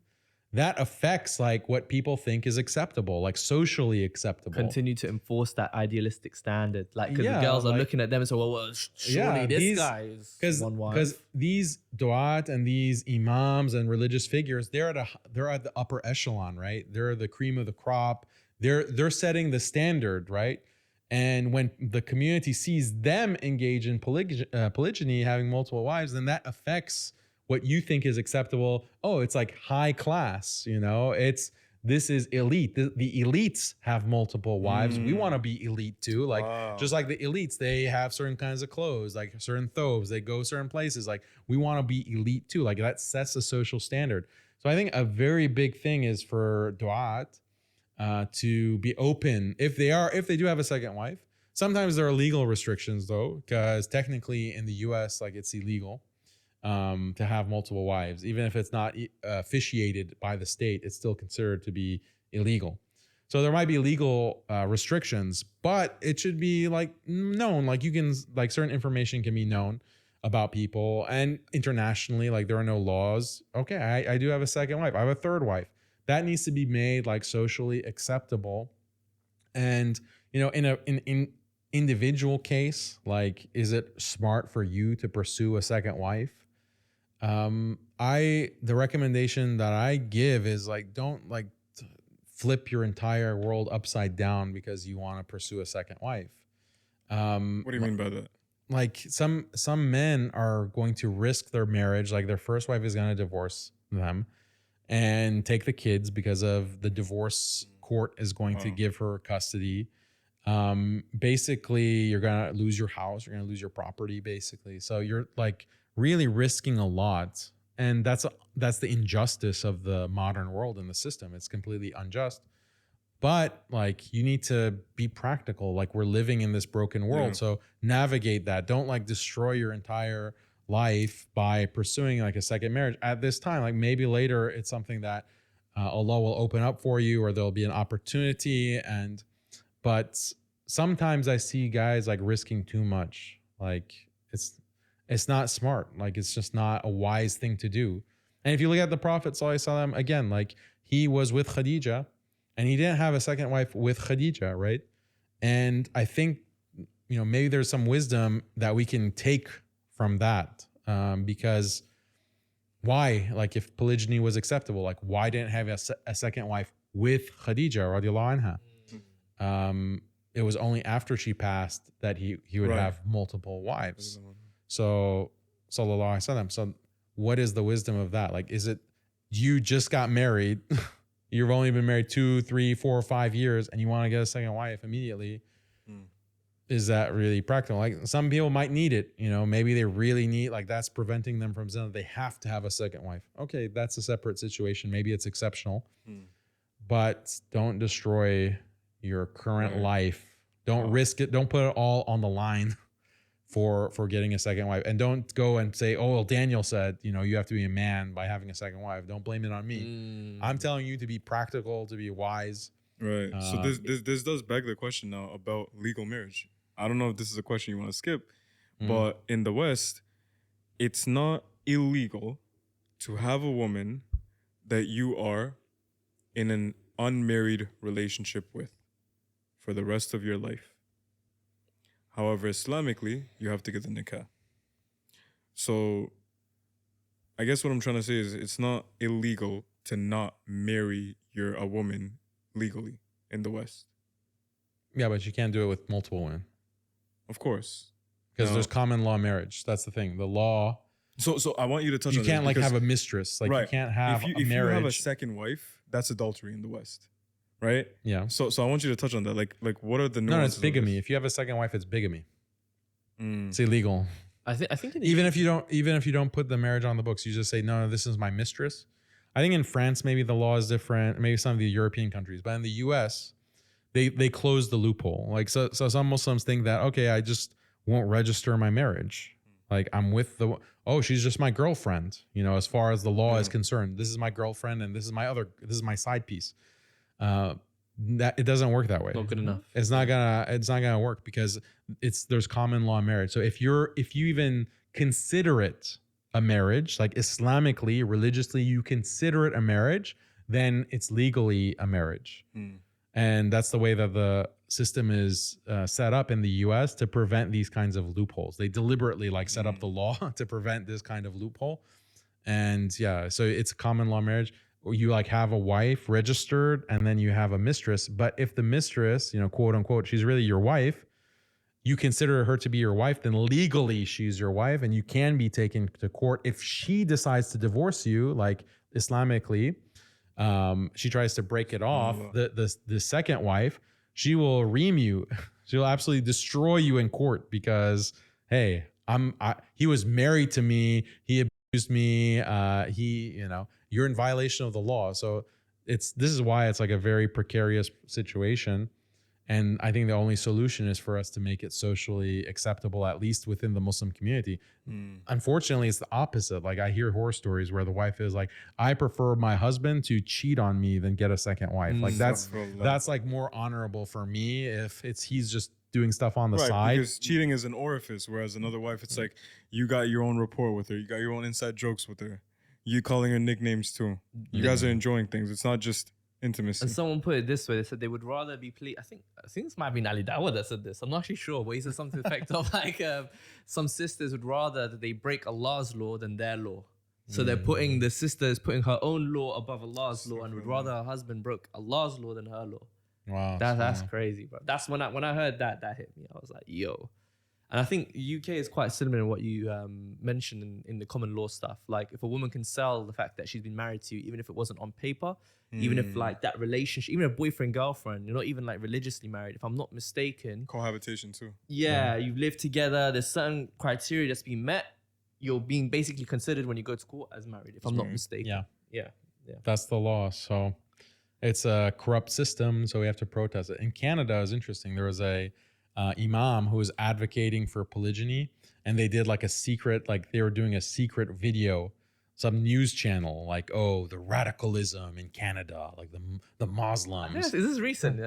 that affects like what people think is acceptable, like socially acceptable. Continue to enforce that idealistic standard, like because Yeah, the girls are like- looking at them and say, well, surely this guy is one wife. Because these du'at and these imams and religious figures, they're at the upper echelon, right? They're the cream of the crop. They're setting the standard, right? And when the community sees them engage in polygyny, having multiple wives, then that affects what you think is acceptable. Oh, it's like high class, you know, this is elite. The elites have multiple wives. We want to be elite too. Like, just like the elites, they have certain kinds of clothes, like certain thobes, they go certain places. Like, we want to be elite too. Like, that sets a social standard. So I think a very big thing is for du'at to be open if they do have a second wife. Sometimes there are legal restrictions though, because technically in the US, like, it's illegal to have multiple wives. Even if it's not officiated by the state, it's still considered to be illegal. So there might be legal restrictions, but it should be like known. Like, you can, like, certain information can be known about people, and internationally, like, there are no laws. Okay, I do have a second wife. I have a third wife. That needs to be made like socially acceptable. And, you know, in individual case, like, is it smart for you to pursue a second wife? The recommendation that I give is, like, don't like flip your entire world upside down because you want to pursue a second wife. What do you mean by that? Like, some men are going to risk their marriage. Like, their first wife is going to divorce them and take the kids because of the divorce court is going to give her custody. Basically, you're going to lose your house. You're going to lose your property, basically. So you're, like, really risking a lot. And that's the injustice of the modern world and the system. It's completely unjust. But, like, you need to be practical. Like, we're living in this broken world. Yeah. So navigate that. Don't, like, destroy your entire life by pursuing, like, a second marriage at this time. Like, maybe later it's something that Allah will open up for you, or there'll be an opportunity. But sometimes I see guys, like, risking too much. Like, it's not smart. Like, it's just not a wise thing to do. And if you look at the Prophet ﷺ, again, like, he was with Khadija and he didn't have a second wife with Khadija, right? And I think, you know, maybe there's some wisdom that we can take from that, because why? Like, if polygyny was acceptable, like, why didn't have a second wife with Khadija radiallahu anha? It was only after she passed that he would have multiple wives. So, sallallahu alaihi wasallam. So, what is the wisdom of that? Like, is it you just got married, you've only been married 2, 3, 4, 5 years, and you want to get a second wife immediately? Is that really practical? Like, some people might need it, you know, maybe they really need, like, that's preventing them from zina. They have to have a second wife. Okay, that's a separate situation. Maybe it's exceptional, but don't destroy your current life. Don't risk it. Don't put it all on the line for getting a second wife. And don't go and say, oh, well, Daniel said, you know, you have to be a man by having a second wife. Don't blame it on me. I'm telling you to be practical, to be wise. Right. So this does beg the question now about legal marriage. I don't know if this is a question you want to skip, but in the West, it's not illegal to have a woman that you are in an unmarried relationship with for the rest of your life. However, Islamically, you have to get the nikah. So I guess what I'm trying to say is it's not illegal to not marry a woman legally in the West. Yeah, but you can't do it with multiple women. Of course. because No. there's common law marriage. That's the thing. The law, So I want you to touch you on can't this like because- have a mistress. Like you right. can't have if you a marriage. have a second wife, that's adultery in the West, right? Yeah. So I want you to touch on that. Like what are the nuances? No, it's of bigamy. this? If you have a second wife, it's bigamy. Mm. It's illegal. I think in the Even if you don't put the marriage on the books, you just say, no, this is my mistress. I think in France, maybe the law is different, maybe some of the European countries, but in the US, they close the loophole. Like, so some Muslims think that, okay, I just won't register my marriage. Like I'm with she's just my girlfriend, you know, as far as the law is concerned. This is my girlfriend and this is my side piece. That it doesn't work that way. Not good enough. It's not gonna work because there's common law marriage. So if you even consider it a marriage, like Islamically, religiously, you consider it a marriage, then it's legally a marriage. And that's the way that the system is set up in the US to prevent these kinds of loopholes. They deliberately like set up the law to prevent this kind of loophole. And yeah, so it's a common law marriage. You like have a wife registered and then you have a mistress. But if the mistress, you know, quote unquote, she's really your wife, you consider her to be your wife, then legally she's your wife and you can be taken to court. If she decides to divorce you, like Islamically, she tries to break it off, the second wife, she will ream you. She'll absolutely destroy you in court because, hey, he was married to me. He abused me. You're in violation of the law. So this is why it's like a very precarious situation. And I think the only solution is for us to make it socially acceptable, at least within the Muslim community. Unfortunately, it's the opposite. Like I hear horror stories where the wife is like, I prefer my husband to cheat on me than get a second wife. Like that's like more honorable for me if he's just doing stuff on the side. Because cheating is an orifice, whereas another wife, it's like you got your own rapport with her. You got your own inside jokes with her. You calling her nicknames too. You guys are enjoying things. It's not just intimacy. And someone put it this way: they said they would rather be pleased. I think this might be Ali Dawah that said this. I'm not actually sure, but he said something to the effect of like some sisters would rather that they break Allah's law than their law. So they're putting the sister is putting her own law above Allah's law, and would rather her husband broke Allah's law than her law. Wow, that's crazy, bro. That's when I heard that hit me. I was like, yo. And I think UK is quite similar in what you mentioned in the common law stuff. Like if a woman can sell the fact that she's been married to you, even if it wasn't on paper, even if like that relationship, even a boyfriend, girlfriend, you're not even like religiously married, if I'm not mistaken. Cohabitation too. Yeah, you live together. There's certain criteria that's being met. You're being basically considered when you go to court as married, if I'm not mistaken. Yeah. That's the law. So it's a corrupt system. So we have to protest it. In Canada, it was interesting. There was a imam who was advocating for polygyny, and they did like a secret, like they were doing a secret video, some news channel, like, oh, the radicalism in Canada, like the Muslims. Is this recent?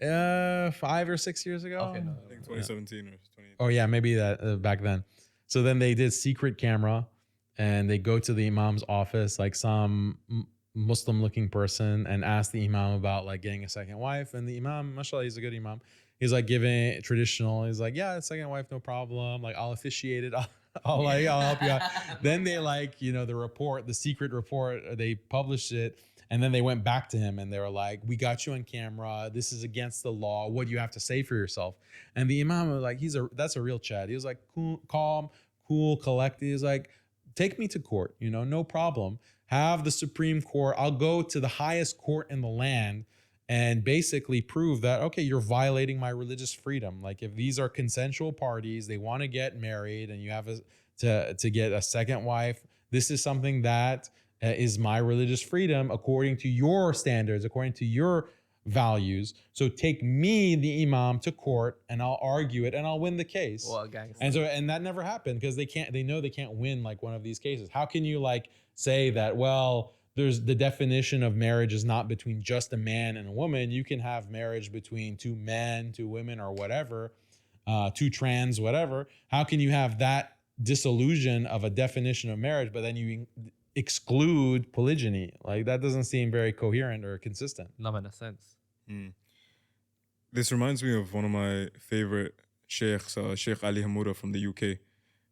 Yeah. 5 or 6 years ago. Okay, no. I think 2017 or 2018. Oh yeah, maybe that back then. So then they did secret camera, and they go to the imam's office, like some Muslim-looking person, and ask the imam about like getting a second wife. And the imam, mashallah, he's a good imam. He's like giving it traditional. He's like, yeah, second wife, no problem. Like I'll officiate it. I'll help you out. Then they like, you know, the secret report, they published it. And then they went back to him and they were like, we got you on camera. This is against the law. What do you have to say for yourself? And the imam was like, that's a real Chad. He was like, cool, calm, cool, collected. He's like, take me to court, you know, no problem. Have the Supreme Court. I'll go to the highest court in the land and basically prove that, okay, you're violating my religious freedom. Like if these are consensual parties, they want to get married and you have to get a second wife, this is something that is my religious freedom according to your standards, according to your values. So take me, the imam, to court and I'll argue it and I'll win the case. What a gangster. And that never happened because they know they can't win like one of these cases. How can you like say that, well, there's the definition of marriage is not between just a man and a woman. You can have marriage between two men, two women, or whatever, two trans, whatever. How can you have that disillusion of a definition of marriage, but then you exclude polygyny? Like that doesn't seem very coherent or consistent. No, in a sense. This reminds me of one of my favorite sheikhs, Sheikh Ali Hamouda from the UK.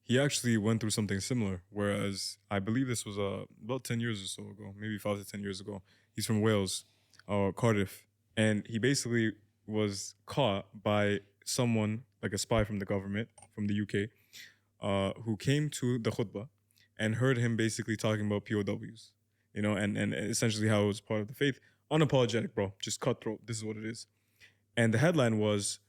He actually went through something similar, whereas I believe this was about 10 years or so ago, maybe 5 to 10 years ago. He's from Wales, Cardiff, and he basically was caught by someone like a spy from the government from the UK who came to the khutbah and heard him basically talking about POWs, and essentially how it was part of the faith. Unapologetic, bro, just cutthroat. This is what it is. And the headline was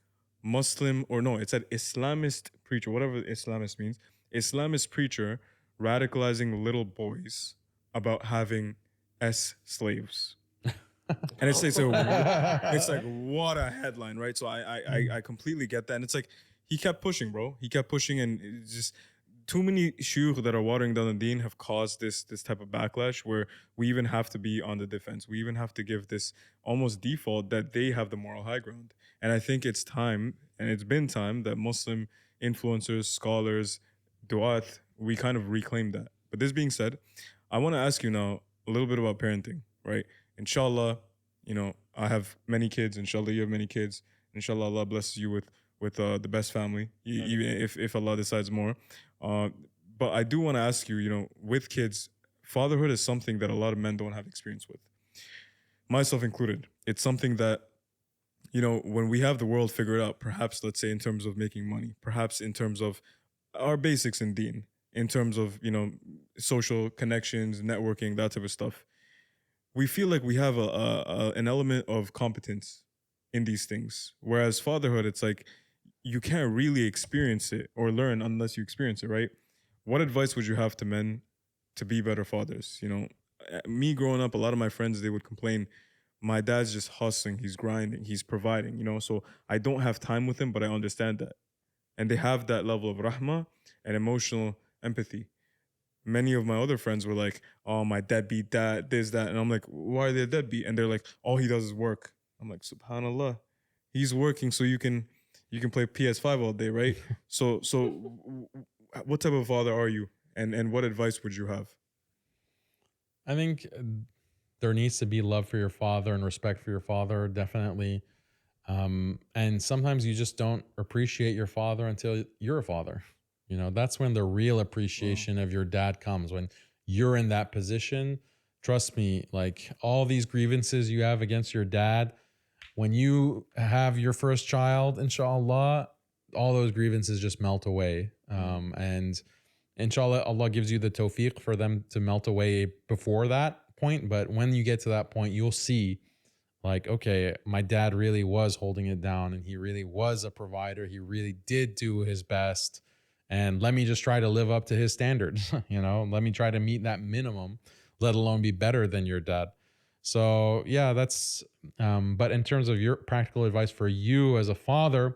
it said Islamist preacher, whatever Islamist means, Islamist preacher radicalizing little boys about having slaves. And it's like what a headline, right? So I completely get that. And it's like he kept pushing, bro. He kept pushing, and it's just too many shuyukh that are watering down the deen have caused this type of backlash where we even have to be on the defense. We even have to give this almost default that they have the moral high ground. And I think it's time, and it's been time, that Muslim influencers, scholars, du'at, we kind of reclaim that. But this being said, I want to ask you now a little bit about parenting, right? Inshallah, I have many kids. Inshallah, you have many kids. Inshallah, Allah blesses you with the best family, even if Allah decides more. But I do want to ask you, with kids, fatherhood is something that a lot of men don't have experience with, myself included. It's something that, when we have the world figured out, perhaps let's say in terms of making money, perhaps in terms of our basics in deen, in terms of, social connections, networking, that type of stuff, we feel like we have an element of competence in these things. Whereas fatherhood, it's like you can't really experience it or learn unless you experience it, right? What advice would you have to men to be better fathers? Me growing up, a lot of my friends, they would complain, my dad's just hustling, he's grinding, he's providing, so I don't have time with him, but I understand that. And they have that level of rahmah and emotional empathy. Many of my other friends were like, oh, my deadbeat dad, this, that. And I'm like, why are they a deadbeat? And they're like, all he does is work. I'm like, subhanallah, he's working so you can play PS5 all day, right? So what type of father are you? And what advice would you have? I think there needs to be love for your father and respect for your father, definitely. And sometimes you just don't appreciate your father until you're a father. That's when the real appreciation of your dad comes, when you're in that position. Trust me, like all these grievances you have against your dad, when you have your first child, inshallah, all those grievances just melt away. And inshallah, Allah gives you the tawfiq for them to melt away before that point. But when you get to that point, you'll see like, okay, my dad really was holding it down and he really was a provider. He really did do his best. And let me just try to live up to his standards, let me try to meet that minimum, let alone be better than your dad. So yeah, that's, but in terms of your practical advice for you as a father,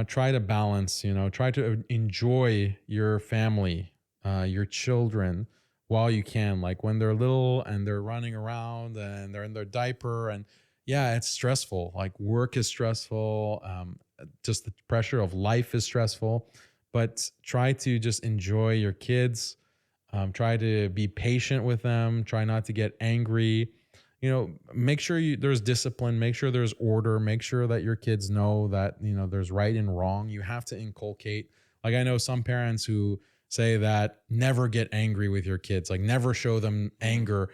try to balance, try to enjoy your family, your children while you can, like when they're little and they're running around and they're in their diaper, and yeah, it's stressful. Like work is stressful. Just the pressure of life is stressful. But try to just enjoy your kids. Try to be patient with them. Try not to get angry. Make sure there's discipline. Make sure there's order. Make sure that your kids know that, there's right and wrong. You have to inculcate. Like I know some parents who say that never get angry with your kids, like never show them anger.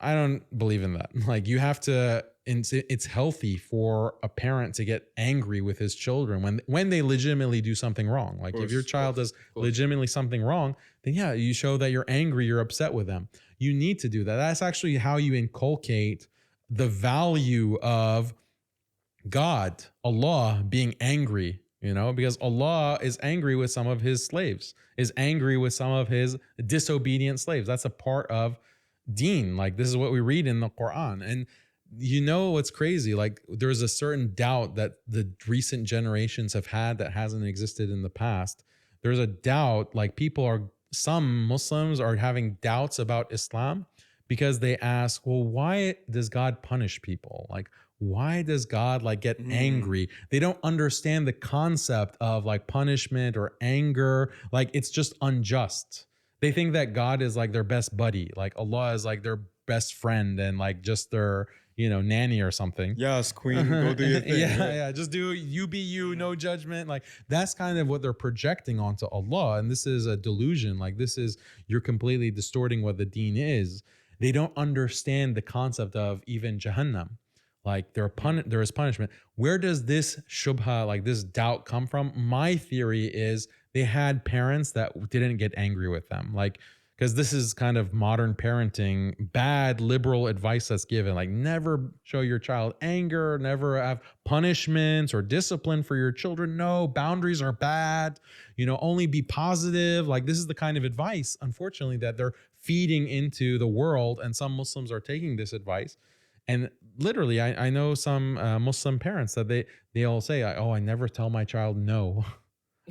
I don't believe in that. Like you have to, it's healthy for a parent to get angry with his children when they legitimately do something wrong. Like if your child does legitimately something wrong, then yeah, you show that you're angry, you're upset with them. You need to do that. That's actually how you inculcate the value of God, Allah being angry, because Allah is angry with some of his slaves, is angry with some of his disobedient slaves. That's a part of deen. Like this is what we read in the Quran. And what's crazy? Like there's a certain doubt that the recent generations have had that hasn't existed in the past. There's a doubt, like some Muslims are having doubts about Islam because they ask, well, why does God punish people? Like, why does God get angry? They don't understand the concept of punishment or anger. Like it's just unjust. They think that God is their best buddy. Like Allah is their best friend and just their, nanny or something. Yes, queen, go do your thing. Yeah. Just do you be you, no judgment. That's kind of what they're projecting onto Allah. And this is a delusion. You're completely distorting what the deen is. They don't understand the concept of even Jahannam. like there is punishment. Where does this shubha, like this doubt, come from? My theory is they had parents that didn't get angry with them, like, because this is kind of modern parenting, bad liberal advice that's given, like never show your child anger, never have punishments or discipline for your children. No, boundaries are bad, only be positive. Like this is the kind of advice, unfortunately, that they're feeding into the world, and some Muslims are taking this advice. And literally, I know some Muslim parents that they all say, oh, I never tell my child no.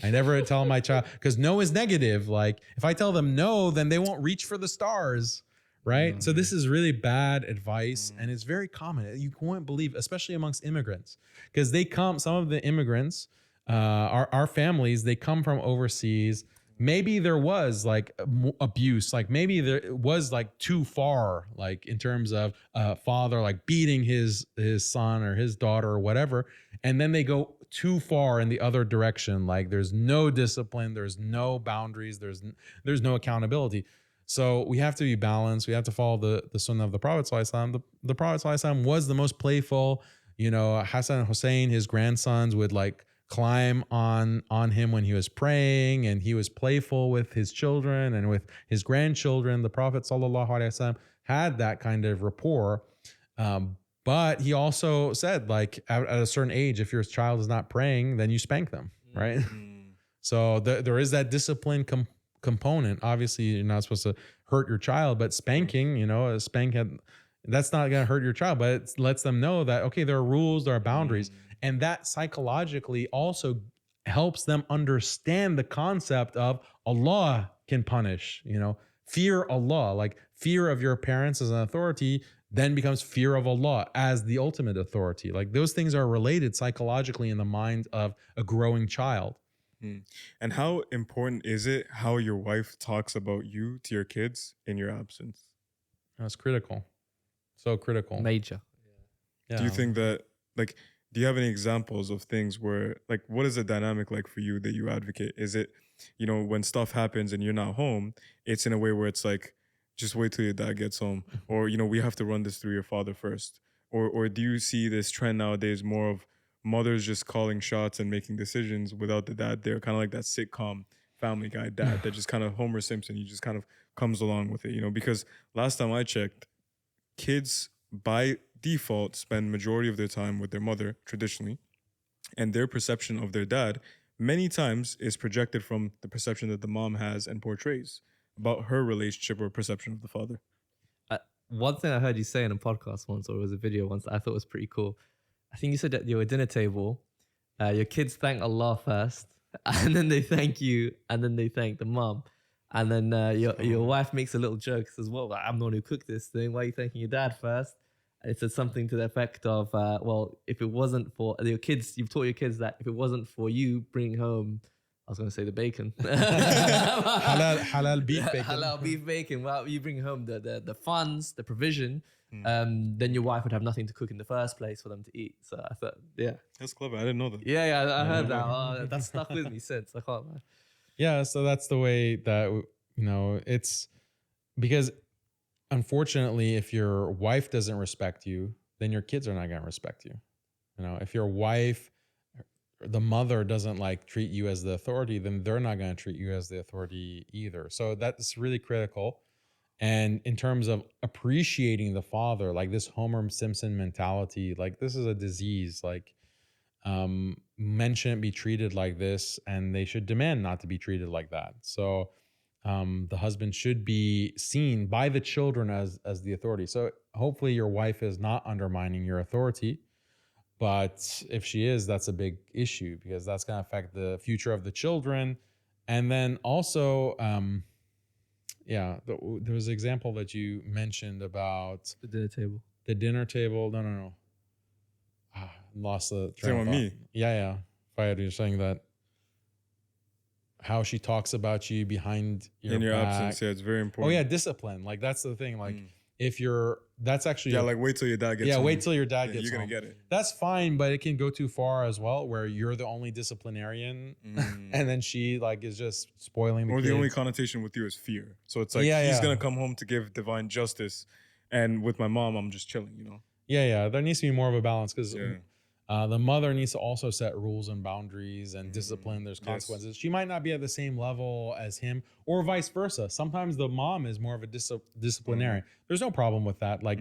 I never tell my child, because no is negative. Like if I tell them no, then they won't reach for the stars, right? So this is really bad advice, and it's very common. You won't believe, especially amongst immigrants, because some of the immigrants, our families, they come from overseas. Maybe there was like abuse, like maybe there was like too far, like in terms of father like beating his son or his daughter or whatever, and then they go too far in the other direction. Like there's no discipline, there's no boundaries, there's no accountability. So we have to be balanced. We have to follow the sunnah of the Prophet ﷺ. The Prophet ﷺ was the most playful. Hassan and Hussein, his grandsons, would like climb on him when he was praying, and he was playful with his children and with his grandchildren. The Prophet ﷺ had that kind of rapport. But he also said, like, at a certain age, if your child is not praying, then you spank them, right? So there is that discipline component. Obviously, you're not supposed to hurt your child, but spanking, that's not going to hurt your child, but it lets them know that, okay, there are rules, there are boundaries. And that psychologically also helps them understand the concept of Allah can punish, fear Allah, like fear of your parents as an authority then becomes fear of Allah as the ultimate authority. Like those things are related psychologically in the mind of a growing child. And how important is it how your wife talks about you to your kids in your absence? That's critical. So critical. Major. Do you think that, like, do you have any examples of things where, like, what is the dynamic like for you that you advocate? Is it, when stuff happens and you're not home, it's in a way where it's like, just wait till your dad gets home, or, we have to run this through your father first? Or do you see this trend nowadays more of mothers just calling shots and making decisions without the dad there, kind of like that sitcom Family Guy dad that just kind of Homer Simpson, he just kind of comes along with it, because last time I checked, kids by default spend majority of their time with their mother traditionally, and their perception of their dad many times is projected from the perception that the mom has and portrays about her relationship or perception of the father. One thing I heard you say in a podcast once, or it was a video once, that I thought was pretty cool. I think you said at your dinner table, your kids thank Allah first, and then they thank you, and then they thank the mom. And then your wife makes a little joke, says, well, I'm the one who cooked this thing. Why are you thanking your dad first? And it said something to the effect of, well, if it wasn't for your kids, you've taught your kids that if it wasn't for you bringing home, I was going to say the bacon. halal beef bacon. Halal beef bacon. Well, you bring home the funds, the provision, then your wife would have nothing to cook in the first place for them to eat. So I thought, yeah. That's clever. I didn't know that. Yeah, I heard that. Oh, that's stuck with me since. I can't lie. Yeah, so that's the way that, it's because unfortunately, if your wife doesn't respect you, then your kids are not going to respect you. If your wife, the mother, doesn't like treat you as the authority, then they're not going to treat you as the authority either. So that's really critical. And in terms of appreciating the father, like this Homer Simpson mentality, like this is a disease. Like men shouldn't be treated like this, and they should demand not to be treated like that. So the husband should be seen by the children as the authority. So hopefully your wife is not undermining your authority. But if she is, that's a big issue, because that's going to affect the future of the children. And then also, there was an example that you mentioned about The dinner table. the dinner table. No. Lost the train of thought. Me? Yeah. Fayed, you're saying that how she talks about you behind your in your back. absence, yeah, it's very important. Oh yeah, discipline. Like that's the thing. Like if you're, that's actually like wait till your dad gets home. wait till your dad gets you're home. You're gonna get it. That's fine, but it can go too far as well, where you're the only disciplinarian, and then she like is just spoiling the Or kids. the only connotation with you is fear. So it's like he's gonna come home to give divine justice, and with my mom, I'm just chilling. Yeah. There needs to be more of a balance because Yeah. the mother needs to also set rules and boundaries and discipline. There's consequences. She might not be at the same level as him, or vice versa. Sometimes the mom is more of a disciplinarian. There's no problem with that. Like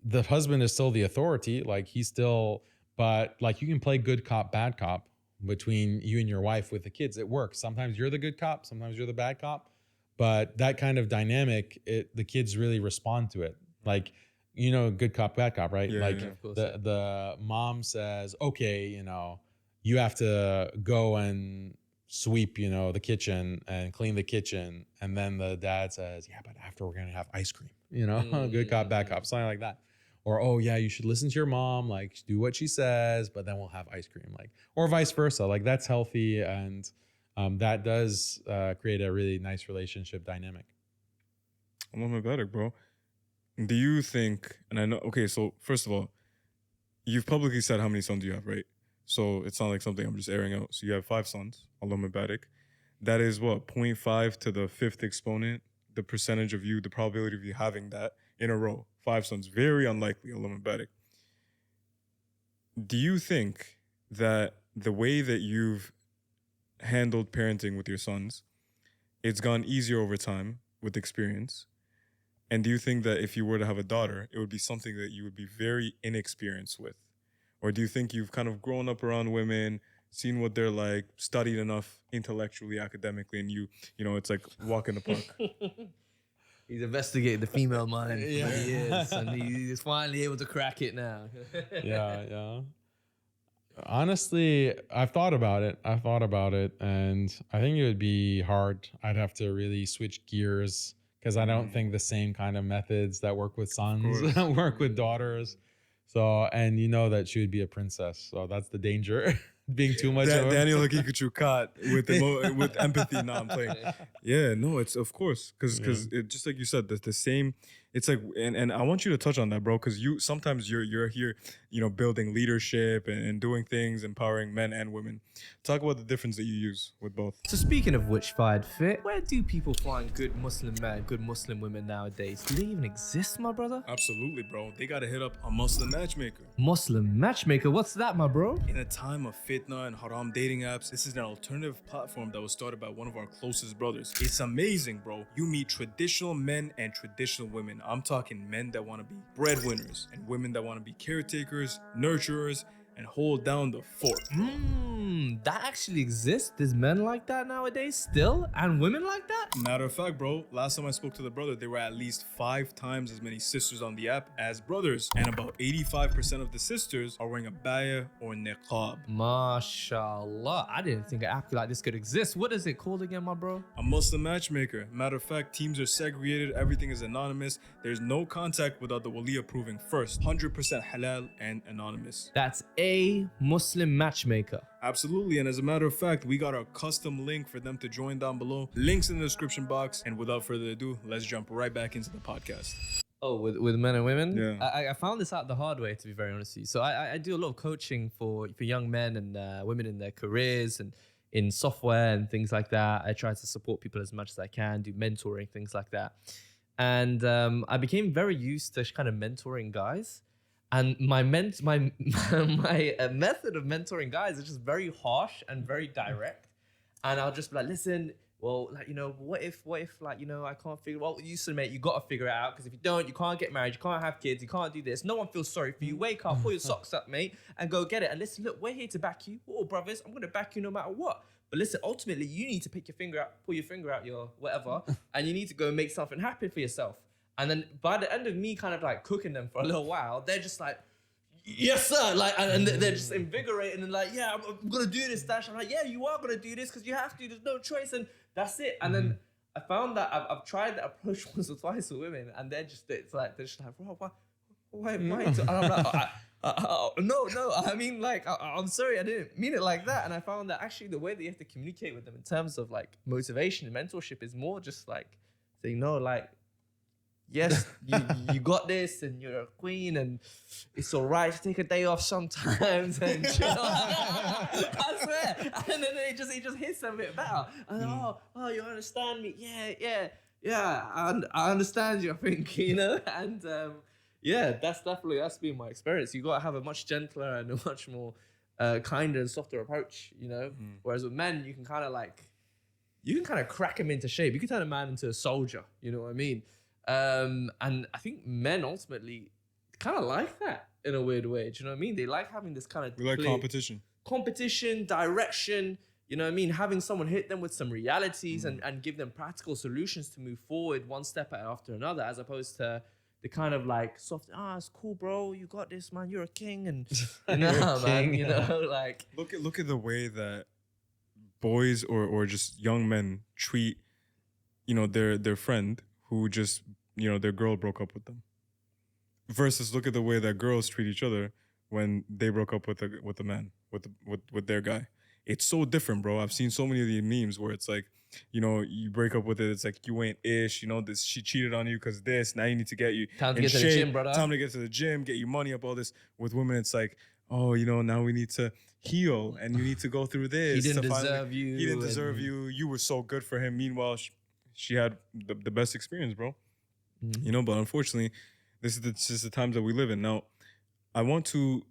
the husband is still the authority. Like he's still, but like you can play good cop, bad cop between you and your wife with the kids. It works. Sometimes you're the good cop. Sometimes you're the bad cop. But that kind of dynamic, the kids really respond to it. Like, you know, good cop, bad cop, right? Yeah, like yeah. Of course, the mom says, okay, you know, you have to go and sweep, you know, the kitchen and clean the kitchen. And then the dad says, yeah, but after we're going to have ice cream, you know, good cop, bad cop, something like that. Or, oh yeah, you should listen to your mom, like do what she says, but then we'll have ice cream, like, or vice versa. Like that's healthy. And that does create a really nice relationship dynamic. Allah Mubarak, bro. Do you think, and I know, okay, so first of all, you've publicly said how many sons you have, right? So it's not like something I'm just airing out. So you have 5 sons, Allah Mubarak. That is what, 0.5 to the 5th exponent, the percentage of you, the probability of you having that in a row. 5 sons, very unlikely, Allah Mubarak. Do you think that the way that you've handled parenting with your sons, it's gone easier over time with experience? And do you think that if you were to have a daughter, it would be something that you would be very inexperienced with? Or do you think you've kind of grown up around women, seen what they're like, studied enough intellectually, academically, and you know, it's like walk in the park? He's investigated the female mind for Yeah. many years, and he's finally able to crack it now. Yeah. Honestly, I've thought about it, and I think it would be hard. I'd have to really switch gears because I don't think the same kind of methods that work with sons work with daughters. So, and you know that she would be a princess, so that's the danger. Being too much of Daniel Haqiqatjou caught with empathy. No, I'm playing. Yeah, no, it's of course because it just like you said, the same. It's like, and I want you to touch on that, bro, because you sometimes you're here, you know, building leadership and doing things, empowering men and women. Talk about the difference that you use with both. So speaking of which, Fired Fit, where do people find good Muslim men, good Muslim women nowadays? Do they even exist, my brother? Absolutely, bro. They gotta hit up a Muslim matchmaker. Muslim Matchmaker, what's that, my bro? In a time of fitna and haram dating apps, this is an alternative platform that was started by one of our closest brothers. It's amazing, bro. You meet traditional men and traditional women. I'm talking men that want to be breadwinners and women that want to be caretakers, nurturers, and hold down the fort. That actually exists? There's men like that nowadays still? And women like that? Matter of fact, bro, last time I spoke to the brother, there were at least 5 times as many sisters on the app as brothers. And about 85% of the sisters are wearing a baya or niqab. MashaAllah. I didn't think an app like this could exist. What is it called again, my bro? A Muslim matchmaker. Matter of fact, teams are segregated, everything is anonymous. There's no contact without the wali approving first. 100% halal and anonymous. That's a Muslim Matchmaker. Absolutely, and as a matter of fact, we got a custom link for them to join down below. Links in the description box. And without further ado, let's jump right back into the podcast. Oh, with men and women? Yeah. I found this out the hard way, to be very honest with you. So I do a lot of coaching for young men and women in their careers and in software and things like that. I try to support people as much as I can, do mentoring, things like that. And I became very used to kind of mentoring guys. And my method of mentoring guys is just very harsh and very direct. And I'll just be like, listen, well, like, you know, what if, like, you know, I can't figure, well, you said, mate, you got to figure it out. Because if you don't, you can't get married, you can't have kids, you can't do this. No one feels sorry for you. Wake up, pull your socks up, mate, and go get it. And listen, look, we're here to back you. We're all brothers. I'm going to back you no matter what. But listen, ultimately, you need to pull your finger out your whatever, and you need to go and make something happen for yourself. And then by the end of me kind of like cooking them for a little while, they're just like, yes, sir. Like, and they're just invigorated and like, yeah, I'm going to do this, Dash. I'm like, yeah, you are going to do this because you have to. There's no choice. And that's it. And then I found that I've tried that approach once or twice with women, and they're just like, why? And I'm like, no. I mean, like, I'm sorry, I didn't mean it like that. And I found that actually the way that you have to communicate with them in terms of like motivation and mentorship is more just like saying, no, like, yes, you got this, and you're a queen, and it's all right to take a day off sometimes, and you know, I swear. And then it just hits a bit better. And oh, you understand me? Yeah. I understand you, I think, you know. And Yeah, that's been my experience. You gotta have a much gentler and a much more kinder and softer approach, you know. Whereas with men, you can kind of crack him into shape. You can turn a man into a soldier. You know what I mean? And I think men ultimately kind of like that in a weird way. Do you know what I mean? They like having this kind of We like competition, direction. You know what I mean? Having someone hit them with some realities and give them practical solutions to move forward one step after another, as opposed to the kind of like soft, it's cool, bro. You got this, man. You're a king, and you know, man. You know, like look at the way that boys or just young men treat, you know, their friend who just, you know, their girl broke up with them. Versus look at the way that girls treat each other when they broke up with the man with their guy. It's so different, bro. I've seen so many of these memes where it's like, you know, you break up with it. It's like, you ain't ish. You know, this, she cheated on you because this. Now you need to get you time to in get to the shape. gym, brother. Time to get to the gym, get your money up, all this. With women, it's like, oh, you know, now we need to heal and you need to go through this. He didn't deserve you. He didn't deserve you. You were so good for him. Meanwhile, she had the best experience, bro. You know, but unfortunately, this is the times that we live in. Now, I want to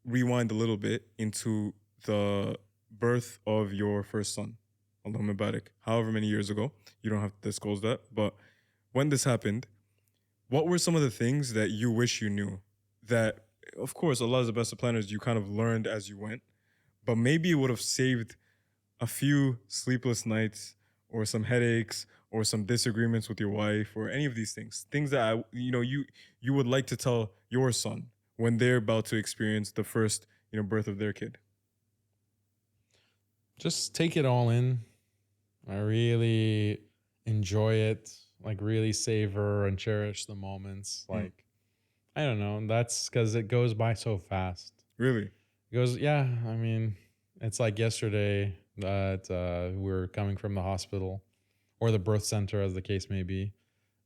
rewind a little bit into the birth of your first son, Allah Mubarak, however many years ago. You don't have to disclose that. But when this happened, what were some of the things that you wish you knew? That, of course, Allah is the best of planners. You kind of learned as you went. But maybe it would have saved a few sleepless nights or some headaches or some disagreements with your wife or any of these things. Things that, you would like to tell your son when they're about to experience the first, birth of their kid. Just take it all in. I really enjoy it. Like, really savor and cherish the moments. Like, I don't know. That's because it goes by so fast. Really? It goes, yeah. I mean, it's like yesterday that we were coming from the hospital or the birth center, as the case may be.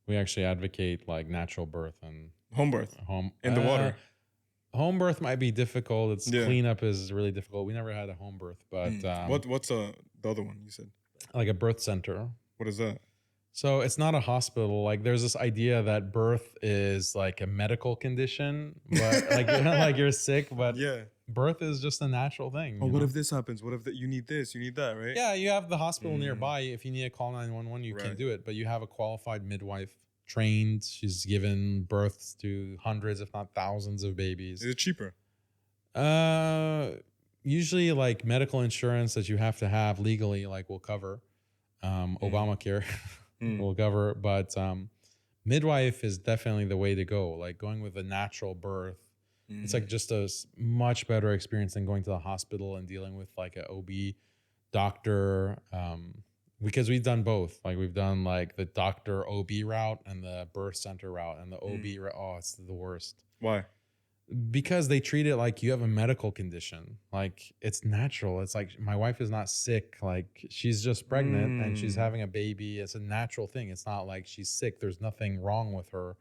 We actually advocate like natural birth and home birth in the water. Home birth might be difficult. It's cleanup is really difficult. We never had a home birth, but what's the other one you said? Like a birth center. What is that? So it's not a hospital. Like, there's this idea that birth is like a medical condition, but like, like you're sick, but birth is just a natural thing. Oh, what if this happens? What if you need this? You need that, right? Yeah, you have the hospital nearby. If you need to call 911, you can do it. But you have a qualified midwife, trained. She's given birth to hundreds, if not thousands, of babies. Is it cheaper? Usually, like, medical insurance that you have to have legally, like, will cover. Obamacare will cover, but midwife is definitely the way to go. Like, going with a natural birth, it's like just a much better experience than going to the hospital and dealing with like an OB doctor. Because we've done both. Like, we've done like the doctor OB route and the birth center route, and the OB route. Oh, it's the worst. Why? Because they treat it like you have a medical condition. Like, it's natural. It's like, my wife is not sick. Like, she's just pregnant and she's having a baby. It's a natural thing. It's not like she's sick. There's nothing wrong with her,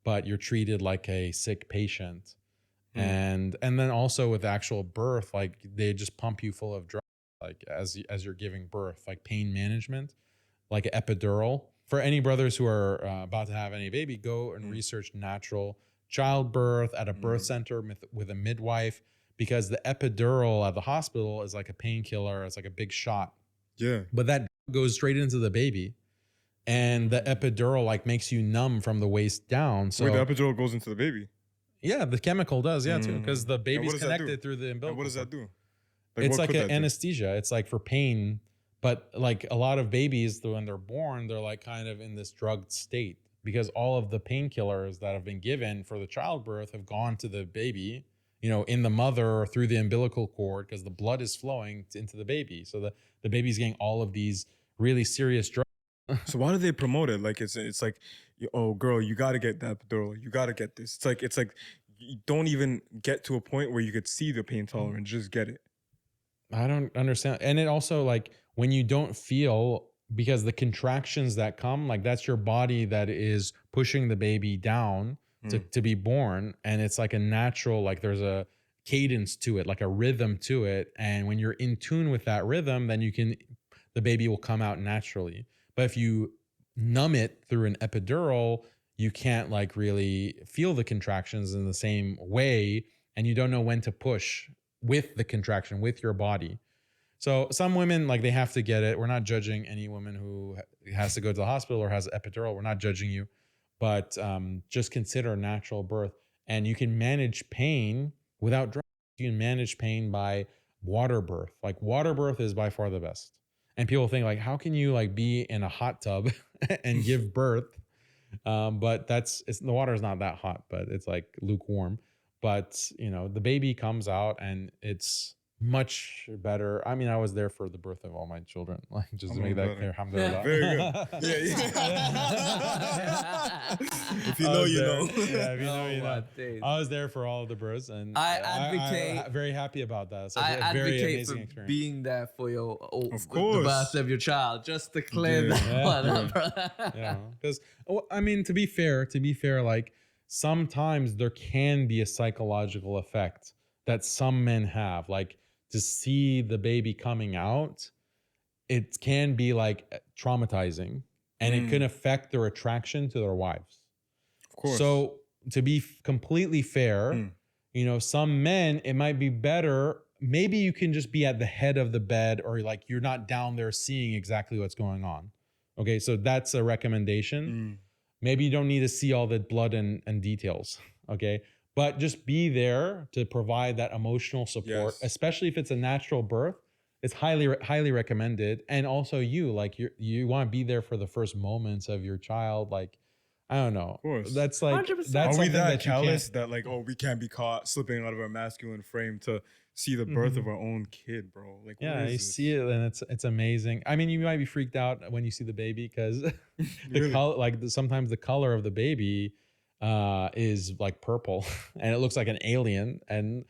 but you're treated like a sick patient. And then also with actual birth, like, they just pump you full of drugs, like as you're giving birth, like pain management, like an epidural. For any brothers who are about to have any baby, go and research natural childbirth at a birth center with a midwife, because the epidural at the hospital is like a painkiller. It's like a big shot. Yeah. But that goes straight into the baby. And the epidural like makes you numb from the waist down. So wait, the epidural goes into the baby? Yeah, the chemical does, too, because the baby's connected through the umbilical. And what does that do? Like, it's like an anesthesia. It's like for pain, but like a lot of babies, when they're born, they're like kind of in this drugged state, because all of the painkillers that have been given for the childbirth have gone to the baby, in the mother through the umbilical cord, because the blood is flowing into the baby. So the baby's getting all of these really serious drugs. So why do they promote it? Like, it's like, oh, girl, you got to get that epidural. You got to get this. It's like you don't even get to a point where you could see the pain tolerance. Just get it. I don't understand. And it also, like, when you don't feel, because the contractions that come, like, that's your body that is pushing the baby down to be born. And it's like a natural, like, there's a cadence to it, like a rhythm to it. And when you're in tune with that rhythm, then the baby will come out naturally. But if you numb it through an epidural, you can't like really feel the contractions in the same way, and you don't know when to push with the contraction with your body. So some women, like, they have to get it. We're not judging any woman who has to go to the hospital or has an epidural. We're not judging you, but just consider natural birth. And you can manage pain without drugs. You can manage pain by water birth. Like, water birth is by far the best. And people think, like, how can you like be in a hot tub and give birth? But the water is not that hot, but it's like lukewarm. But you know, the baby comes out and it's much better. I mean, I was there for the birth of all my children, like, just to make that clear. Alhamdulillah. Very good. If you know, you know. Yeah, if you know, you know. Days. I was there for all of the births, and I advocate. I'm very happy about that. So I a very advocate amazing for experience. being there for the course. birth of your child, just to clear that one up, brother. Yeah, because I mean, to be fair, like, sometimes there can be a psychological effect that some men have, like, to see the baby coming out, it can be like traumatizing, and it can affect their attraction to their wives. Of course. So to be completely fair, you know, some men, it might be better. Maybe you can just be at the head of the bed, or like you're not down there seeing exactly what's going on. Okay, so that's a recommendation. Maybe you don't need to see all the blood and details. Okay. But just be there to provide that emotional support, especially if it's a natural birth. It's highly recommended. And also you want to be there for the first moments of your child. Like, I don't know. Of course. That's like, 100%. that's Are we something that that you callous can't. that, like, oh, we can't be caught slipping out of our masculine frame to see the birth of our own kid, bro? Like, Yeah, what you is this? see it and it's amazing. I mean, you might be freaked out when you see the baby because Really? sometimes the color of the baby is like purple and it looks like an alien, and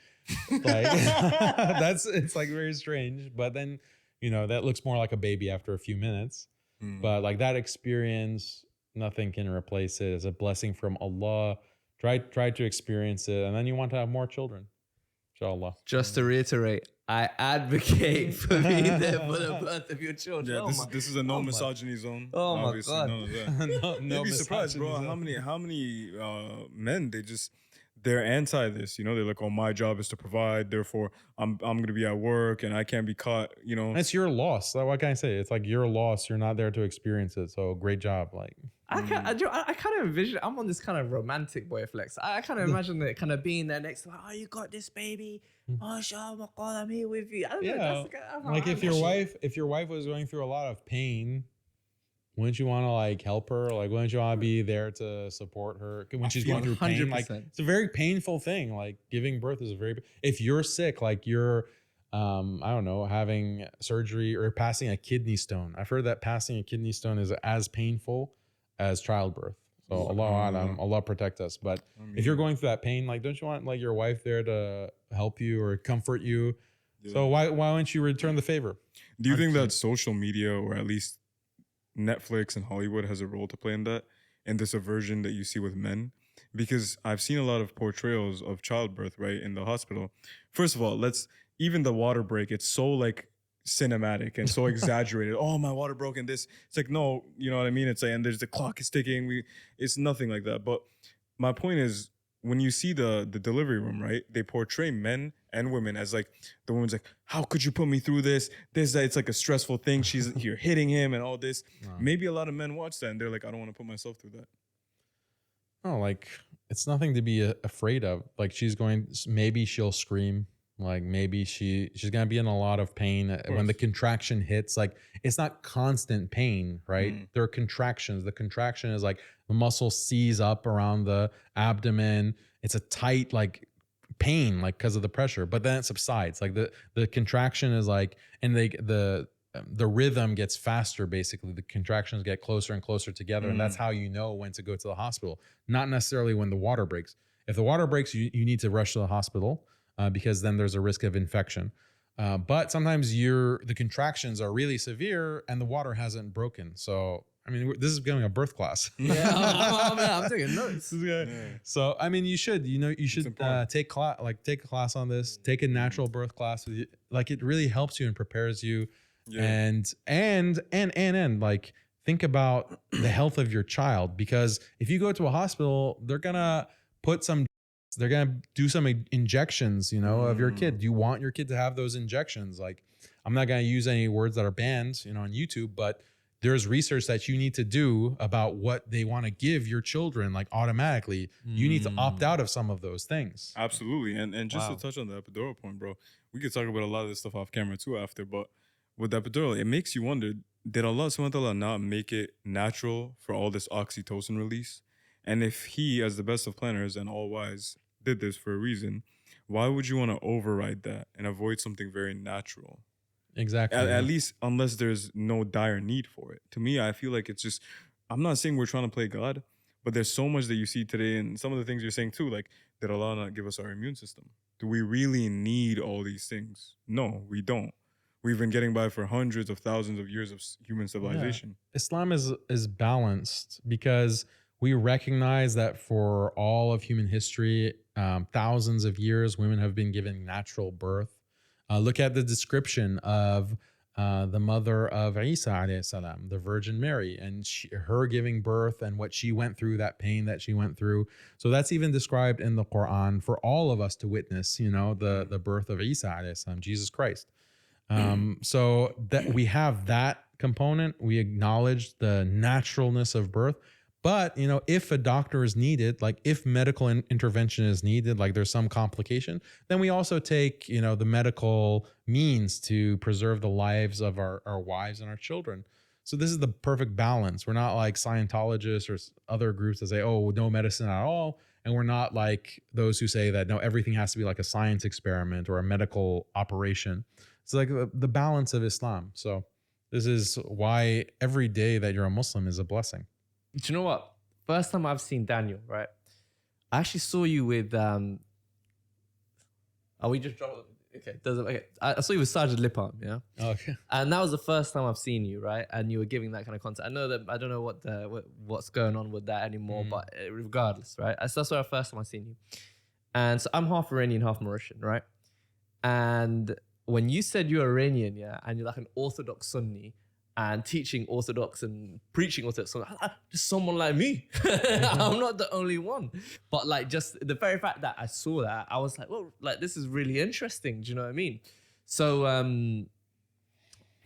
like it's like very strange. But then, you know, that looks more like a baby after a few minutes. But like that experience, nothing can replace it. It's a blessing from Allah. Try to experience it, and then you want to have more children. Inshallah. Just to reiterate, I advocate for being there for the birth of your children. Yeah, this is a no misogyny zone. Oh my Obviously, God. none of that. no You'd be surprised, bro. How many men they're anti this. You know, they're like, oh, my job is to provide. Therefore, I'm gonna be at work and I can't be caught. You know, It's your loss. Like, what can I say? It's like your loss. You're not there to experience it. So great job. Like, I kind of envision. I'm on this kind of romantic boy flex. I kind of imagine it kind of being there next to, like, oh, you got this, baby. Oh my God, I'm here with you. I don't know. yeah. That's Like, if your wife was going through a lot of pain, wouldn't you want to like help her? Like, wouldn't you want to be there to support her when she's going through pain? Like, 100%. it's a very painful thing. Like, giving birth is if you're sick, like you're, I don't know, having surgery or passing a kidney stone. I've heard that passing a kidney stone is as painful as childbirth. So Allah protect us. But if you're going through that pain, like, don't you want like your wife there to help you or comfort you? Yeah. So why don't you return the favor? Do you think that social media, or at least Netflix and Hollywood, has a role to play in that, and this aversion that you see with men? Because I've seen a lot of portrayals of childbirth, right, in the hospital. First of all, even the water break, it's so like cinematic and so exaggerated. Oh, my water broke and this. It's like, no, you know what I mean? It's like, and there's the clock is ticking. It's nothing like that. But my point is, when you see the delivery room, right, they portray men and women as like, the woman's like, how could you put me through this? That. It's like a stressful thing. She's here hitting him and all this. Wow. Maybe a lot of men watch that and they're like, I don't want to put myself through that. Oh, like, it's nothing to be afraid of. Like, maybe she'll scream. Like, maybe she's gonna be in a lot of pain when the contraction hits. Like, it's not constant pain, right? There are contractions. The contraction is like the muscle seize up around the abdomen. It's a tight like pain, like, because of the pressure. But then it subsides. Like the contraction is like, and the rhythm gets faster. Basically, the contractions get closer and closer together, and that's how you know when to go to the hospital. Not necessarily when the water breaks. If the water breaks, you need to rush to the hospital. Because then there's a risk of infection. But sometimes the contractions are really severe and the water hasn't broken. So, I mean, this is becoming a birth class. Yeah, I'm taking notes. Yeah. So, I mean, you should take a class on this. Take a natural birth class. Like, it really helps you and prepares you. Yeah. And like, think about the health of your child, because if you go to a hospital, they're gonna they're gonna do some injections, of your kid. You want your kid to have those injections. Like, I'm not gonna use any words that are banned, on YouTube, but there's research that you need to do about what they want to give your children. Like, automatically, you need to opt out of some of those things. Absolutely. And just to touch on the epidural point, bro, we could talk about a lot of this stuff off camera too after, but with the epidural, it makes you wonder, did Allah subhanahu wa ta'ala not make it natural for all this oxytocin release? And if he, as the best of planners and all wise, did this for a reason, why would you want to override that and avoid something very natural? Exactly. At least unless there's no dire need for it. To me, I feel like it's just, I'm not saying we're trying to play God, but there's so much that you see today, and some of the things you're saying too, like, did Allah not give us our immune system? Do we really need all these things? No, we don't. We've been getting by for hundreds of thousands of years of human civilization. Yeah. Islam is balanced because we recognize that for all of human history, thousands of years, women have been given natural birth. Look at the description of the mother of Isa alayhi salam, the Virgin Mary, and her giving birth and what she went through, that pain that she went through. So that's even described in the Quran for all of us to witness, the birth of Isa alayhi salam, Jesus Christ. So that we have that component, we acknowledge the naturalness of birth. But, if a doctor is needed, like if medical intervention is needed, like there's some complication, then we also take, the medical means to preserve the lives of our wives and our children. So this is the perfect balance. We're not like Scientologists or other groups that say, oh, no medicine at all. And we're not like those who say that, no, everything has to be like a science experiment or a medical operation. It's like the balance of Islam. So this is why every day that you're a Muslim is a blessing. Do you know what? First time I've seen Daniel, right? I actually saw you with we just dropped. Okay. I saw you with Sajid Lipan, yeah. Okay. And that was the first time I've seen you, right? And you were giving that kind of content. I know that I don't know what's going on with that anymore, but regardless, right? So that's the first time I've seen you. And so I'm half Iranian, half Mauritian, right? And when you said you're Iranian, yeah, and you're like an Orthodox Sunni and teaching Orthodox and preaching Orthodox, just someone like me. I'm not the only one. But like just the very fact that I saw that, I was like, well, like this is really interesting. Do you know what I mean? So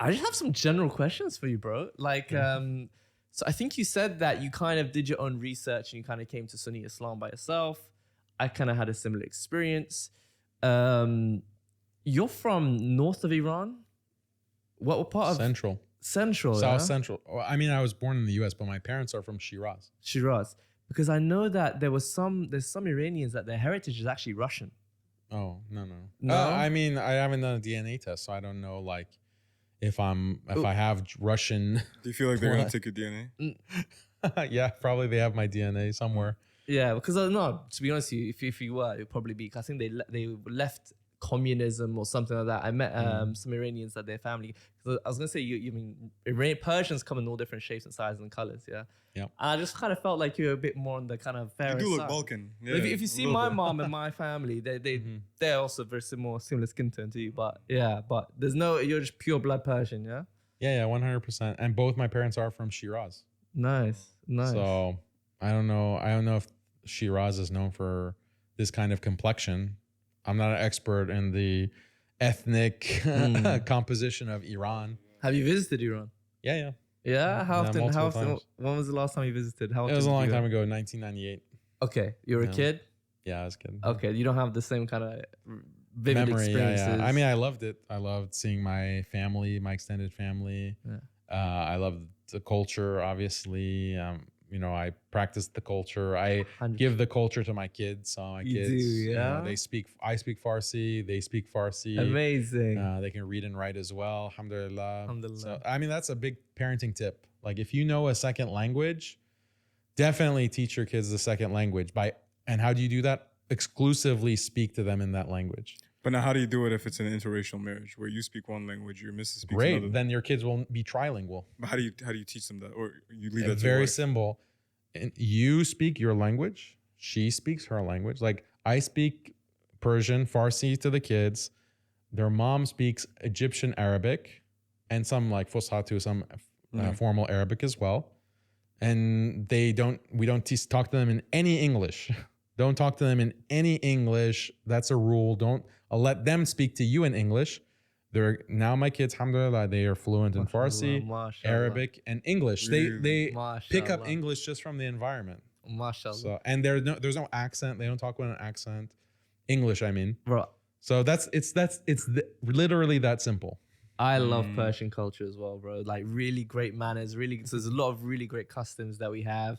I just have some general questions for you, bro. Like, so I think you said that you kind of did your own research and you kind of came to Sunni Islam by yourself. I kind of had a similar experience. You're from north of Iran? What part of? Central. Central, South yeah? Central. I mean, I was born in the US, but my parents are from Shiraz. Shiraz. Because I know that there's some Iranians that their heritage is actually Russian. Oh, no. No? I mean, I haven't done a DNA test, so I don't know, like, if I have Russian. Do you feel like they're going to take your DNA? Yeah, probably they have my DNA somewhere. Yeah, because no, to be honest with you, if you were, it would probably be, because I think they left communism or something like that. I met some Iranians that their family, because I was gonna say you mean Persians come in all different shapes and sizes and colors, yeah. Yeah. And I just kind of felt like you're a bit more on the kind of fairer You do look side. Balkan. Yeah, If you see my mom and my family, they're also very similar skin tone to you, but there's no, you're just pure blood Persian, yeah. Yeah, 100%. And both my parents are from Shiraz. Nice. So I don't know if Shiraz is known for this kind of complexion. I'm not an expert in the ethnic composition of Iran. Have you visited Iran? Yeah. Yeah? How often? Times. When was the last time you visited? How often It was a did long you go? time ago, 1998. Okay. You were a kid? Yeah, I was a kid. Okay. You don't have the same kind of vivid Memory, experiences. yeah. I mean, I loved it. I loved seeing my family, my extended family. Yeah. I loved the culture, obviously. I practice the culture. I 100%. give the culture to my kids. So my You kids, do, yeah? I speak Farsi. They speak Farsi. Amazing. They can read and write as well. Alhamdulillah. Alhamdulillah. So, I mean, that's a big parenting tip. Like, if you know a second language, definitely teach your kids the second language. And how do you do that? Exclusively speak to them in that language. But now, how do you do it if it's an interracial marriage where you speak one language, your missus speaks Great. another? Then your kids will be trilingual. But how do you teach them that, or you leave that to Very your wife? simple. And you speak your language. She speaks her language. Like, I speak Persian, Farsi to the kids. Their mom speaks Egyptian Arabic and some like Fusha, some formal Arabic as well. And we don't talk to them in any English. Don't talk to them in any English. That's a rule. Don't let them speak to you in English. Now my kids, alhamdulillah, they are fluent in Farsi, Arabic, and English. They pick up English just from the environment. MashaAllah. So, and there's no accent. They don't talk with an accent. English, I mean. Bro, So it's literally that simple. I love Persian culture as well, bro. Like really great manners, so there's a lot of really great customs that we have.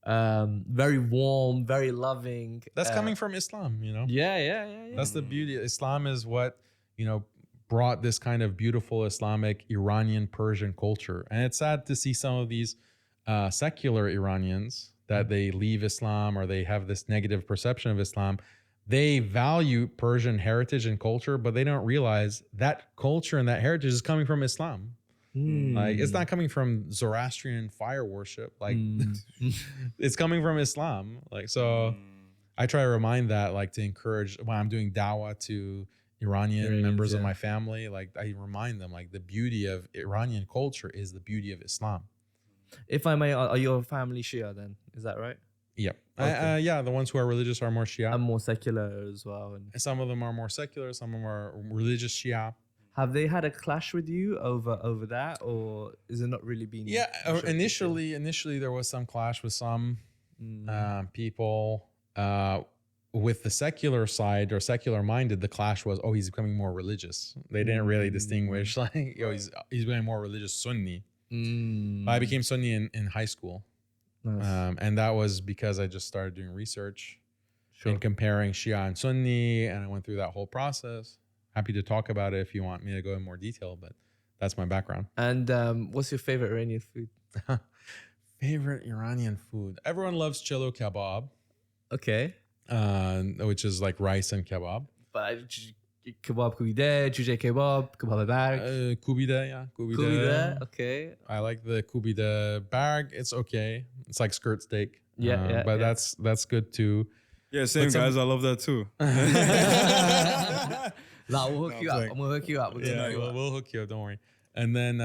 Very warm, very loving. That's coming from Islam, you know? Yeah. That's the beauty. Islam is what, brought this kind of beautiful Islamic Iranian Persian culture. And it's sad to see some of these secular Iranians that they leave Islam or they have this negative perception of Islam. They value Persian heritage and culture, but they don't realize that culture and that heritage is coming from Islam. Like it's not coming from Zoroastrian fire worship. Like it's coming from Islam. Like, so I try to remind that, like, to encourage when I'm doing dawah to Iranian members of my family, like I remind them, like, the beauty of Iranian culture is the beauty of Islam. If I may, are your family Shia then? Is that right? Yep. Okay. Yeah, the ones who are religious are more Shia. And more secular as well. And Some of them are more secular. Some of them are religious Shia. have they had a clash with you over that, or is it not really been? Yeah, initially there was some clash with some people. With the secular side or secular minded, the clash was, he's becoming more religious. They didn't really distinguish, like, he's becoming more religious Sunni. I became Sunni in high school. Nice. And that was because I just started doing research and comparing Shia and Sunni, and I went through that whole process. Happy to talk about it if you want me to go in more detail, but that's my background. And what's your favorite Iranian food? Favorite Iranian food? Everyone loves chilo kebab. Okay. Which is like rice and kebab. But kebab kubide, juje kebab bag. Kubide, yeah. Kubide, okay. I like the kubide bag. It's okay. It's like skirt steak. But that's good too. Yeah, same guys. I love that too. Nah, we'll hook you up. I'm gonna hook you up. We'll hook you up. Don't worry. And then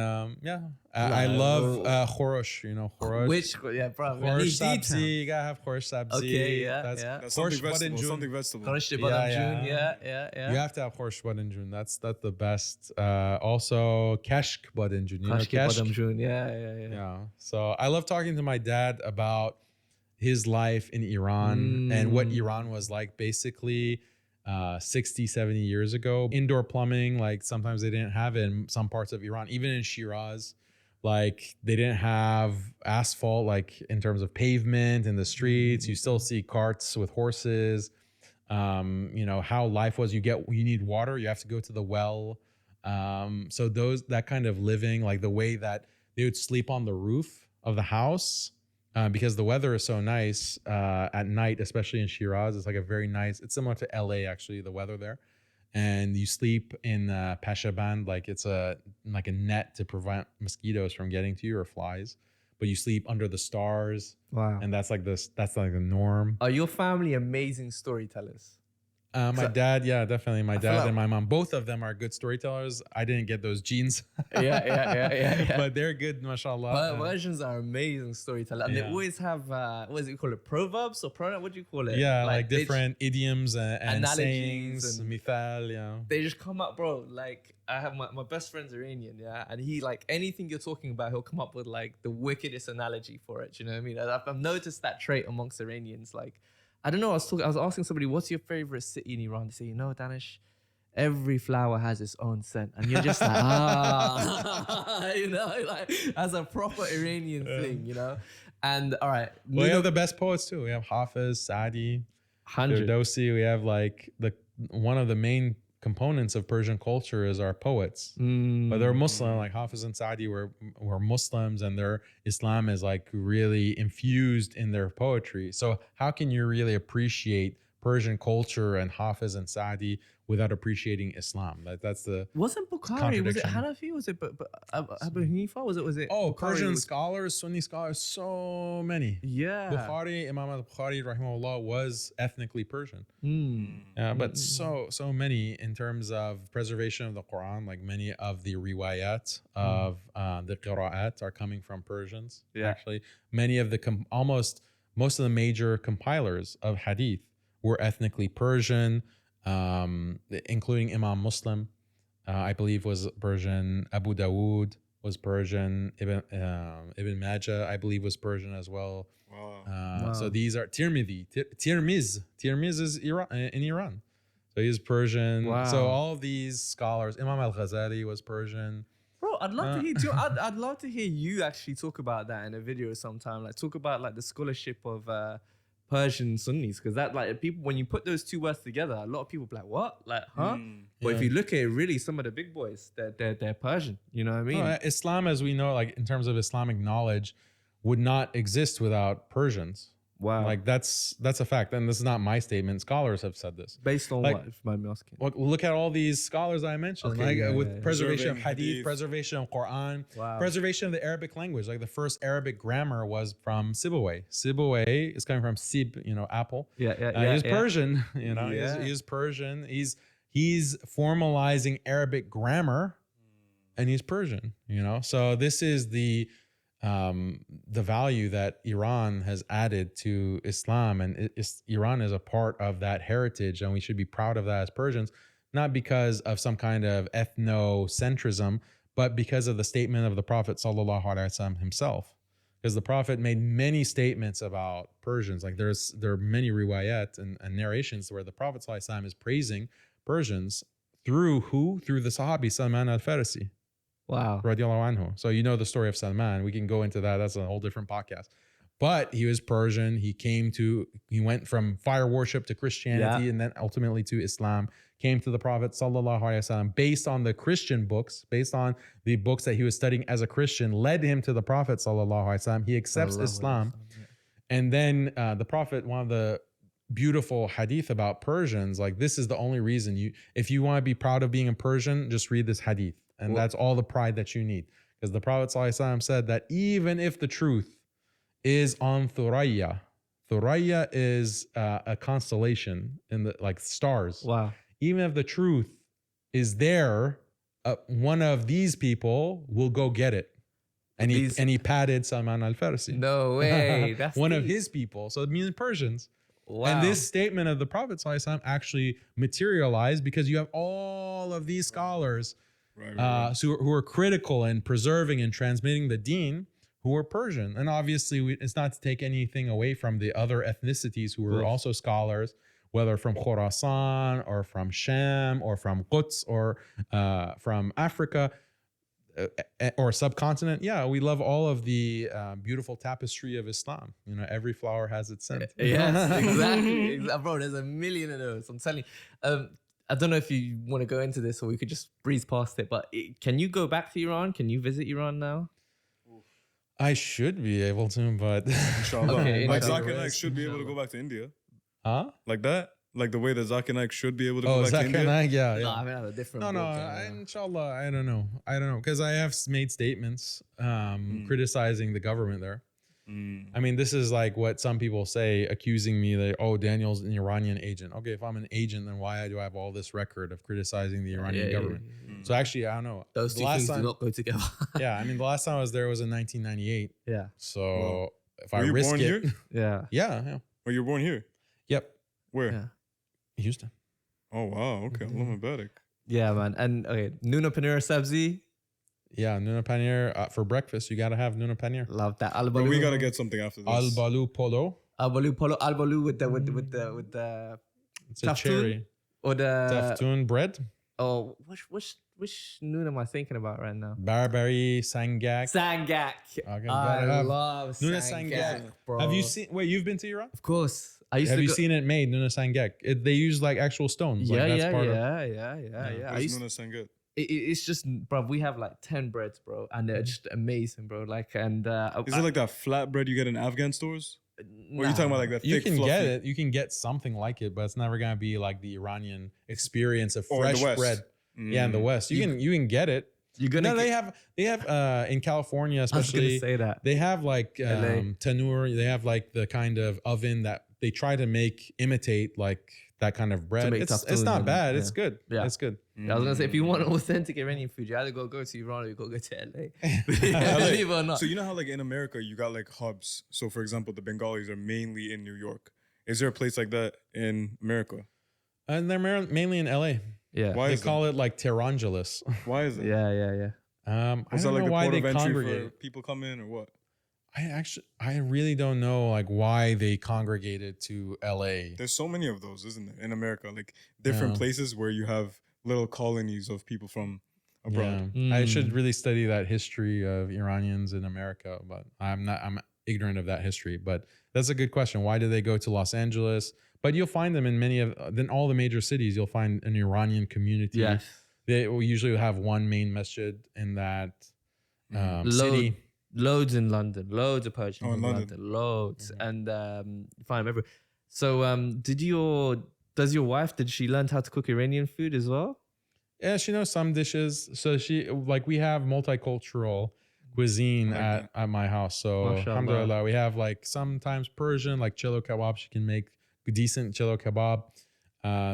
I love khorosh. You know khorosh. Which bro? Khorosh sabzi. You gotta have khorosh sabzi. Okay, That's something vegetable. Khorosh badamjoon. Yeah. You have to have khorosh badamjoon. That's the best. Also keshk badamjoon. You know Keshk keshk? badamjoon. Yeah. So I love talking to my dad about his life in Iran and what Iran was like basically 60, 70 years ago. Indoor plumbing, like sometimes they didn't have it in some parts of Iran. Even in Shiraz, like they didn't have asphalt, like in terms of pavement in the streets. You still see carts with horses. How life was, you need water, you have to go to the well. So that kind of living, like the way that they would sleep on the roof of the house, because the weather is so nice at night, especially in Shiraz. It's like it's similar to LA actually, the weather there. And you sleep in pashaband, like it's like a net to prevent mosquitoes from getting to you or flies. But you sleep under the stars. Wow. And that's like the norm. Are your family amazing storytellers? My dad, yeah, definitely. My dad and my mom, both of them are good storytellers. I didn't get those genes. Yeah. But they're good, mashallah. Persians are amazing storytellers. And they always have, what is it called? Proverbs or pronoun? What do you call it? Yeah, like different idioms and analogies sayings, mithal, yeah. They just come up, bro. Like, I have my best friend's Iranian, yeah? And he, like, anything you're talking about, he'll come up with, like, the wickedest analogy for it. You know what I mean? I've noticed that trait amongst Iranians, like, I don't know. I was asking somebody, what's your favorite city in Iran? They say, Danish, every flower has its own scent. And you're just like, like as a proper Iranian thing, And all right. We have the best poets too. We have Hafiz, Sadi, Firdausi. We have like one of the main components of Persian culture is our poets. But they're Muslim, like Hafiz and Sadi were Muslims, and their Islam is like really infused in their poetry. So how can you really appreciate Persian culture and Hafiz and Saadi without appreciating Islam. That's the Wasn't Bukhari? Was it contradiction. Hanafi? Was it Abu Hanifa? Was it? Oh, Bukhari Persian was- scholars, Sunni scholars, so many. Yeah. Bukhari, Imam al-Bukhari, rahimahullah, was ethnically Persian. Hmm. Yeah, but so many in terms of preservation of the Quran, like many of the riwayat of the qira'at are coming from Persians. Yeah. Actually, many of the most of the major compilers of hadith were ethnically Persian, including Imam Muslim, I believe was Persian. Abu Dawood was Persian. Ibn Majah, I believe, was Persian as well. Wow. So these are Tirmidhi. Tirmiz is in Iran. So he's Persian. Wow. So all of these scholars, Imam al-Ghazali was Persian. Bro, I'd love to hear. I'd love to hear you actually talk about that in a video sometime. Like talk about like the scholarship of Persian Sunnis, because that like people when you put those two words together, a lot of people be like, what? Like, huh? But if Yeah. you look at it, really, some of the big boys, they're Persian. You know what I mean? No, Islam, as we know, like in terms of Islamic knowledge, would not exist without Persians. Wow. Like that's a fact, and this is not my statement. Scholars have said this. Based on like- what? If you mind me asking. Look at all these scholars I mentioned, Okay, like yeah, with yeah, yeah. preservation of Preserving hadith, hadith. preservation of Quran, Wow. preservation of the Arabic language. Like the first Arabic grammar was from Sibawayh. Sibawayh is coming from Sib, apple. Yeah. He's Persian, Yeah. he's Persian. He's formalizing Arabic grammar, and he's Persian. So this is the value that Iran has added to Islam, and Iran is a part of that heritage, and we should be proud of that as Persians, not because of some kind of ethnocentrism, but because of the statement of the Prophet sallallahu alaihi wasallam himself. Because the Prophet made many statements about Persians. Like there are many riwayat and narrations where the Prophet sallallahu alaihi wasallam is praising Persians through who? Through the Sahabi Salman al-Farisi. Wow. Radiallahu anhu. So you know the story of Salman. We can go into that. That's a whole different podcast. But he was Persian. He went from fire worship to Christianity and then ultimately to Islam. Came to the Prophet sallallahu alaihi wasallam based on the Christian books, based on the books that he was studying as a Christian, led him to the Prophet sallallahu alaihi wasallam. He accepts Islam, and then the Prophet, one of the beautiful hadith about Persians, like this is the only reason if you want to be proud of being a Persian, just read this hadith. And that's all the pride that you need. Because the Prophet ﷺ said that even if the truth is on Thuraya is a constellation in the like stars. Wow. Even if the truth is there, one of these people will go get it. And he patted Salman al-Farisi. No way. That's one of deep. his people. So it means Persians. Wow. And this statement of the Prophet ﷺ actually materialized because you have all of these scholars who are critical in preserving and transmitting the deen, who are Persian. And obviously, it's not to take anything away from the other ethnicities who were also scholars, whether from Khorasan or from Sham or from Quds or from Africa or subcontinent. Yeah, we love all of the beautiful tapestry of Islam. Every flower has its scent. Yes, exactly. Bro, there's a million of those. I'm telling you. I don't know if you want to go into this or we could just breeze past it, but can you go back to Iran? Can you visit Iran now? I should be able to, but Inshallah. Okay, Like inshallah. Zakir Naik should be able to go back to India. huh? Like that? Like the way that Zakir Naik should be able to go Oh, back to Zakir India? Naik, yeah. No, I mean, I have a different. No, inshallah, I don't know, because I have made statements criticizing the government there. I mean, this is like what some people say, accusing me that, oh, Daniel's an Iranian agent. Okay, if I'm an agent, then why do I have all this record of criticizing the Iranian government? So actually, I don't know. Those The two last things time- do not go together. Yeah, I mean, the last time I was there was in 1998. Yeah. So if Were I you risk born it, here? Yeah. yeah. Or you were born here? Yep, Where? Yeah. Houston. Oh, wow. Okay. Allah Mubarak. Yeah, man. And okay, Nuna Panera Sabzi. Yeah, Nuna Paneer for breakfast. You gotta have Nuna Paneer. Love that. But we got to get something after this. Al Balu Polo. Albalu Polo. Albalu with the It's a Taftoon? cherry. or the Taftoon bread. oh which Nuna am I thinking about right now? Barberry Sangak. Sangak. Okay, I gotta have love Nuna Sangak, Sangak. bro. Have you seen? Wait, you've been to Iran? Of course. I used Have to you go, seen it made Nuna Sangak? They use like actual stones. Yeah, like, that's yeah, part of, yeah. I Where's used Nuna Sangat? it's just, bro, we have like 10 breads, bro, and they're just amazing, bro. Like, and Is it like that flat bread you get in Afghan stores? Or are you talking about like that You thick, can fluffy? get it. You can get something like it, but it's never gonna be like the Iranian experience of Or in the fresh West. bread. Yeah, in the West, you can get it. You're gonna. No, they have in California I was gonna especially. say that. They have like LA. tandoor. They have like the kind of oven that they try to imitate like that kind of bread. make It's taftoon not and- bad. yeah. It's good. Yeah. It's good. I was gonna say, if you want authentic Iranian food, you either go to Iran or you go to LA. LA. Believe it or not. So you know how like in America you got like hubs. So for example, the Bengalis are mainly in New York. Is there a place like that in America? And they're mainly in LA. Yeah. Why They is that? call it like Tehrangeles. Why is it? Yeah. I Was that don't like know the why port they of entry congregate. for people come in or what? I really don't know like why they congregated to LA. There's so many of those, isn't there, in America? Like different Yeah. placer where you have little colonies of people from abroad. Yeah. I should really study that history of Iranians in America, but I'm ignorant of that history. But that's a good question. Why do they go to Los Angeles? But you'll find them in then all the major cities. You'll find an Iranian community. Yes. They will usually have one main masjid in that city. Loads in London. Loads of Persians Oh, in in London. London. Loads. And you find them everywhere. So does your wife, did she learn how to cook Iranian food as well? Yeah, she knows some dishes. So we have multicultural cuisine I like at my house. So Mashallah. alhamdulillah, we have like sometimes Persian, like chilo kebab. She can make decent chilo kebab.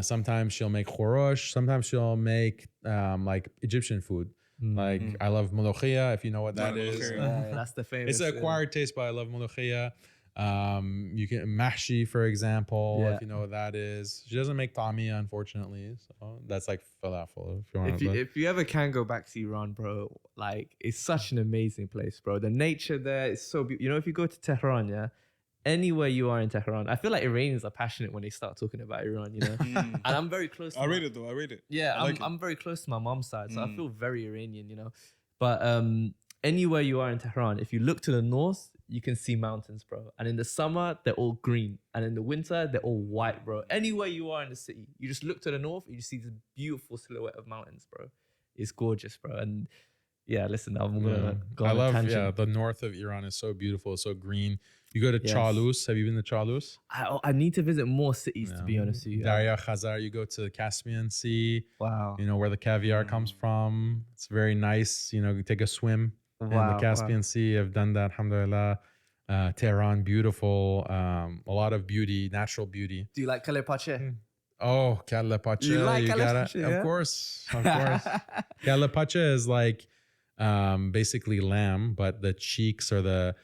Sometimes she'll make khorosh. Sometimes she'll make like Egyptian food. Like I love molokhia, if you know what that is. Molokhia. Yeah, that's the famous. It's an acquired taste, but I love molokhia. You can mahshi, for example, Yeah. if you know what that is. She doesn't make tamia, unfortunately. So that's like falafel. If you want If you ever can go back to Iran, bro, like it's such an amazing place, bro. The nature there is so beautiful. You know, if you go to Tehran, yeah, anywhere you are in Tehran, I feel like Iranians are passionate when they start talking about Iran, you know. And I'm very close to I rate it though. I rate it. Yeah, I like I'm very close to my mom's side, so I feel very Iranian, you know. But anywhere you are in Tehran, if you look to the north, you can see mountains, bro. And in the summer, they're all green. And in the winter, they're all white, bro. Anywhere you are in the city, you just look to the north, you see this beautiful silhouette of mountains, bro. It's gorgeous, bro. And yeah, listen, I'm gonna go I on a love tangent. the north of Iran is so beautiful, so green. You go to Yes. Chalus. Have you been to Chalus? I need to visit more cities, to be honest with you. Darya Khazar. You go to the Caspian Sea. Wow. You know where the caviar comes from. It's very nice. You know, you take a swim in the Caspian Sea. I've done that, alhamdulillah. Tehran, beautiful. A lot of beauty, natural beauty. Do you like Kale Pache? Oh, kelle pache. You like kelle gotta, pache, yeah? Of course. Kelle pache is like basically lamb, but the cheeks are the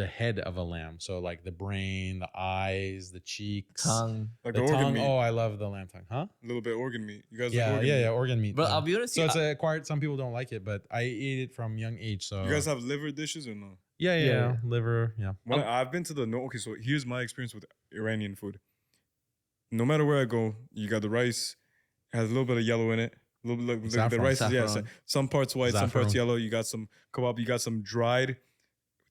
head of a lamb. So like the brain, the eyes, the cheeks, Tongue. Like the the organ tongue. meat. Oh, I love the lamb tongue. Huh? A little bit organ meat. You guys like Yeah, organ meat? organ meat. But yeah. I'll be honest So with it's you, acquired. Some people don't like it, but I eat it from young age. So You guys have liver dishes or no? yeah, liver. Yeah. I've been to the north. Okay, so here's my experience with Iranian food. No matter where I go, you got the rice. It has a little bit of yellow in it. A little bit, the Saffron. rice is Saffron. some parts white, some parts Saffron. yellow. You got some kebab. You got some dried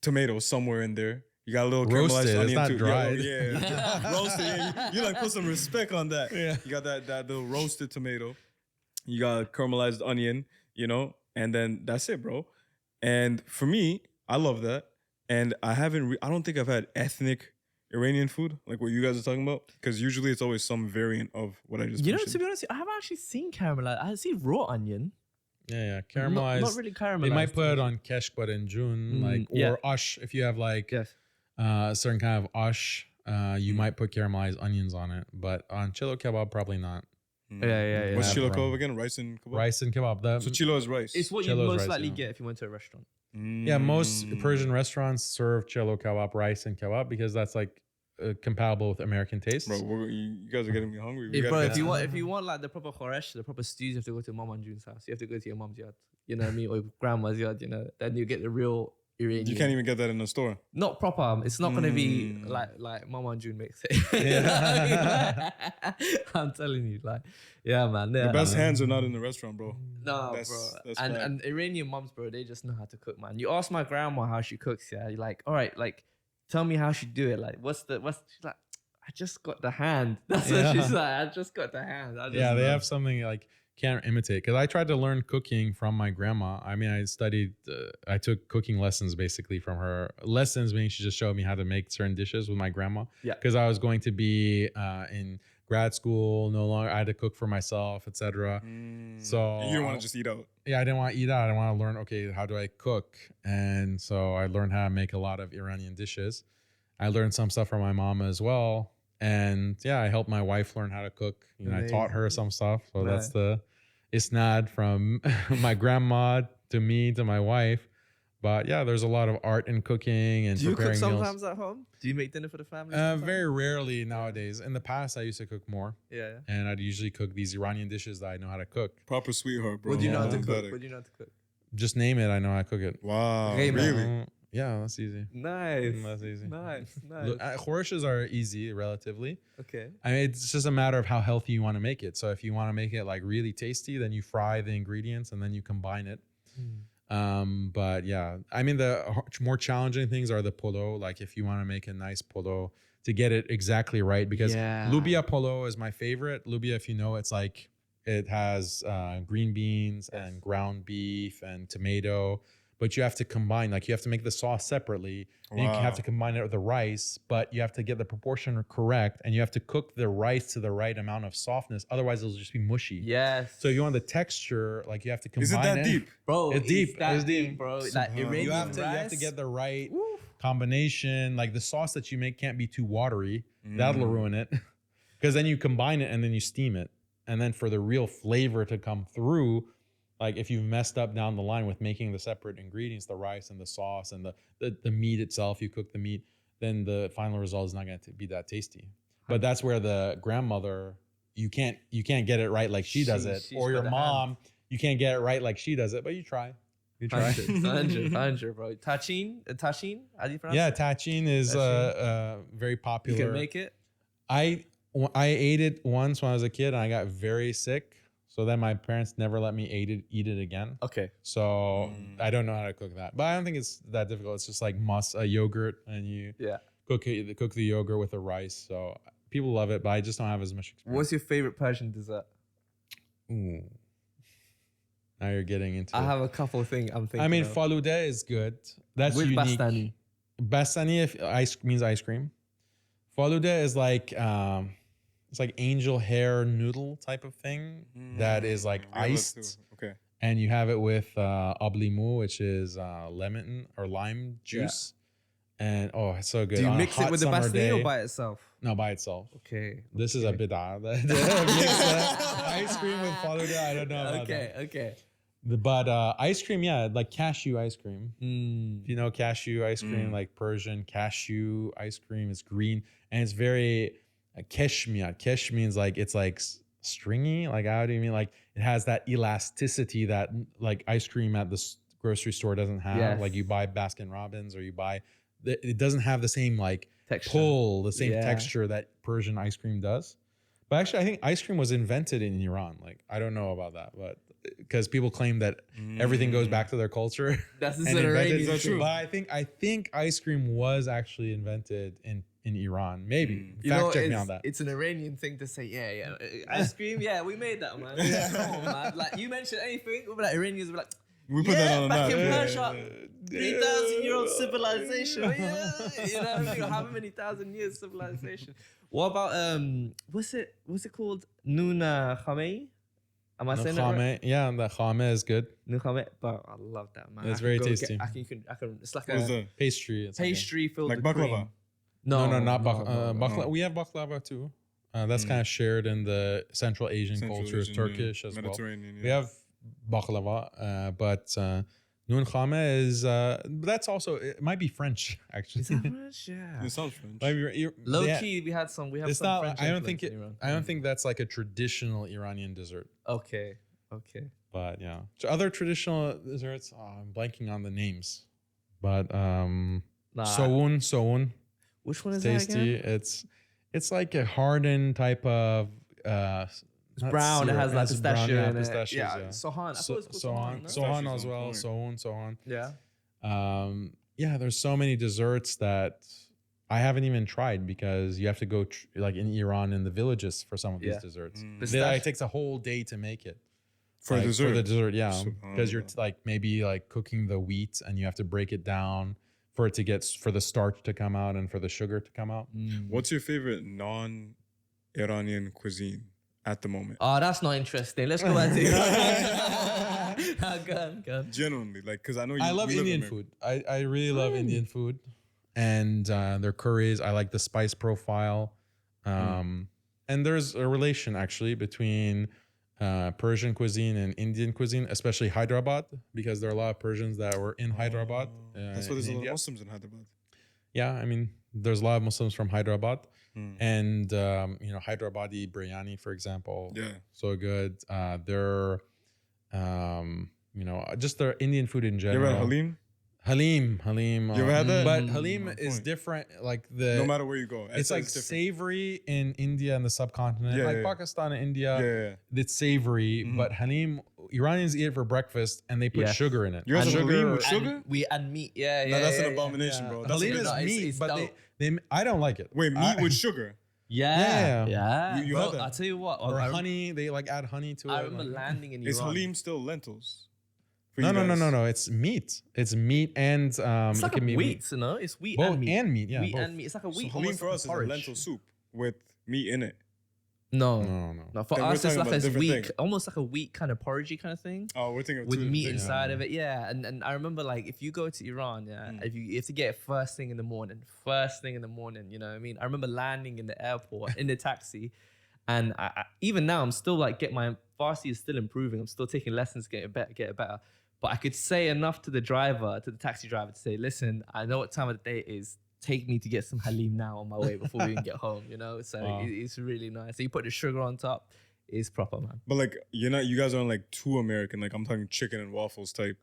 tomatoes somewhere in there. You got a little Roasted, caramelized it's onion not too. dried. Yeah. Roasted. Yeah. You like put some respect on that. Yeah. You got that little roasted tomato. You got caramelized onion, you know, and then that's it, bro. And for me, I love that. And I don't think I've had ethnic Iranian food like what you guys are talking about, because usually it's always some variant of what I just you know, mentioned. to be honest, I haven't actually seen caramelized. I see raw onion. Yeah, caramelized. Not really caramelized. They might put it on keshbat in June, like yeah. or ash. If you have like Yes. a certain kind of ash, you might put caramelized onions on it. But on chilo kebab, probably not. Yeah. What's Yeah, chilo bro. kebab again? Rice and kebab? Rice and kebab. So chilo is rice. It's what you Cello's most rice, likely yeah. get if you went to a restaurant. Yeah, most Persian restaurants serve chilo kebab, rice and kebab because that's like compatible with American tastes. Bro, you guys are getting me hungry. We If, gotta bro, get if you want like the proper khoresh, the proper stews, you have to go to Mom and June's house. You have to go to your mom's yard. You know what I mean? Or your grandma's yard, you know. Then you get the real Iranian. You can't even get that in the store. Not proper. It's not gonna be like Mama and June makes it. I'm telling you, like, yeah, man. The best hands are not in the restaurant, bro. No, That's bro. fact. And Iranian moms, bro, they just know how to cook, man. You ask my grandma how she cooks, yeah. You're like, all right, like, tell me how she do it. Like, what's she's like, I just got the hand. That's what she's like. I just got the hand. Yeah, they have something like can't imitate. Because I tried to learn cooking from my grandma. I mean, I took cooking lessons basically from her. Lessons meaning she just showed me how to make certain dishes with my grandma. Yeah. Because I was going to be in grad school. No longer, I had to cook for myself, etc. So you don't want to just eat out. yeah, I didn't want to eat out. I want to learn, okay, how do I cook? And so I learned how to make a lot of Iranian dishes. I learned some stuff from my mama as well. And yeah, I helped my wife learn how to cook. You know, I taught her some stuff. So that's the isnad from my grandma to me to my wife. But yeah, there's a lot of art in cooking and Do you cook preparing meals. sometimes at home? Do you make dinner for the family? Very rarely nowadays. In the past, I used to cook more. Yeah. And I'd usually cook these Iranian dishes that I know how to cook. Proper sweetheart, bro. What do you know how to Pathetic. cook? What do you know how to cook? Just name it, I know how to cook it. Wow, Rayman. really? Yeah, that's easy. Nice. That's easy. Nice. Look, khorshes are easy relatively. Okay. I mean, it's just a matter of how healthy you want to make it. So if you want to make it like really tasty, then you fry the ingredients and then you combine it. But yeah, I mean, the more challenging things are the polo. Like if you want to make a nice polo to get it exactly right, because lubia polo is my favorite. Lubia, if you know, it's like it has green beans and ground beef and tomato. But you have to combine, like you have to make the sauce separately. And you have to combine it with the rice, but you have to get the proportion correct, and you have to cook the rice to the right amount of softness. Otherwise, it'll just be mushy. Yes. So if you want the texture, like you have to combine Is it that deep? Bro, It's deep. It's deep, bro. Like Iranian You have rice. to get the right combination. Like the sauce that you make can't be too watery. That'll ruin it. Because then you combine it and then you steam it. And then for the real flavor to come through, like if you've messed up down the line with making the separate ingredients, the rice and the sauce and the meat itself, you cook the meat, then the final result is not going to be that tasty. But that's where the grandmother, you can't get it right like she does it, or your mom, you can't get it right like she does it, but you try. You try. 100, bro. Tachin? Tachin? How do you pronounce Yeah, it? tachin is very popular. You can make it? I ate it once when I was a kid and I got very sick. So then my parents never let me eat it again. Okay. So I don't know how to cook that. But I don't think it's that difficult. It's just like yogurt and you cook the yogurt with the rice. So people love it, but I just don't have as much experience. What's your favorite Persian dessert? Ooh. Now you're getting into I it. have a couple of things I'm thinking I mean, of. faluda is good. That's With unique. bastani. Bastani means ice cream. Faluda is like it's like angel hair noodle type of thing that is like iced. Okay. And you have it with ablimu, which is lemon or lime juice. And oh, it's so good. Do you On a mix it hot with the summer bastani day- or by itself? No, by itself. Okay. This is a bid'ah. Mix ice cream with faluda. I don't know about that. Okay. But ice cream, yeah, like cashew ice cream. Mm. If you know cashew ice cream, like Persian cashew ice cream, it's green and it's very keshmiyat. Kesh means like it's like stringy. Like how do you mean? Like it has that elasticity that like ice cream at the grocery store doesn't have. Yes. Like you buy Baskin Robbins or you buy, it doesn't have the same like Texture. pull, the same texture that Persian ice cream does. But actually, I think ice cream was invented in Iran. Like I don't know about that, but because people claim that everything goes back to their culture. That's and an Iranian invented- thing. But I think ice cream was actually invented in Iran. Maybe. You know, Fact check me on that. it's an Iranian thing to say, ice cream, we made that, man. Come on, man. Like, you mention anything, we'll be like, Iranians will be like, We put that on the back map. in Persia, 3,000-year-old civilization. You know what I mean? How many thousand years civilization? What about, what's it called? Nuna Khamei? Am I saying that right? Yeah, the khame is good. Nuna Khamei? But I love that, man. It's I very can go tasty. I can, it's like What is a that? Pastry. It's okay. pastry filled Like with baklava? cream. No, not no. baklava. We have baklava too. That's kind of shared in the Central Asian culture, Turkish as well. Mediterranean, We have baklava, but noon khame is that's also, it might be French actually. Is that French? Yeah. It sounds French. Low key, we have some It's some not. French I don't think influence in Iran. I don't think that's like a traditional Iranian dessert. Okay. But yeah, so other traditional desserts. Oh, I'm blanking on the names, but soun. Which one is Tasty. that again? It's like a hardened type of. It's Brown. It has like pistachio in it. pistachios, Yeah. yeah. Sohan. I thought it was called Sohan Sohan. No? as well. Pistachios Sohan. Yeah. Yeah, there's so many desserts that I haven't even tried because you have to go like in Iran in the villages for some of these desserts. It takes a whole day to make it. For Like, dessert. For the dessert, yeah. Because you're Subhanallah. like maybe like cooking the wheat and you have to break it down for it to get for the starch to come out and for the sugar to come out. What's your favorite non-Iranian cuisine at the moment? Oh, that's not interesting. Let's go back to go on. Genuinely, like, because I know you. I love you live in Indian America. food. I really love Indian food and their curries. I like the spice profile. And there's a relation actually between Persian cuisine and Indian cuisine, especially Hyderabad, because there are a lot of Persians that were in Hyderabad. That's why there's a lot of India. Muslims in Hyderabad. Yeah, I mean, there's a lot of Muslims from Hyderabad. And, Hyderabadi biryani, for example. Yeah. So good. Just their Indian food in You general. ever had Halim? Halim. You ever had that? But Halim On is point. different. Like No matter where you go, it's like different. savory in India and the subcontinent, Yeah, like yeah. Pakistan and India. Yeah. It's savory, but Halim, Iranians eat it for breakfast and they put Yeah. sugar in it. You guys have Halim with And sugar? and meat. Yeah, yeah. No, that's yeah, an abomination, bro. That's Halim a is no, it's- meat, it's but dope. they I don't like it. Wait, meat with sugar? Yeah. Yeah. You Bro, had that? I'll tell you what. Or I, honey, they like add honey to it. I remember like- landing in Iran. Is Halim still lentils? For No, you no, no, guys? no, no. It's meat. It's meat and It's like it can a be wheat, you know? It's wheat both and meat. and meat. Yeah, wheat both. and meat. It's like a So wheat. Halim almost for like us is a porridge. lentil soup with meat in it. No. No. No, for Then we're us, it's talking like about a different wheat, thing. almost like a wheat kind of porridgey kind of thing. Oh, we're thinking of With two meat things. inside of it, yeah. And I remember like if you go to Iran, if you have to get it first thing in the morning, you know what I mean? I remember landing in the airport in the taxi, and I even now I'm still like my Farsi is still improving. I'm still taking lessons, get it better. But I could say enough to the taxi driver to say, listen, I know what time of the day it is. Take me to get some Halim now on my way before we even get home, you know? So Wow. it's really nice. So you put the sugar on top, it's proper, man. But like, you guys aren't like too American. Like, I'm talking chicken and waffles type.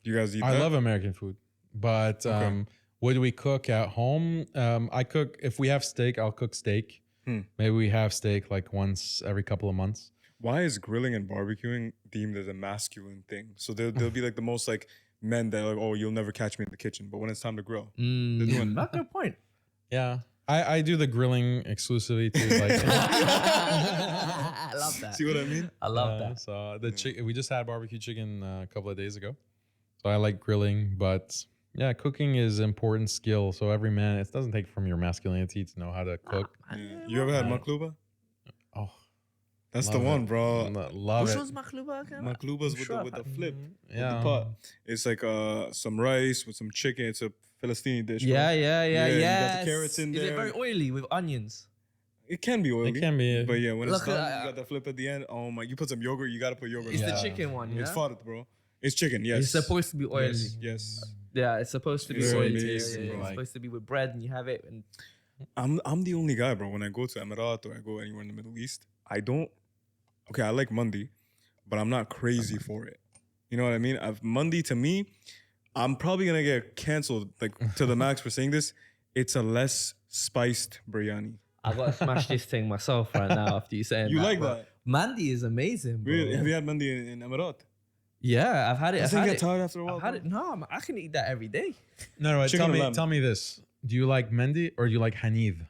You guys eat I that? love American food, but Okay. what do we cook at home? I cook if we have steak, I'll cook steak. Maybe we have steak like once every couple of months. Why is grilling and barbecuing deemed as a masculine thing? So they'll be like the most like men that are like, oh, you'll never catch me in the kitchen. But when it's time to grill, they're doing That's a good point. Yeah, I do the grilling exclusively to like. I love that. See what I mean? I love that. So we just had barbecue chicken a couple of days ago. So I like grilling, but yeah, cooking is an important skill. So every man, it doesn't take from your masculinity to know how to cook. Yeah. You ever had makluba? Oh, That's love the one, it. bro. Love Which it. one's makluba again? Makluba's sure with I've the had- flip, with Yeah. the pot. It's like some rice with some chicken. It's a Philistine dish. Yeah, bro. yeah. You got the Yes. carrots in Is there. it very oily with onions? It can be oily. It can be. But yeah, when it's Look, done, you got the flip at the end. Oh my! You put some yogurt. You gotta put yogurt. It's on the top. chicken one, yeah? It's fodder, bro. It's chicken. Yes. It's supposed to be oily. Yes. Yeah, it's supposed to be It's oily. amazing, bro. It's supposed to be with bread and you have it. And I'm the only guy, bro. When I go to Emirat or I go anywhere in the Middle East, I don't. Okay, I like mandi, but I'm not crazy for it. You know what I mean? Mandi to me, I'm probably gonna get canceled like to the max for saying this. It's a less spiced biryani. I gotta smash this thing myself right now after you saying You that. like bro. that? Mandi is amazing, bro. Really? Have you had mandi in Emirat? Yeah, I've had it. I've Doesn't it had get it. tired after a while? I've had bro? it. No, I can eat that every day. No, Chicken or lamb? tell me this. Do you like mendi or do you like hanid?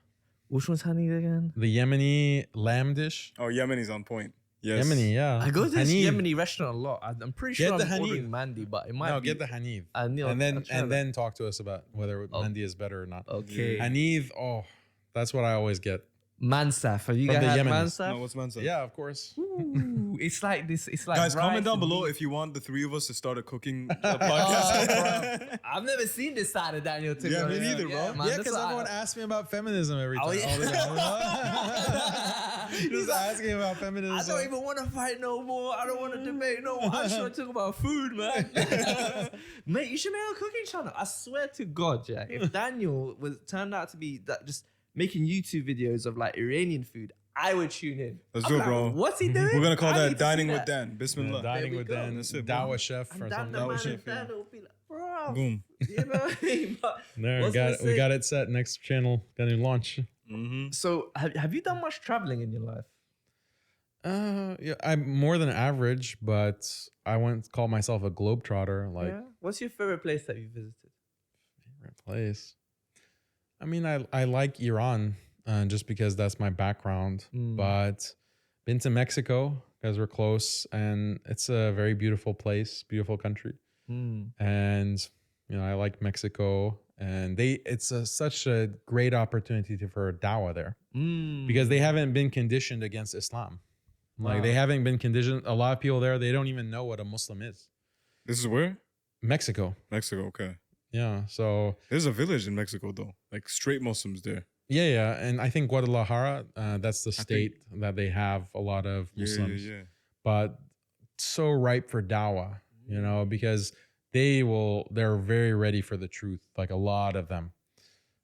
Which one's honey again? The Yemeni lamb dish? Oh, Yemeni's on point. Yes. Yemeni, yeah. I go to this Hanid. Yemeni restaurant a lot. I'm pretty Get sure the I'm hanid. ordering mandi, but it might No, be. get the hanid. I know, And then I'll try that. then talk to us about whether mendi is better or not. Okay. Hanid, oh, that's what I always get. Mansaf. Have you From guys the had Yemenis. mansaf? No, what's man said? Yeah, of course. Ooh, it's like this. It's like Guys, comment rice down and below meat. if you want the three of us to start a cooking podcast. Oh, bro. I've never seen this side of Daniel. To be Yeah, me honest. neither, bro. man, Yeah, that's because what everyone asks me about feminism every time. Oh, yeah. all the time. Just asking about feminism. I don't even want to fight no more. I don't want to debate no more. I just want to talk about food, man. Mate, you should make a cooking channel. I swear to God, yeah. If Daniel was turned out to be that just making YouTube videos of like Iranian food, I would tune in. Let's I'm do it, like, bro. What's he doing? We're gonna call I that need to see Dining with that. Dan. Bismillah. Dining we with go. Dan, That's it, bro. Dawa chef And or Dan something. the man, chef, yeah. Dan will be like, bro. Boom. You know what I mean? But There, what's I we say? got it set. Next channel, got to launch. So have you done much traveling in your life? Yeah, I'm more than average, but I wouldn't call myself a globetrotter. Like, Yeah. What's your favorite place that you visited? favorite place. I mean, I like Iran just because that's my background, but Been to Mexico because we're close, and it's a very beautiful place, beautiful country. And I like Mexico, and such a great opportunity for dawah there because they haven't been conditioned against Islam. Like they haven't been conditioned. A lot of people there, they don't even know what a Muslim is. This is where? Mexico. Mexico, okay. Yeah, so there's a village in Mexico though, like straight Muslims there. Yeah, and I think Guadalajara, that's the state that they have a lot of Muslims. Yeah. But so ripe for dawah, because they're very ready for the truth, like a lot of them.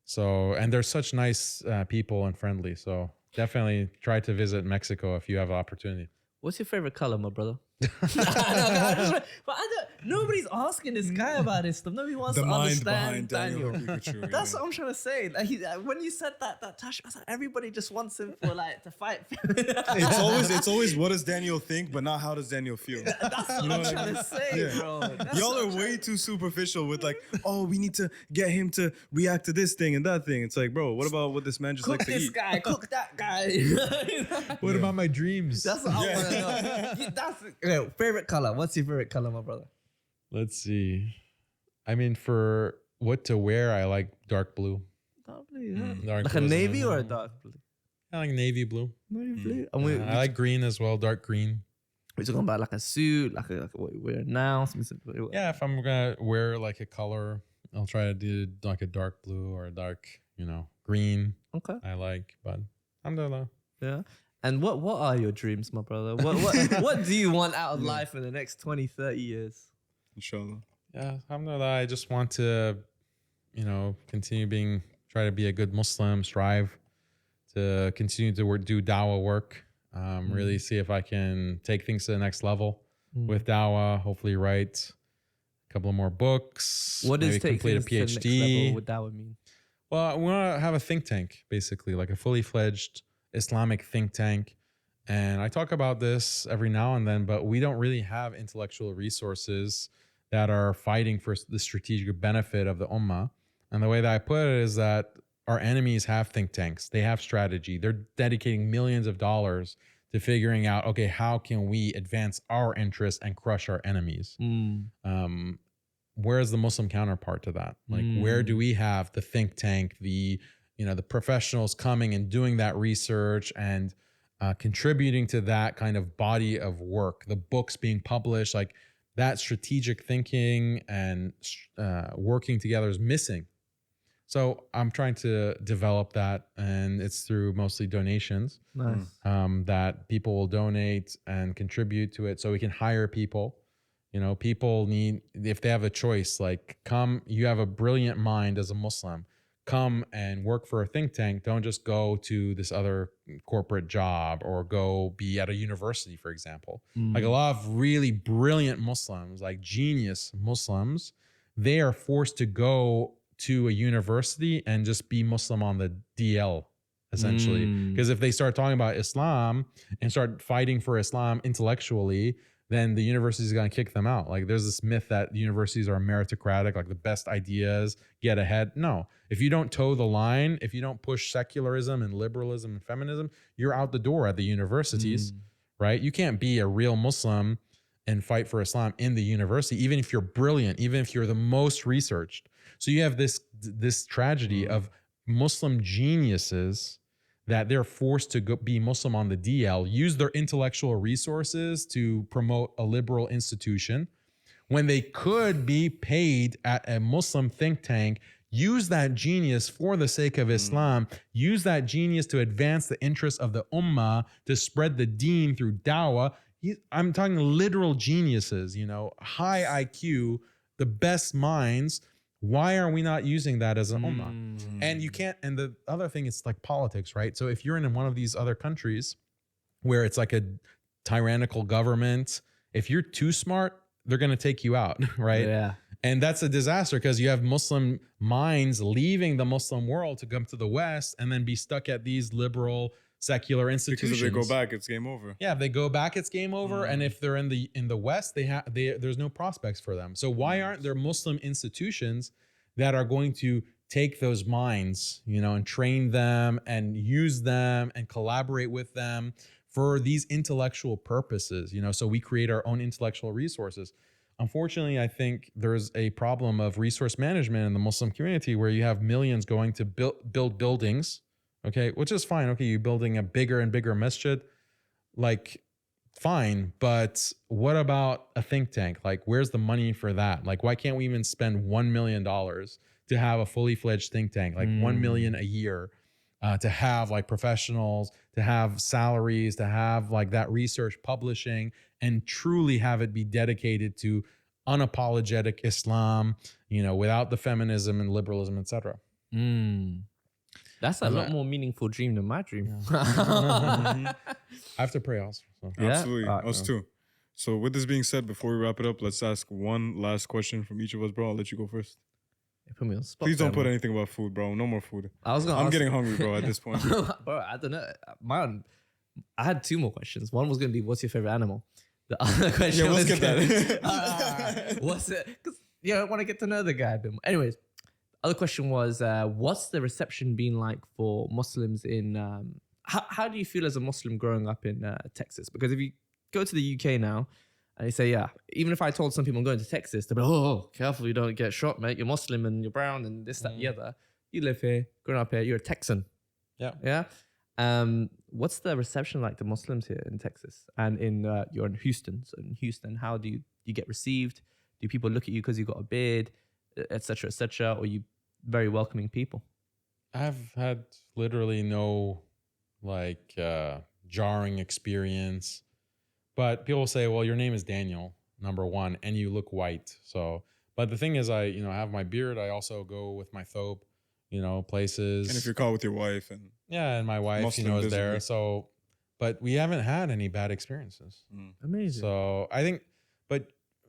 So, and they're such nice people and friendly. So definitely try to visit Mexico if you have an opportunity. What's your favorite color, my brother? Nobody's asking this guy about this stuff. Nobody wants to understand Daniel. That's what I'm trying to say. Like when you said that Tash, I was like, everybody just wants him for to fight. It's always what does Daniel think, but not how does Daniel feel. That's what I'm trying to say, bro. Y'all are way too superficial with like, oh, we need to get him to react to this thing and that thing. It's like, bro, what about what this man just likes to eat? Cook this guy, cook that guy. What about my dreams? That's what I want to know. That's favorite color. What's your favorite color, my brother? Let's see. I mean, for what to wear, I like dark blue. Dark blue, yeah. Dark like blue a navy or a dark blue? I like navy blue. Navy blue. And I like green as well, dark green. We're talking about like a suit, like what you wear now. Yeah, if I'm gonna wear like a color, I'll try to do like a dark blue or a dark, green. Okay. I like, but alhamdulillah. Yeah. And what are your dreams, my brother? What do you want out of life in the next 20, 30 years? Inshallah. Yeah, alhamdulillah. I just want to, continue try to be a good Muslim, strive to continue to do dawah work, really see if I can take things to the next level with dawah, hopefully write a couple of more books. What does maybe complete a PhD? To the next level, what dawah mean? Well, I want to have a think tank, basically, like a fully fledged Islamic think tank. And I talk about this every now and then, but we don't really have intellectual resources that are fighting for the strategic benefit of the ummah. And the way that I put it is that our enemies have think tanks. They have strategy. They're dedicating millions of dollars to figuring out, okay, how can we advance our interests and crush our enemies? Where's the Muslim counterpart to that? Like, where do we have the think tank, the professionals coming and doing that research and contributing to that kind of body of work, the books being published, like that strategic thinking and working together is missing. So I'm trying to develop that, and it's through mostly donations. Nice. That people will donate and contribute to it so we can hire people. People need, if they have a choice, like you have a brilliant mind as a Muslim, come and work for a think tank. Don't just go to this other corporate job or go be at a university, for example. Like a lot of really brilliant Muslims, like genius Muslims, they are forced to go to a university and just be Muslim on the DL, essentially. Because if they start talking about Islam and start fighting for Islam intellectually, then the university is going to kick them out. Like there's this myth that universities are meritocratic, like the best ideas get ahead. No, if you don't toe the line, if you don't push secularism and liberalism and feminism, you're out the door at the universities, right? You can't be a real Muslim and fight for Islam in the university, even if you're brilliant, even if you're the most researched. So you have this tragedy of Muslim geniuses that they're forced to be Muslim on the DL, use their intellectual resources to promote a liberal institution when they could be paid at a Muslim think tank, use that genius for the sake of Islam, use that genius to advance the interests of the ummah, to spread the deen through dawah. I'm talking literal geniuses, high IQ, the best minds. Why are we not using that as an ummah? And you can't, and the other thing is like politics, right? So if you're in one of these other countries where it's like a tyrannical government, if you're too smart, they're going to take you out, right? Yeah. And that's a disaster because you have Muslim minds leaving the Muslim world to come to the West and then be stuck at these liberal secular institutions. Because if they go back, it's game over. Yeah, if they go back, it's game over. And if they're in the West, there's no prospects for them. So why aren't there Muslim institutions that are going to take those minds, and train them and use them and collaborate with them for these intellectual purposes, so we create our own intellectual resources. Unfortunately, I think there's a problem of resource management in the Muslim community where you have millions going to build buildings, okay, which is fine. Okay, you're building a bigger and bigger masjid, like fine, but what about a think tank? Like, where's the money for that? Like, why can't we even spend $1 million to have a fully fledged think tank, like 1 million a year, to have like professionals, to have salaries, to have like that research publishing, and truly have it be dedicated to unapologetic Islam, without the feminism and liberalism, etc. That's a lot more meaningful dream than my dream. I have to pray also. So. Yeah? Absolutely. Us too. So with this being said, before we wrap it up, let's ask one last question from each of us, bro. I'll let you go first. You put me on the spot. Please don't there, put man. anything about food, bro. No more food. I'm I'm getting hungry, bro, at this point. Bro, I don't know. I had two more questions. One was going to be, what's your favorite animal? The other question Yeah, was let's get that. what's it? Because I want to get to know the guy a bit more. Anyways, other question was, what's the reception been like for Muslims in? How do you feel as a Muslim growing up in Texas? Because if you go to the UK now, and they say, even if I told some people I'm going to Texas, they'll be like, oh, careful you don't get shot, mate. You're Muslim and you're brown and this, that, the other. You live here, growing up here, you're a Texan. Yeah. Yeah. What's the reception like to Muslims here in Texas? And you're in Houston. So in Houston, how do you get received? Do people look at you because you've got a beard, et cetera, or you very welcoming people? I've had literally no jarring experience, but people say, well, your name is Daniel, number one, and you look white. So, but the thing is, I have my beard. I also go with my thobe, places. And if you're caught with your wife and and my wife, Muslim is there. visibly. So, but we haven't had any bad experiences. Amazing. So I think, but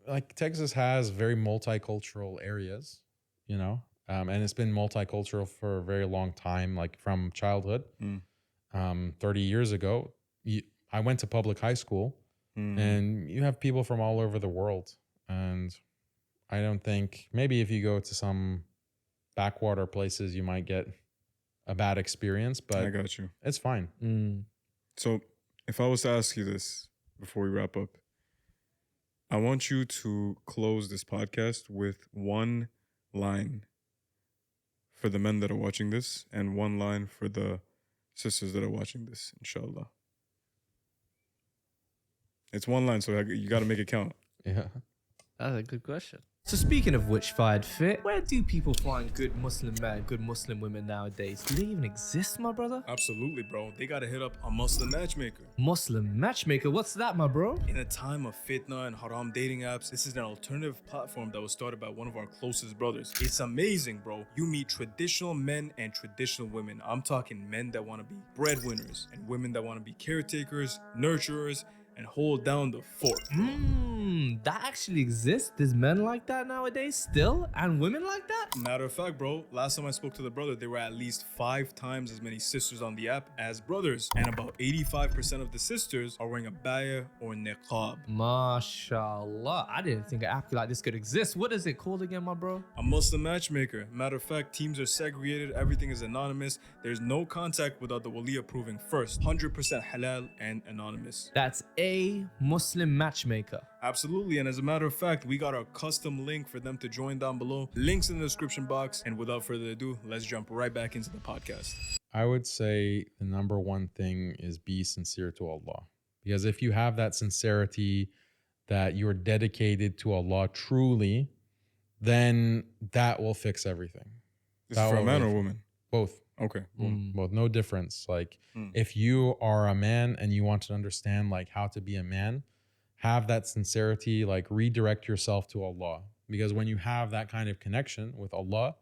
like Texas has very multicultural areas, and it's been multicultural for a very long time, like from childhood. 30 years ago, I went to public high school, and you have people from all over the world. And I don't think, maybe if you go to some backwater places, you might get a bad experience, but I got you. it's fine. So if I was to ask you this before we wrap up, I want you to close this podcast with one line for the men that are watching this and one line for the sisters that are watching this, inshallah. It's one line, so you got to make it count. Yeah. That's a good question. So speaking of which, Fired Fit, where do people find good Muslim men, good Muslim women nowadays? Do they even exist, my brother? Absolutely, bro. They got to hit up a Muslim matchmaker. Muslim Matchmaker, what's that, my bro? In a time of fitna and haram dating apps, this is an alternative platform that was started by one of our closest brothers. It's amazing, bro. You meet traditional men and traditional women. I'm talking men that want to be breadwinners and women that want to be caretakers, nurturers, and hold down the fort. That actually exists? There's men like that nowadays still? And women like that? Matter of fact, bro, last time I spoke to the brother, there were at least 5 times as many sisters on the app as brothers. And about 85% of the sisters are wearing a baya or niqab. MashaAllah. I didn't think an app like this could exist. What is it called again, my bro? A Muslim matchmaker. Matter of fact, teams are segregated. Everything is anonymous. There's no contact without the wali approving first. 100% halal and anonymous. That's a Muslim Matchmaker. Absolutely, and as a matter of fact, we got our custom link for them to join down below. Links in the description box. And without further ado, let's jump right back into the podcast. I would say the number one thing is be sincere to Allah. Because if you have that sincerity, that you're dedicated to Allah truly, then that will fix everything. This is for a man or a woman? Both. Okay. Both. No difference. Like if you are a man and you want to understand like how to be a man, have that sincerity, like redirect yourself to Allah. Because when you have that kind of connection with Allah,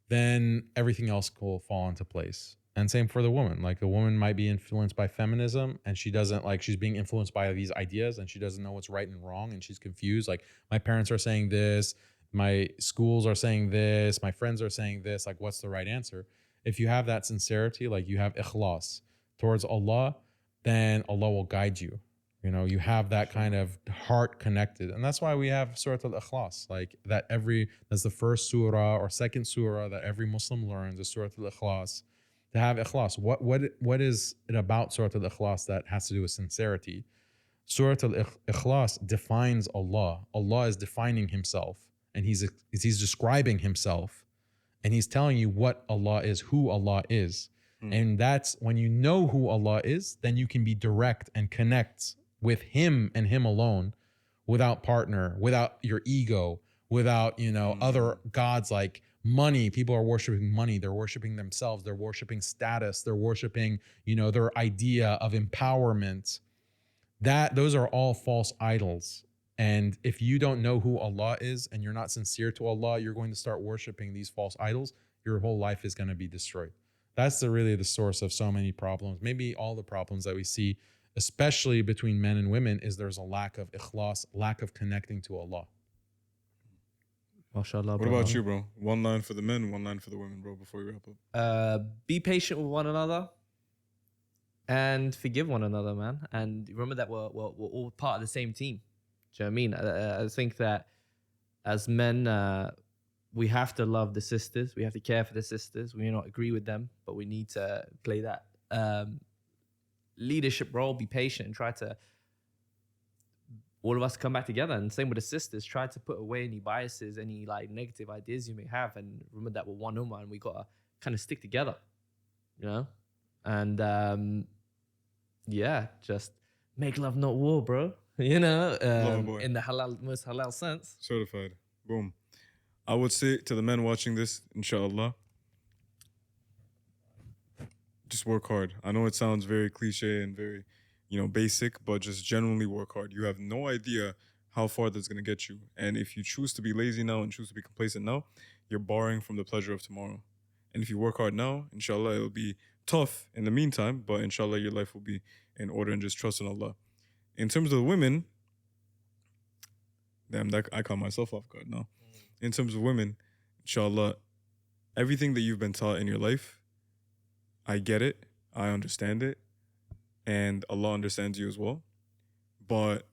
then everything else will fall into place. And same for the woman. Like a woman might be influenced by feminism and she doesn't like, she's being influenced by these ideas and she doesn't know what's right and wrong and she's confused. Like my parents are saying this, my schools are saying this, my friends are saying this, like what's the right answer? If you have that sincerity, like you have ikhlas towards Allah, then Allah will guide you. You have that kind of heart connected. And that's why we have Surah Al-Ikhlas, like that's the first surah or second surah that every Muslim learns is Surah Al-Ikhlas. to have ikhlas. What is it about Surah Al-Ikhlas that has to do with sincerity? Surah Al-Ikhlas defines Allah. Allah is defining himself, and he's describing himself, and he's telling you what Allah is, who Allah is. And that's when you know who Allah is, then you can be direct and connect with him and him alone, without partner, without your ego, without, other gods like money. People are worshiping money. They're worshiping themselves. They're worshiping status. They're worshiping, their idea of empowerment. Those are all false idols. And if you don't know who Allah is and you're not sincere to Allah, you're going to start worshiping these false idols. Your whole life is going to be destroyed. That's really the source of so many problems. Maybe all the problems that we see, especially between men and women, is there's a lack of ikhlas, lack of connecting to Allah. MashaAllah, What about you, bro? One line for the men, one line for the women, bro, before we wrap up. Be patient with one another and forgive one another, man. And remember that we're all part of the same team. Do you know what I mean? I think that as men, we have to love the sisters. We have to care for the sisters. We may not agree with them, but we need to play that leadership role, be patient, and try to, all of us come back together. And same with the sisters, try to put away any biases, any negative ideas you may have. And remember that we're one ummah and we got to kind of stick together, And just make love, not war, bro. In the most halal sense. Certified. Boom. I would say to the men watching this, inshallah, just work hard. I know it sounds very cliche and very, basic, but just genuinely work hard. You have no idea how far that's going to get you. And if you choose to be lazy now and choose to be complacent now, you're borrowing from the pleasure of tomorrow. And if you work hard now, inshallah, it'll be tough in the meantime, but inshallah, your life will be in order, and just trust in Allah. In terms of the women, I caught myself off guard now. In terms of women, inshallah, everything that you've been taught in your life, I get it, I understand it, and Allah understands you as well. But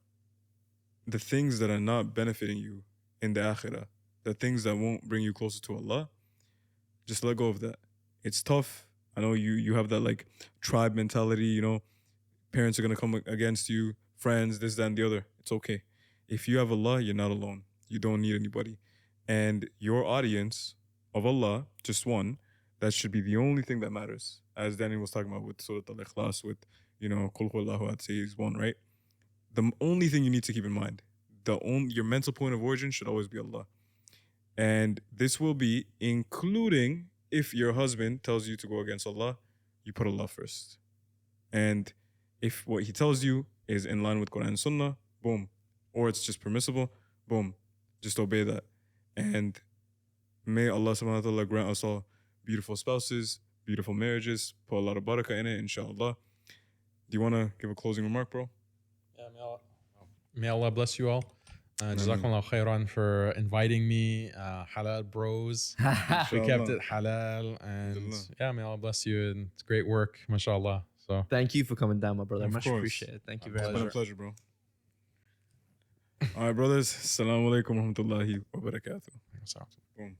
the things that are not benefiting you in the akhirah, the things that won't bring you closer to Allah, just let go of that. It's tough. I know you have that tribe mentality, parents are going to come against you, friends, this, that, and the other. It's okay. If you have Allah, you're not alone. You don't need anybody. And your audience of Allah, just one, that should be the only thing that matters. As Danny was talking about with Surah Al-Ikhlas, with, Qul Huwallahu, I'd say is one, right? The only thing you need to keep in mind, your mental point of origin should always be Allah. And this will be including if your husband tells you to go against Allah, you put Allah first. And if what he tells you is in line with Quran Sunnah, boom. Or it's just permissible, boom. Just obey that. And may Allah subhanahu wa ta'ala grant us all beautiful spouses, beautiful marriages, put a lot of barakah in it, inshallah. Do you want to give a closing remark, bro? Yeah, may Allah bless you all. Jazakumullah khairan for inviting me, Halal Bros. We kept it halal, and may Allah bless you, and it's great work, mashallah. So thank you for coming down, my brother. Of Much course. appreciated. Thank you very much. It's been a pleasure, bro. All right, brothers. Assalamu alaikum wa rahmatullahi wa barakatuh. Sounds- Boom.